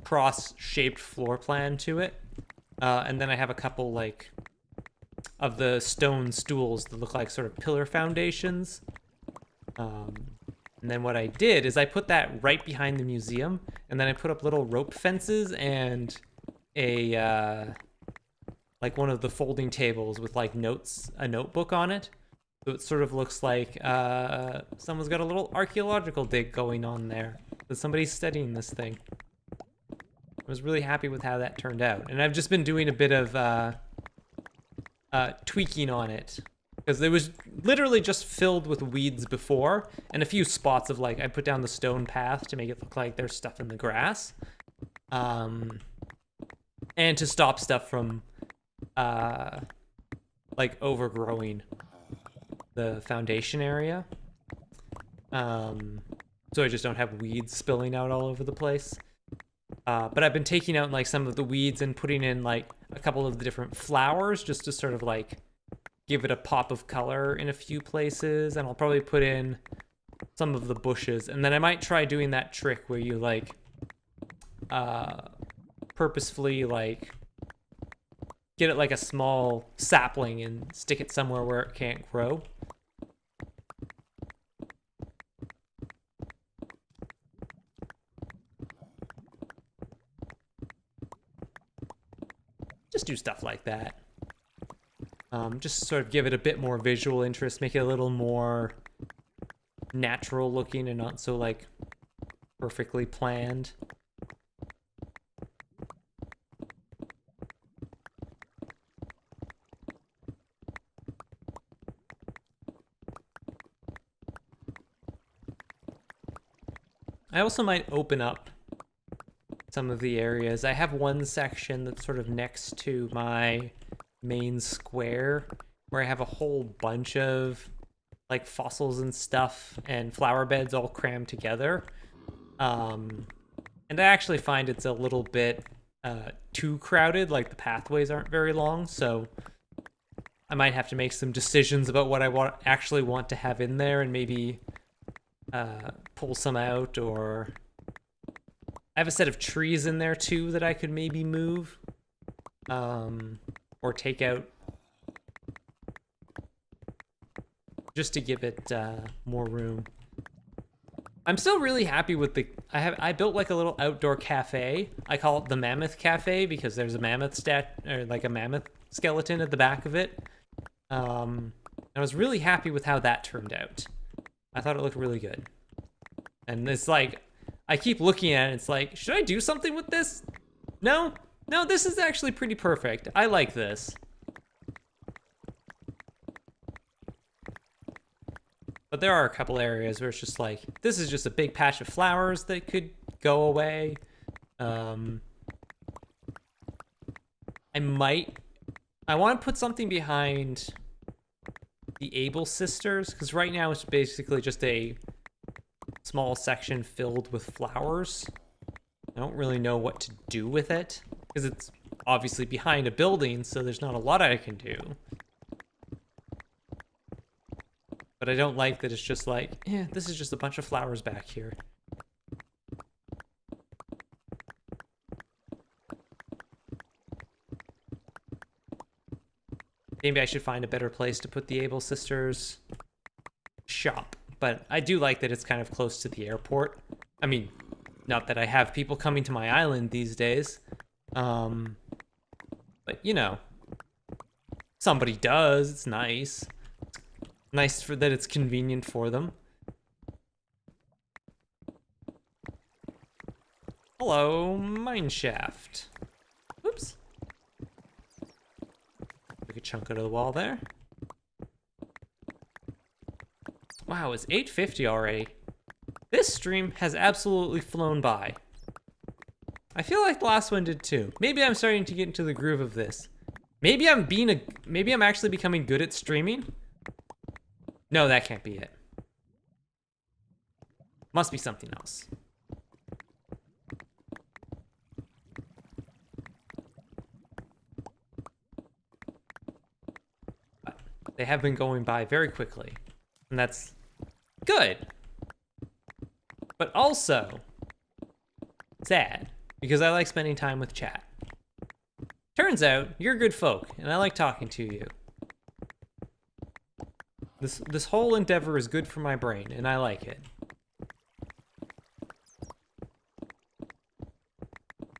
cross-shaped floor plan to it. And then I have a couple like of the stone stools that look like sort of pillar foundations. And then what I did is I put that right behind the museum, and then I put up little rope fences and a like one of the folding tables with like notes, a notebook on it. So it sort of looks like someone's got a little archaeological dig going on there. That somebody's studying this thing. I was really happy with how that turned out, and I've just been doing a bit of tweaking on it, because it was literally just filled with weeds before, and a few spots of like I put down the stone path to make it look like there's stuff in the grass, and to stop stuff from like overgrowing the foundation area. So I just don't have weeds spilling out all over the place. But I've been taking out like some of the weeds and putting in like a couple of the different flowers just to sort of like give it a pop of color in a few places. And I'll probably put in some of the bushes, and then I might try doing that trick where you like purposefully like get it like a small sapling and stick it somewhere where it can't grow. Just do stuff like that. Just sort of give it a bit more visual interest, make it a little more natural looking and not so like perfectly planned. I also might open up some of the areas. I have one section that's sort of next to my main square where I have a whole bunch of like fossils and stuff and flower beds all crammed together. And I actually find it's a little bit too crowded, like the pathways aren't very long, so I might have to make some decisions about what I actually want to have in there and maybe pull some out, or I have a set of trees in there too that I could maybe move or take out just to give it more room. I'm still really happy with the I built like a little outdoor cafe. I call it the Mammoth Cafe because there's a mammoth a mammoth skeleton at the back of it. I was really happy with how that turned out. I thought it looked really good. And it's like, I keep looking at it, it's like, should I do something with this? No, this is actually pretty perfect. I like this. But there are a couple areas where it's just like, this is just a big patch of flowers that could go away. I want to put something behind the Able sisters, because right now it's basically just a small section filled with flowers. I don't really know what to do with it, because it's obviously behind a building, so there's not a lot I can do. But I don't like that it's just like, this is just a bunch of flowers back here. Maybe I should find a better place to put the Able sisters shop. But I do like that it's kind of close to the airport. I mean, not that I have people coming to my island these days. But, you know, somebody does. It's nice. Nice for that it's convenient for them. Hello, mineshaft. Oops. Took a chunk out of the wall there. Wow, it's 8:50 already. This stream has absolutely flown by. I feel like the last one did too. Maybe I'm starting to get into the groove of this. Maybe I'm actually becoming good at streaming. No, that can't be it. Must be something else. But they have been going by very quickly, and that's good. But also sad, because I like spending time with chat. Turns out, you're good folk, and I like talking to you. This whole endeavor is good for my brain, and I like it.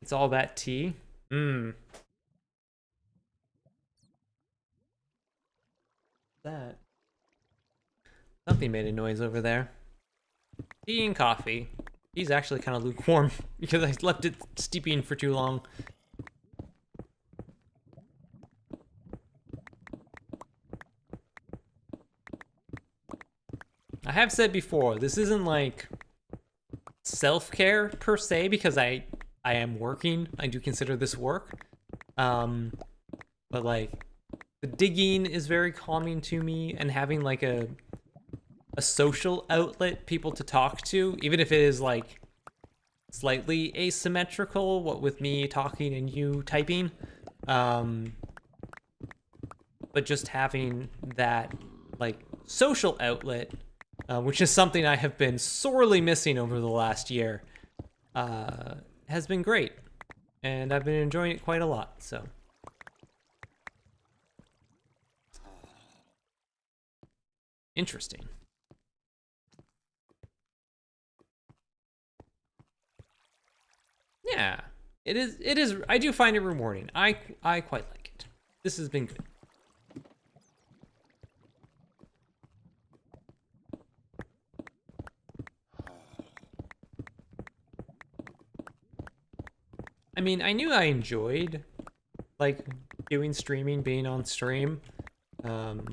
It's all that tea? That. Something made a noise over there. Tea and coffee. Tea's actually kind of lukewarm, because I left it steeping for too long. I have said before, this isn't like self-care per se, because I am working. I do consider this work. But like the digging is very calming to me, and having like a social outlet, people to talk to, even if it is like slightly asymmetrical, what with me talking and you typing. But just having that like social outlet, which is something I have been sorely missing over the last year, has been great, and I've been enjoying it quite a lot, so. Interesting. Yeah, it is, I do find it rewarding. I quite like it. This has been good. I mean, I knew I enjoyed, like, doing streaming, being on stream, but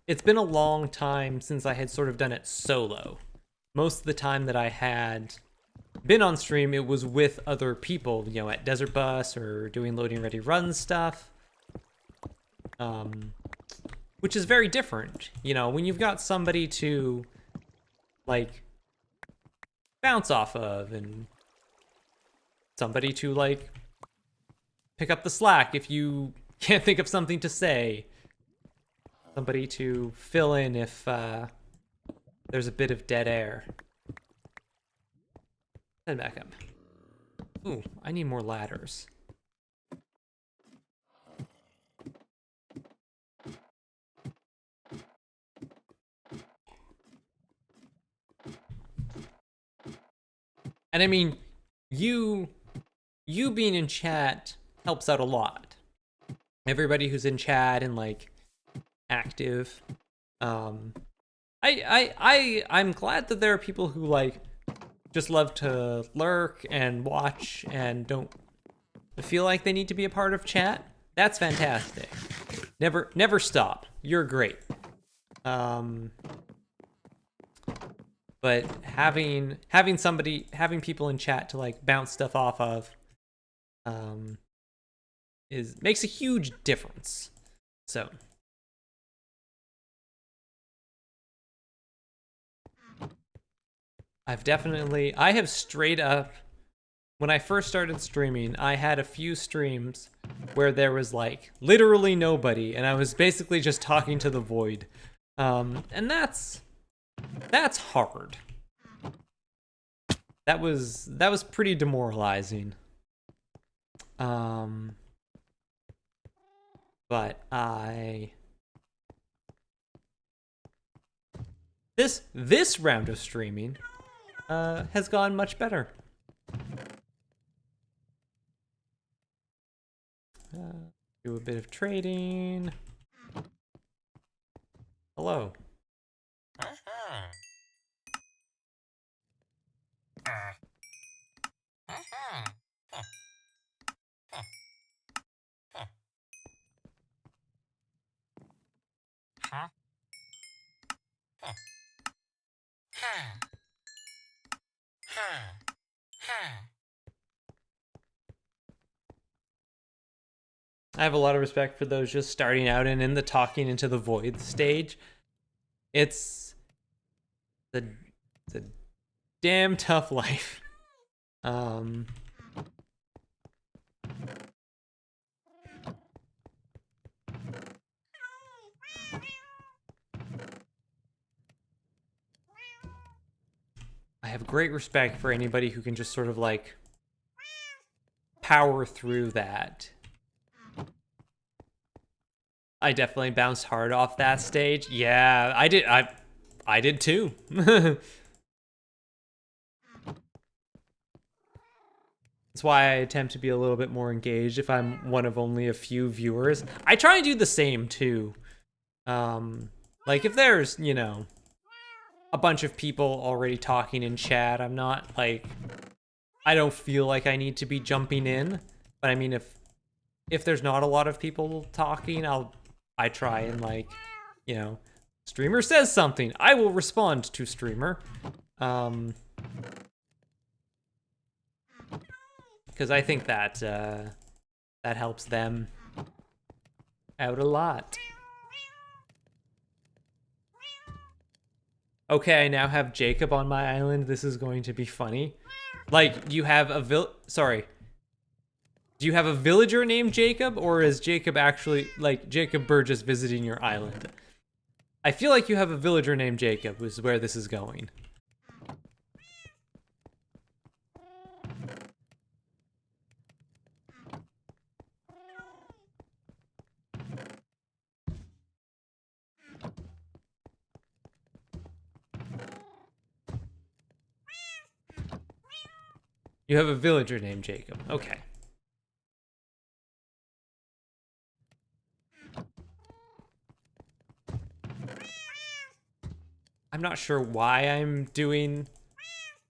it's been a long time since I had sort of done it solo. Most of the time that I had been on stream, it was with other people, you know, at Desert Bus or doing loading ready run stuff, which is very different. You know, when you've got somebody to, like, bounce off of, and somebody to like pick up the slack if you can't think of something to say, somebody to fill in if there's a bit of dead air. Head back up. Ooh, I need more ladders. And I mean, you being in chat helps out a lot. Everybody who's in chat and like active. I'm glad that there are people who like just love to lurk and watch and don't feel like they need to be a part of chat. That's fantastic. Never stop. You're great. But having people in chat to like bounce stuff off of makes a huge difference. So I have straight up, when I first started streaming, I had a few streams where there was like literally nobody, and I was basically just talking to the void. And that's hard. That was pretty demoralizing. But this round of streaming has gone much better. Do a bit of trading. Hello. I have a lot of respect for those just starting out and in the talking into the void stage. It's the damn tough life. I have great respect for anybody who can just sort of like power through that. I definitely bounced hard off that stage. Yeah, I did too. That's why I attempt to be a little bit more engaged if I'm one of only a few viewers. I try and do the same too. Like if there's, you know, a bunch of people already talking in chat, I'm not like, I don't feel like I need to be jumping in. But I mean, if there's not a lot of people talking, I try and like, you know, streamer says something, I will respond to streamer. Because I think that that helps them out a lot. Okay, I now have Jacob on my island. This is going to be funny. Like, you have a sorry. Do you have a villager named Jacob, or is Jacob actually, like, Jacob Burgess visiting your island? I feel like you have a villager named Jacob, is where this is going. You have a villager named Jacob. Okay. I'm not sure why I'm doing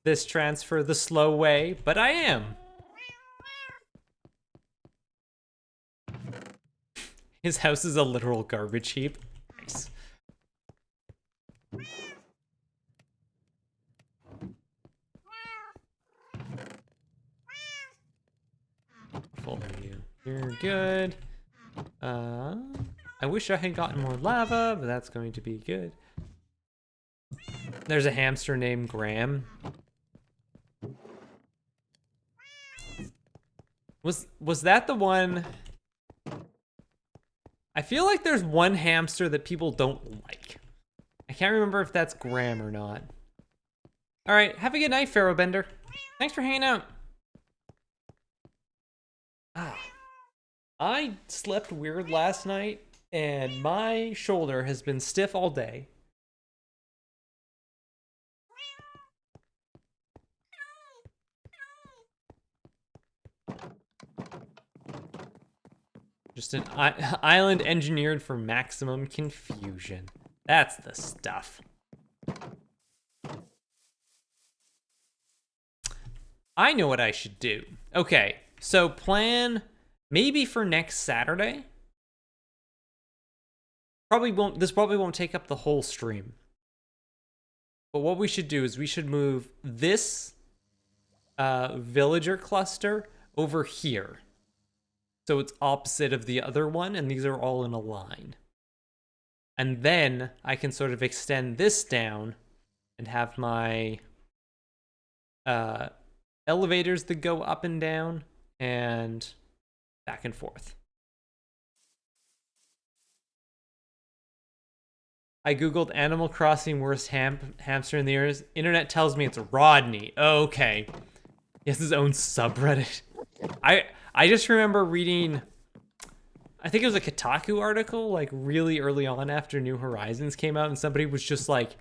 this transfer the slow way, but I am. His house is a literal garbage heap. Nice. Follow you. You're good. I wish I had gotten more lava, but that's going to be good. There's a hamster named Graham. Was that the one? I feel like there's one hamster that people don't like. I can't remember if that's Graham or not. All right, have a good night, Pharaohbender. Thanks for hanging out. I slept weird last night, and my shoulder has been stiff all day. Just an island engineered for maximum confusion. That's the stuff. I know what I should do. Okay, so plan maybe for next Saturday. This probably won't take up the whole stream. But what we should do is we should move this villager cluster over here. So it's opposite of the other one, and these are all in a line. And then I can sort of extend this down and have my elevators that go up and down and back and forth. I googled Animal Crossing worst hamster in the ears. Internet tells me it's Rodney. Oh, okay. He has his own subreddit. I just remember reading, I think it was a Kotaku article, like really early on after New Horizons came out, and somebody was just like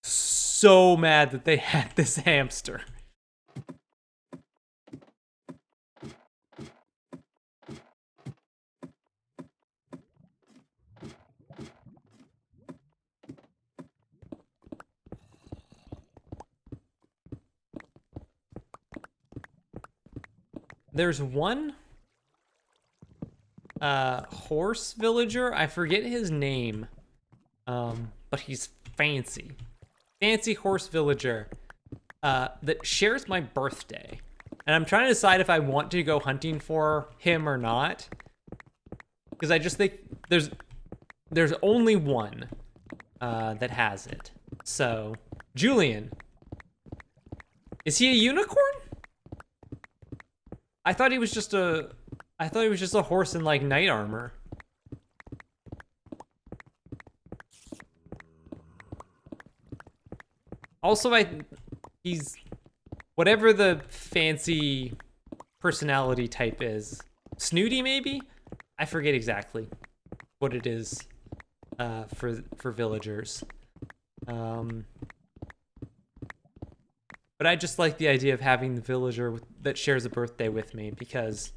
so mad that they had this hamster. There's one horse villager, I forget his name, but he's fancy. fancy horse villager that shares my birthday. And I'm trying to decide if I want to go hunting for him or not. Because I just think there's only one that has it. So, Julian. Is he a unicorn? I thought he was just a horse in like knight armor. Also, he's whatever the fancy personality type is. Snooty, maybe? I forget exactly what it is for villagers. But I just like the idea of having the villager that shares a birthday with me because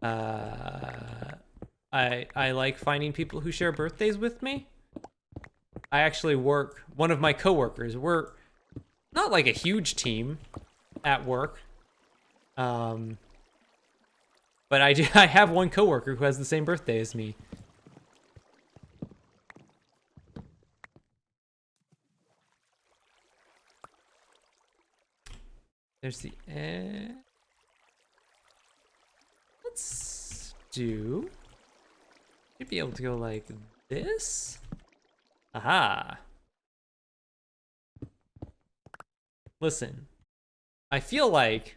I like finding people who share birthdays with me. I actually one of my coworkers, we're not like a huge team at work. But I have one coworker who has the same birthday as me. There's the let's do. Should be able to go like this. Aha. Listen, I feel like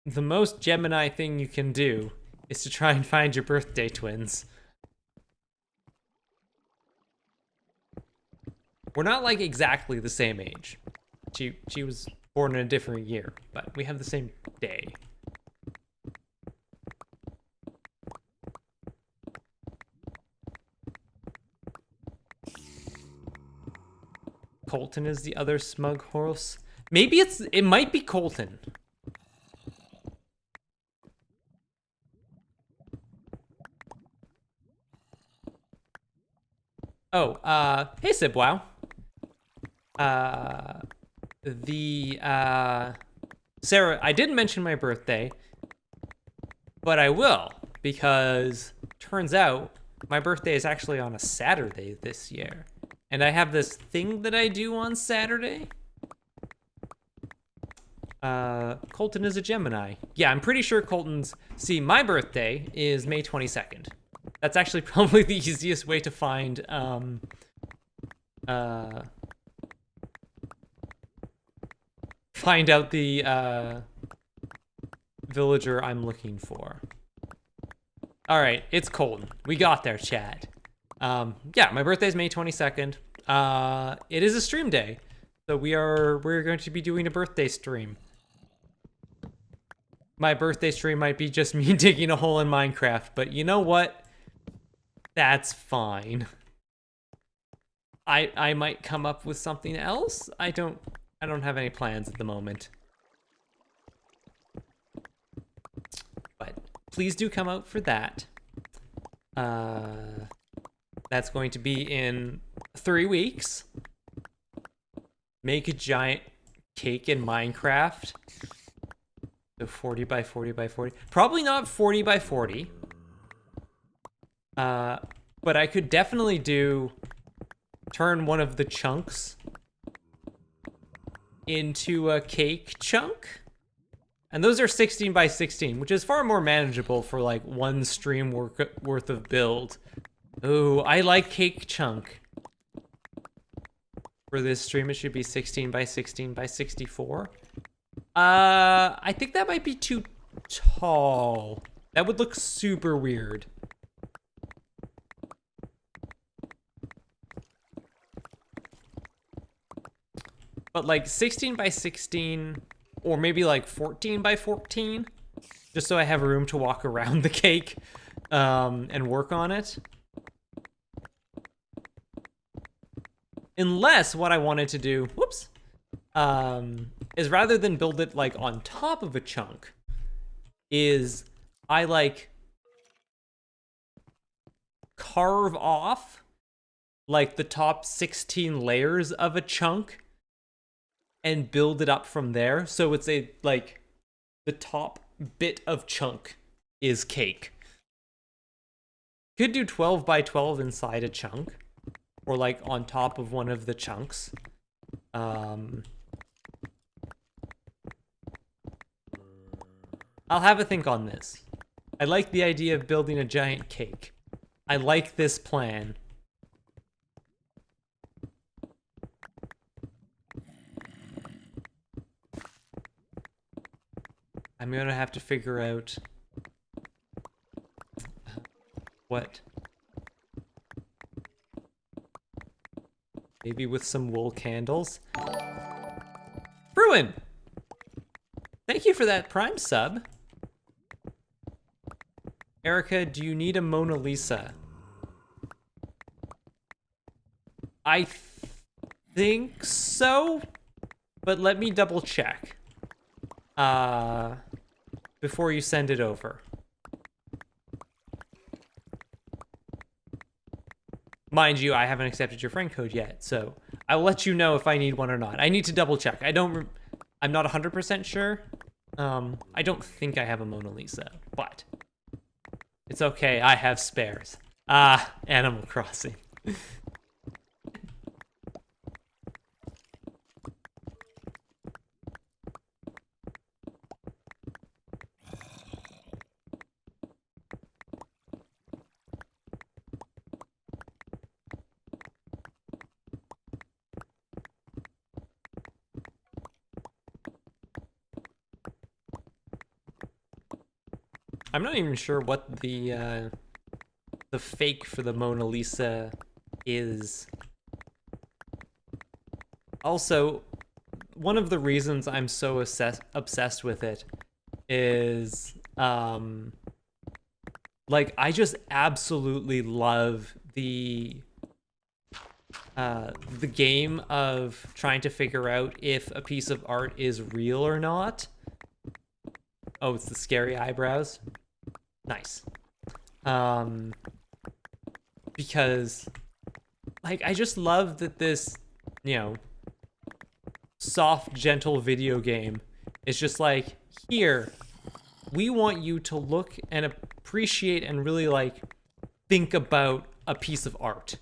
the most Gemini thing you can do is to try and find your birthday twins. We're not like exactly the same age. She was born in a different year, but we have the same day. Colton is the other smug horse. Maybe it might be Colton. Oh, hey Sibwow. Sarah, I didn't mention my birthday, but I will, because turns out my birthday is actually on a Saturday this year. And I have this thing that I do on Saturday. Colton is a Gemini. Yeah, I'm pretty sure Colton's... See, my birthday is May 22nd. That's actually probably the easiest way to find, find out the, villager I'm looking for. Alright, it's Colton. We got there, chat. Yeah, my birthday's May 22nd. It is a stream day. So we're going to be doing a birthday stream. My birthday stream might be just me digging a hole in Minecraft, but you know what? That's fine. I might come up with something else. I don't have any plans at the moment. But please do come out for that. That's going to be in 3 weeks. Make a giant cake in Minecraft. So 40 by 40 by 40. Probably not 40 by 40. But I could definitely turn one of the chunks into a cake chunk. And those are 16 by 16, which is far more manageable for like one stream worth of build. Ooh, I like cake chunk. For this stream, it should be 16 by 16 by 64. I think that might be too tall. That would look super weird. But like 16 by 16, or maybe like 14 by 14, just so I have room to walk around the cake and work on it. Unless what I wanted to do, whoops, is rather than build it like on top of a chunk, is I like carve off like the top 16 layers of a chunk and build it up from there. So it's like the top bit of chunk is cake. Could do 12 by 12 inside a chunk. or like on top of one of the chunks. I'll have a think on this. I like the idea of building a giant cake. I like this plan. I'm gonna have to figure out what. Maybe with some wool candles. Bruin! Thank you for that Prime sub. Erica, do you need a Mona Lisa? I think so, but let me double check. Before you send it over. Mind you, I haven't accepted your friend code yet, so I'll let you know if I need one or not. I need to double check. I'm not 100% sure. I don't think I have a Mona Lisa, but it's okay. I have spares. Animal Crossing. I'm not even sure what the fake for the Mona Lisa is. Also, one of the reasons I'm so obsessed with it is, like, I just absolutely love the game of trying to figure out if a piece of art is real or not. Oh, it's the scary eyebrows. Nice. Because, like, I just love that this, you know, soft, gentle video game is just like, here, we want you to look and appreciate and really, like, think about a piece of art.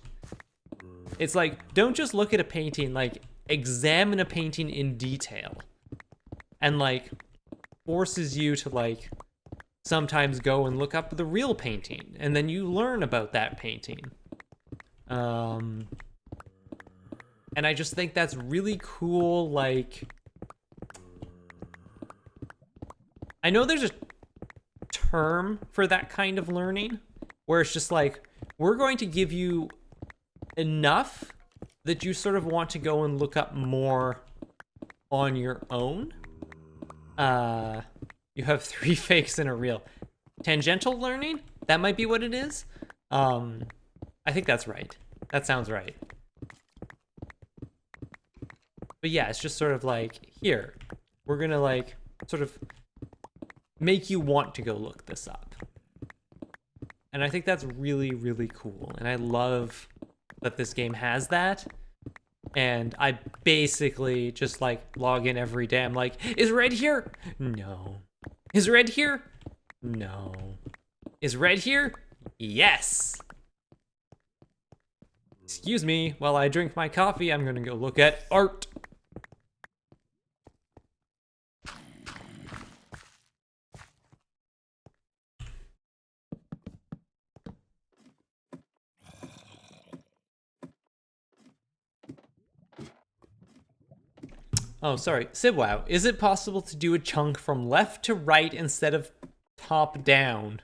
It's like, don't just look at a painting, like, examine a painting in detail. And, like, forces you to, like, sometimes go and look up the real painting, and then you learn about that painting. And I just think that's really cool, like... I know there's a term for that kind of learning, where it's just like, we're going to give you enough that you sort of want to go and look up more on your own. You have 3 fakes and a real. Tangential learning? That might be what it is. I think that's right. That sounds right. But yeah, it's just sort of like, here, we're gonna like, sort of make you want to go look this up. And I think that's really, really cool. And I love that this game has that. And I basically just like log in every day. I'm like, is red here? No. Is red here? No. Is red here? Yes. Excuse me, while I drink my coffee, I'm gonna go look at art. Oh, sorry. Sibwow, is it possible to do a chunk from left to right instead of top down?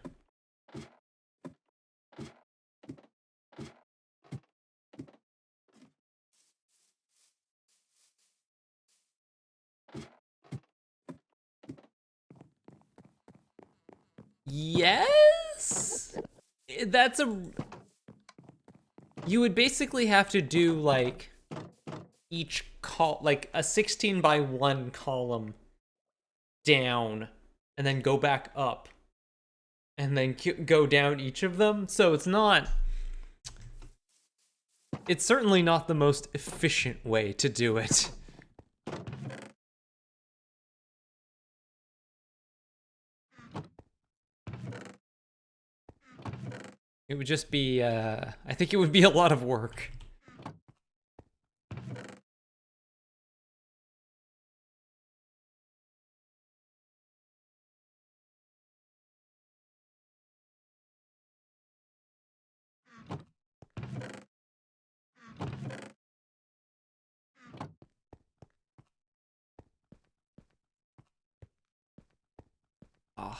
Yes? That's a... You would basically have to do, like, each like a 16 by 1 column down, and then go back up, and then go down each of them. So it's not... It's certainly not the most efficient way to do it. It would just be, I think it would be a lot of work. Oh.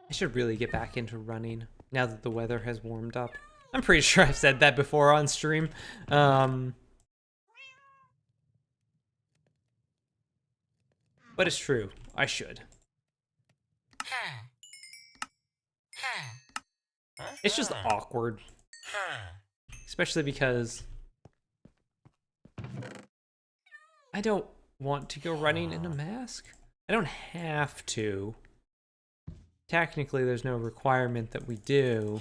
I should really get back into running now that the weather has warmed up. I'm pretty sure I've said that before on stream. But it's true. I should. It's just awkward. Especially because I don't want to go running in a mask. I don't have to. Technically, there's no requirement that we do.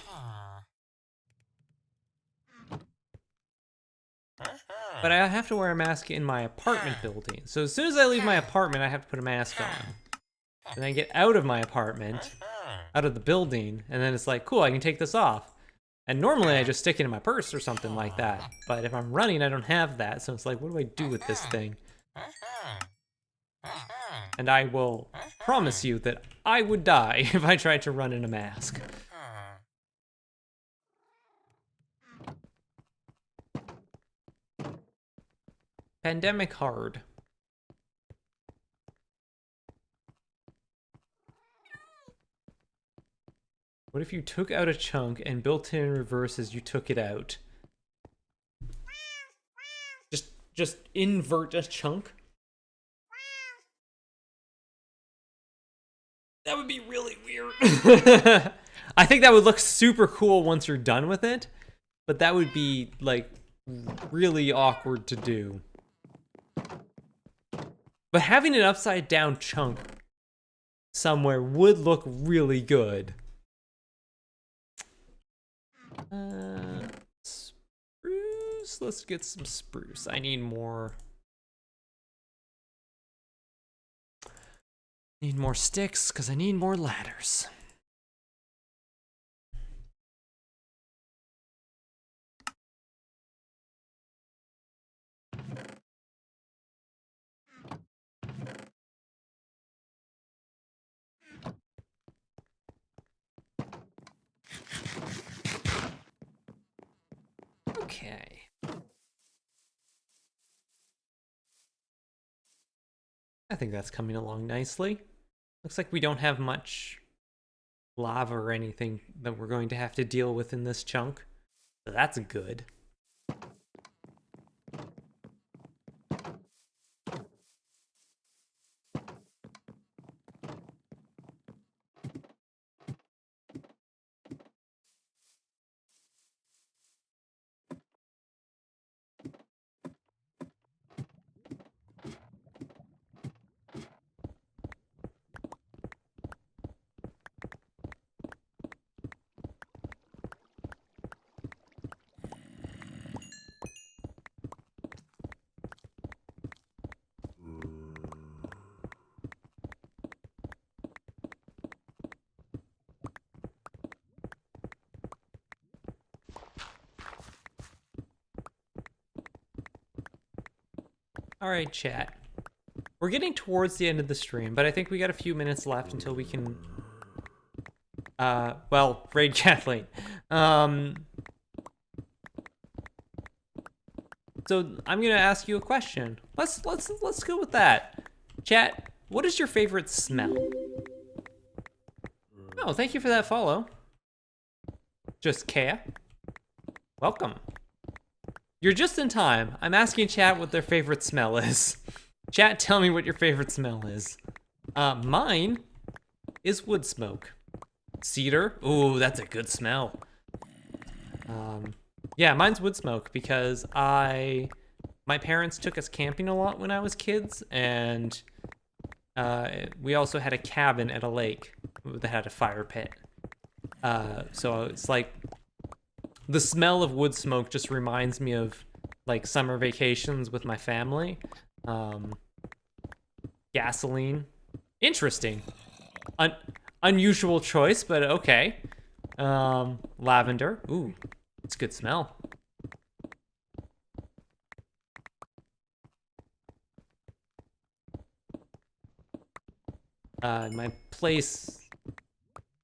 But I have to wear a mask in my apartment building. So as soon as I leave my apartment, I have to put a mask on. And I get out of my apartment, out of the building, and then it's like, cool, I can take this off. And normally I just stick it in my purse or something like that. But if I'm running, I don't have that. So it's like, what do I do with this thing? And I will promise you that I would die if I tried to run in a mask. Pandemic hard. What if you took out a chunk and built it in reverse as you took it out? Just invert a chunk? That would be really weird. I think that would look super cool once you're done with it, but that would be like really awkward to do. But having an upside down chunk somewhere would look really good. Spruce. Let's get some spruce. I need more. Need more sticks because I need more ladders. Okay. I think that's coming along nicely. Looks like we don't have much lava or anything that we're going to have to deal with in this chunk. So that's good. All right, chat. We're getting towards the end of the stream, but I think we got a few minutes left until we can, well, raid Kathleen. So I'm gonna ask you a question. Let's go with that. Chat, what is your favorite smell? Oh, thank you for that follow. Just Kaya. Welcome. You're just in time. I'm asking chat what their favorite smell is. Chat, tell me what your favorite smell is. Mine is wood smoke. Cedar. Ooh, that's a good smell. Yeah, mine's wood smoke because my parents took us camping a lot when I was kids, and we also had a cabin at a lake that had a fire pit. So it's like the smell of wood smoke just reminds me of like summer vacations with my family. Gasoline. Interesting. Unusual choice, but okay. Lavender. Ooh, it's a good smell. My place,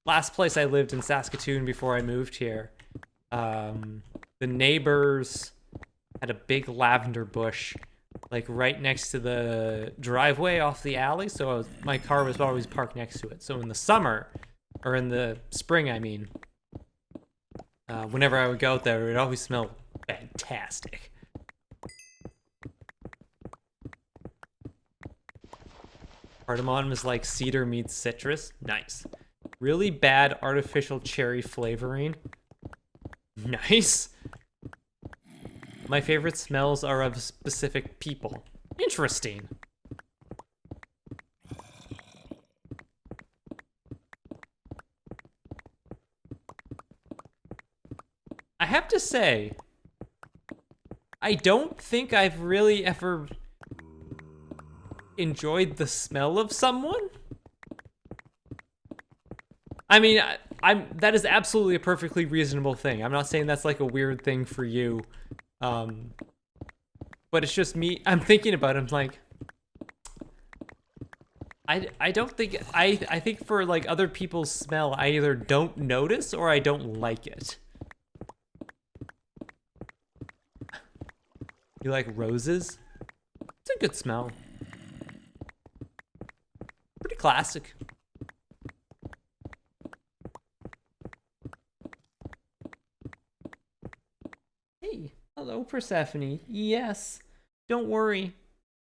last place I lived in Saskatoon before I moved here, the neighbors had a big lavender bush, like right next to the driveway off the alley. So my car was always parked next to it. So in the summer, or in the spring, I mean, whenever I would go out there, it would always smell fantastic. Cardamom is like cedar meets citrus. Nice. Really bad artificial cherry flavoring. Nice. My favorite smells are of specific people. Interesting. I have to say, I don't think I've really ever enjoyed the smell of someone. I mean, that is absolutely a perfectly reasonable thing. I'm not saying that's like a weird thing for you. But it's just me. I'm thinking about it. I'm like, I don't think, I think for like other people's smell, I either don't notice or I don't like it. You like roses? It's a good smell. Pretty classic. Hey, hello, Persephone. Yes, don't worry.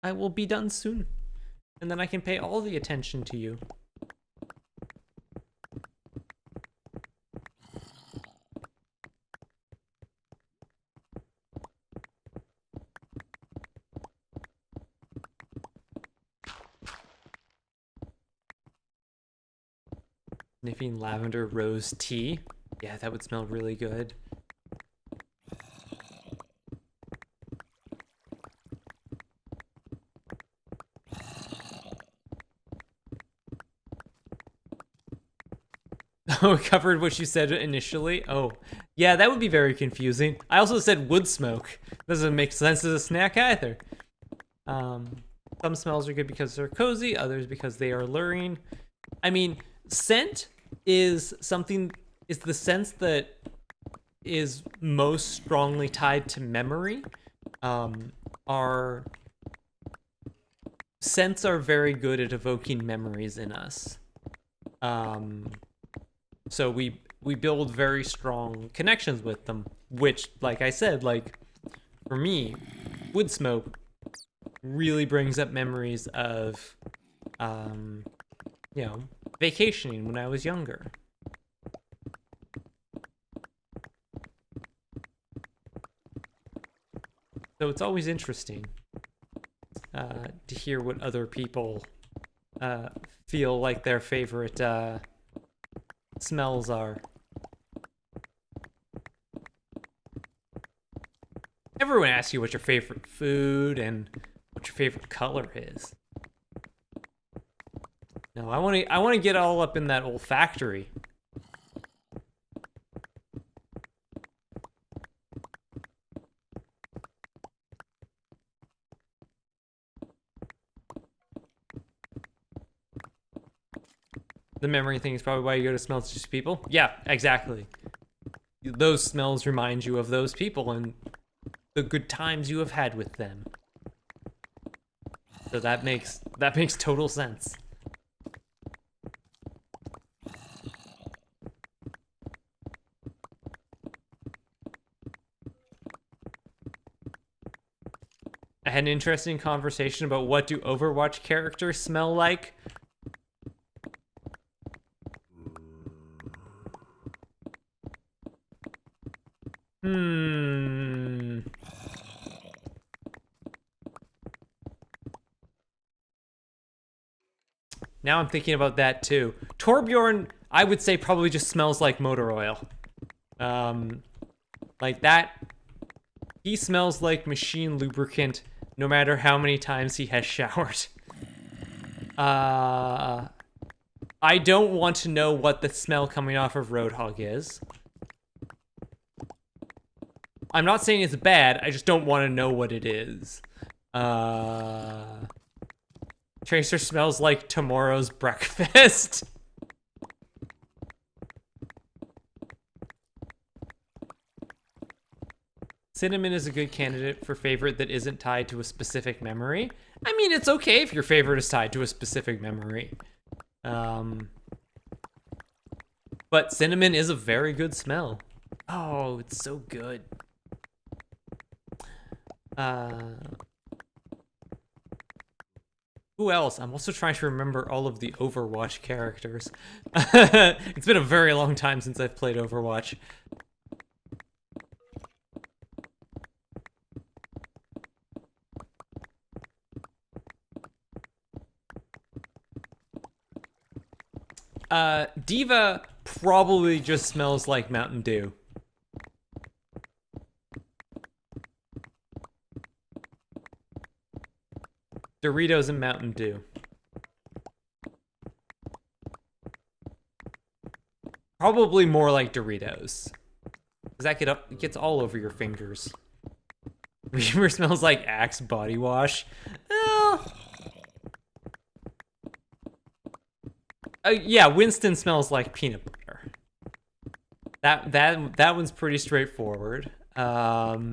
I will be done soon. And then I can pay all the attention to you. Sniffing lavender rose tea. Yeah, that would smell really good. Oh, it covered what you said initially? Oh, yeah, that would be very confusing. I also said wood smoke. Doesn't make sense as a snack either. Some smells are good because they're cozy, others because they are alluring. I mean, scent is the sense that is most strongly tied to memory. Our scents are very good at evoking memories in us. So we build very strong connections with them, which, like I said, like for me, wood smoke really brings up memories of, you know, vacationing when I was younger. So it's always interesting to hear what other people feel like their favorite smells are. Everyone asks you what your favorite food and what your favorite color is. No, I want to get all up in that olfactory. The memory thing is probably why you go to smell to just people. Yeah, exactly. Those smells remind you of those people and the good times you have had with them. So that makes total sense. I had an interesting conversation about what do Overwatch characters smell like. Now I'm thinking about that too. Torbjorn, I would say probably just smells like motor oil. Like that. He smells like machine lubricant no matter how many times he has showered. I don't want to know what the smell coming off of Roadhog is. I'm not saying it's bad, I just don't want to know what it is. Tracer smells like tomorrow's breakfast. Cinnamon is a good candidate for favorite that isn't tied to a specific memory. I mean, it's okay if your favorite is tied to a specific memory. But cinnamon is a very good smell. Oh, it's so good. Who else? I'm also trying to remember all of the Overwatch characters. It's been a very long time since I've played Overwatch. Diva probably just smells like Mountain Dew. Doritos and Mountain Dew. Probably more like Doritos. Because that gets all over your fingers. Reaver smells like Axe body wash. Yeah, Winston smells like peanut butter. That one's pretty straightforward. I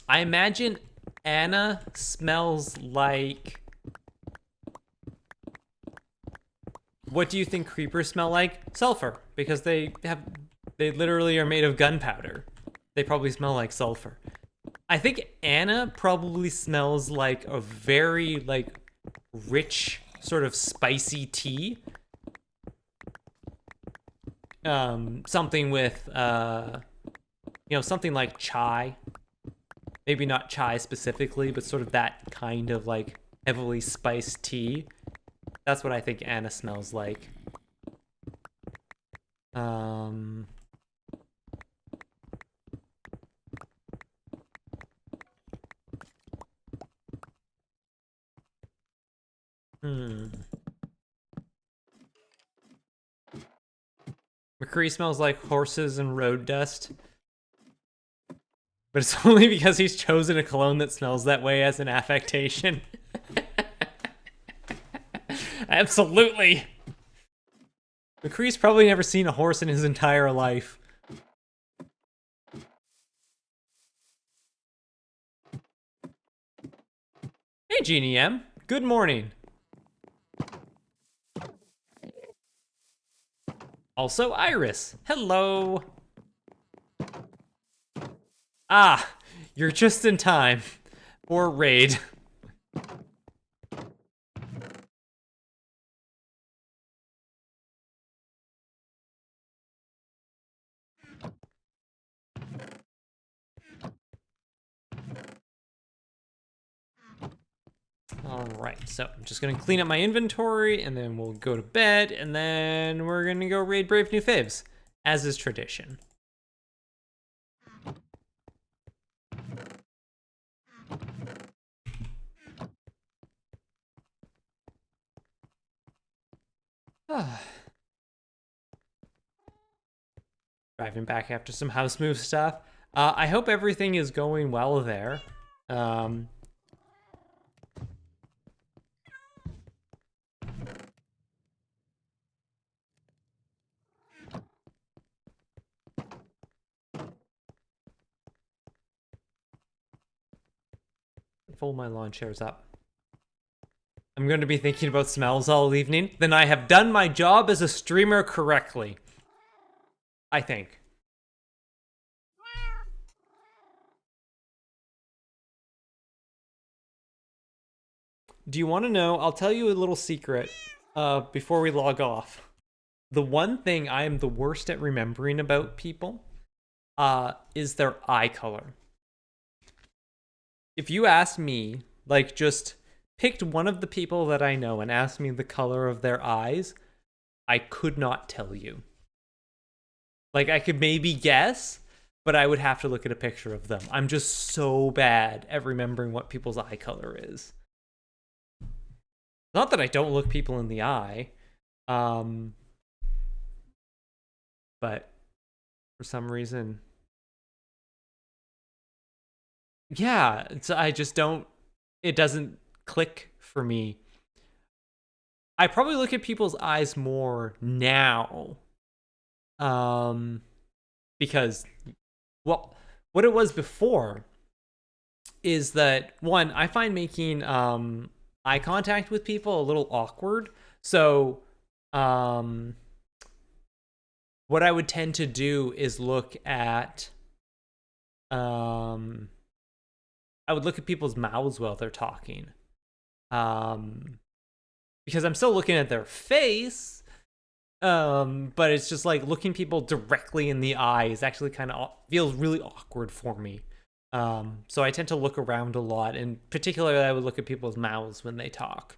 imagine Anna smells like... What do you think creepers smell like? Sulfur, because they literally are made of gunpowder. They probably smell like sulfur. I think Anna probably smells like a very rich sort of spicy tea. Something with something like chai. Maybe not chai specifically, but sort of that kind of heavily spiced tea. That's what I think Anna smells like. McCree smells like horses and road dust. But it's only because he's chosen a cologne that smells that way as an affectation. Absolutely. McCree's probably never seen a horse in his entire life. Hey, Genie M. Good morning. Also, Iris. Hello. Ah, you're just in time for raid. All right, so I'm just gonna clean up my inventory and then we'll go to bed and then we're gonna go raid Brave New Fibs, as is tradition. Driving back after some house move stuff. I hope everything is going well there. Fold my lawn chairs up. I'm going to be thinking about smells all evening. Then I have done my job as a streamer correctly. I think. Do you want to know? I'll tell you a little secret before we log off. The one thing I am the worst at remembering about people is their eye color. If you ask me, just picked one of the people that I know and asked me the color of their eyes, I could not tell you. I could maybe guess, but I would have to look at a picture of them. I'm just so bad at remembering what people's eye color is. Not that I don't look people in the eye, but for some reason... Yeah, I just don't... It doesn't click for me. I probably look at people's eyes more now. Because, well, what it was before is that, one, I find making eye contact with people a little awkward. So what I would tend to do is look at I would look at people's mouths while they're talking, because I'm still looking at their face, but it's just like looking people directly in the eye is actually kind of feels really awkward for me. So I tend to look around a lot, and particularly I would look at people's mouths when they talk,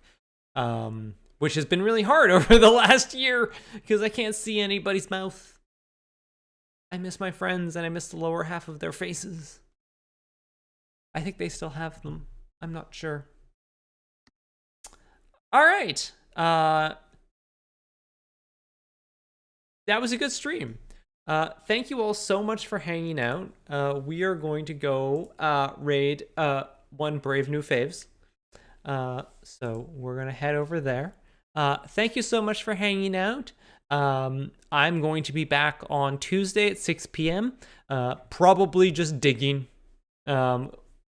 which has been really hard over the last year because I can't see anybody's mouth. I miss my friends, and I miss the lower half of their faces. I think they still have them. I'm not sure. All right. That was a good stream. Thank you all so much for hanging out. We are going to go raid one Brave New Faves. So we're going to head over there. Thank you so much for hanging out. I'm going to be back on Tuesday at 6 p.m. Probably just digging.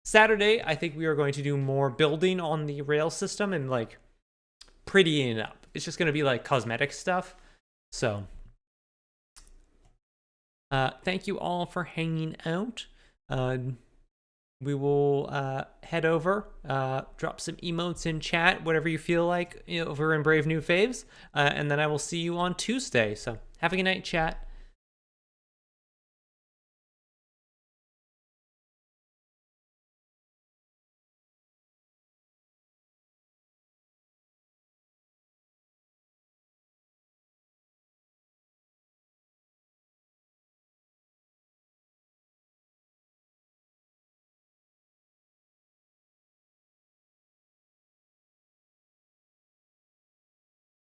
Saturday, I think we are going to do more building on the rail system and like prettying it up. It's just going to be like cosmetic stuff. So thank you all for hanging out. We will head over, drop some emotes in chat, whatever you feel like, over in Brave New Faves, and then I will see you on Tuesday. So have a good night, chat.